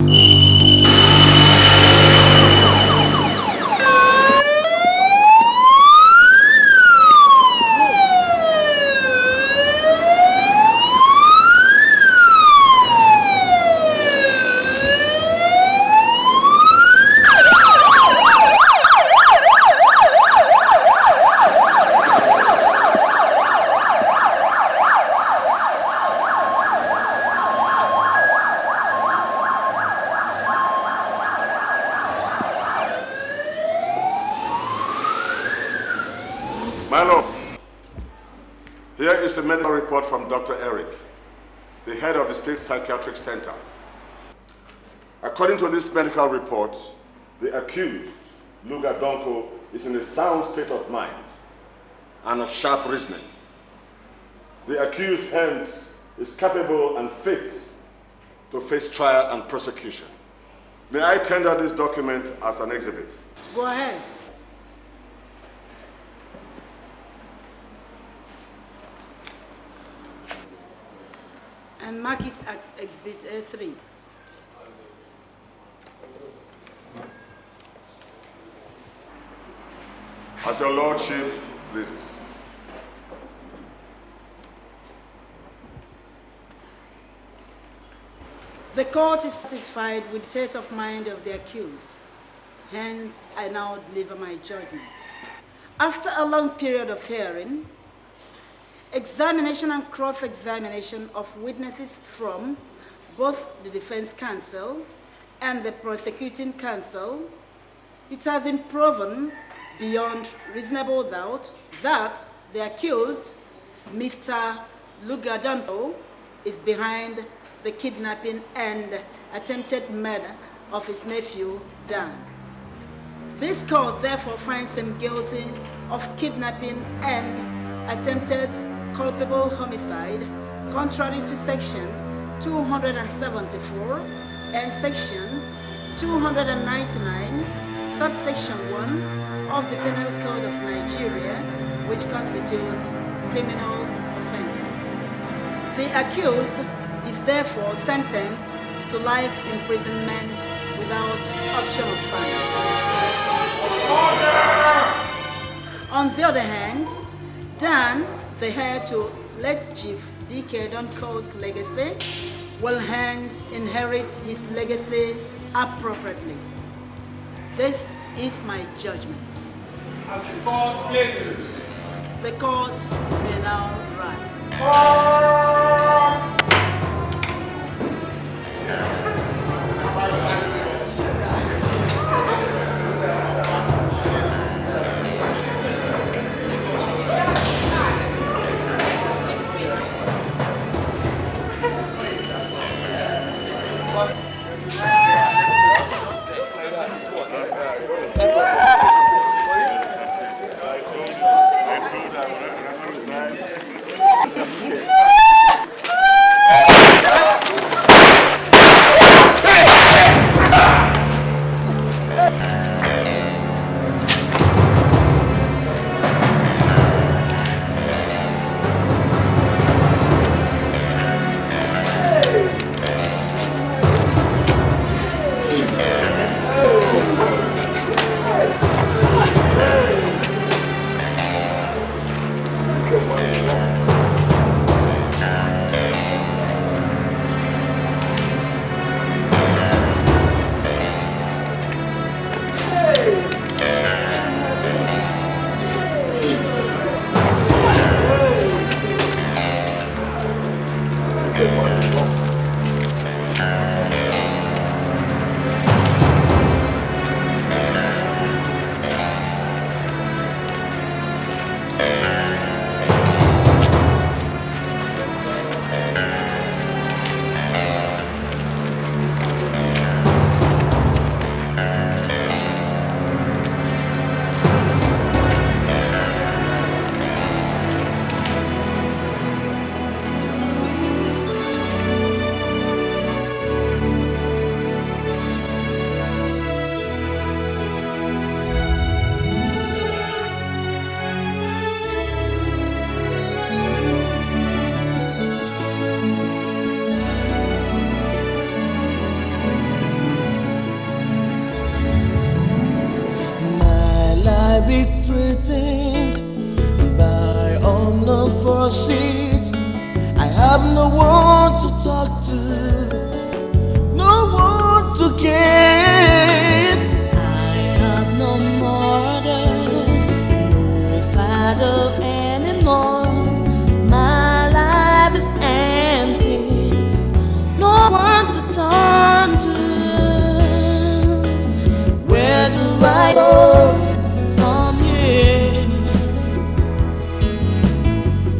S5: A medical report from Dr. Eric, the head of the State Psychiatric Center. According to this medical report, the accused, Luga Donko, is in a sound state of mind and of sharp reasoning. The accused, hence, is capable and fit to face trial and prosecution. May I tender this document as an exhibit?
S18: Go ahead. And mark it as Exhibit A3.
S5: As your lordship pleases.
S18: The court is satisfied with the state of mind of the accused. Hence, I now deliver my judgment. After a long period of hearing, examination and cross-examination of witnesses from both the defense counsel and the prosecuting counsel, it has been proven beyond reasonable doubt that the accused, Mr. Luga Donko, is behind the kidnapping and attempted murder of his nephew, Dan. This court therefore finds him guilty of kidnapping and attempted culpable homicide, contrary to Section 274 and Section 299, subsection 1 of the Penal Code of Nigeria, which constitutes criminal offenses. The accused is therefore sentenced to life imprisonment without option of parole. On the other hand, Dan, the heir to late Chief D.K. Donko's legacy, will hence inherit his legacy appropriately. This is my judgment.
S17: As the court pleases.
S18: The courts may now rise.
S13: I have no one to talk to, no one to care.
S14: I have no mother, no father anymore. My life is empty, no one to turn to. Where do I go from here?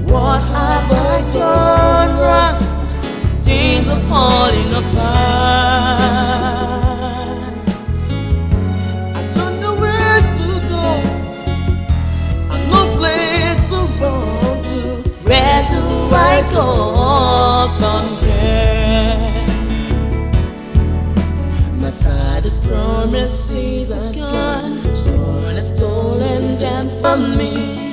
S14: What have I done wrong? Things are falling apart.
S13: I don't know where to go, I've no place to run to.
S14: Where do I go from here? My father's promises are gone, sworn and stolen them from me.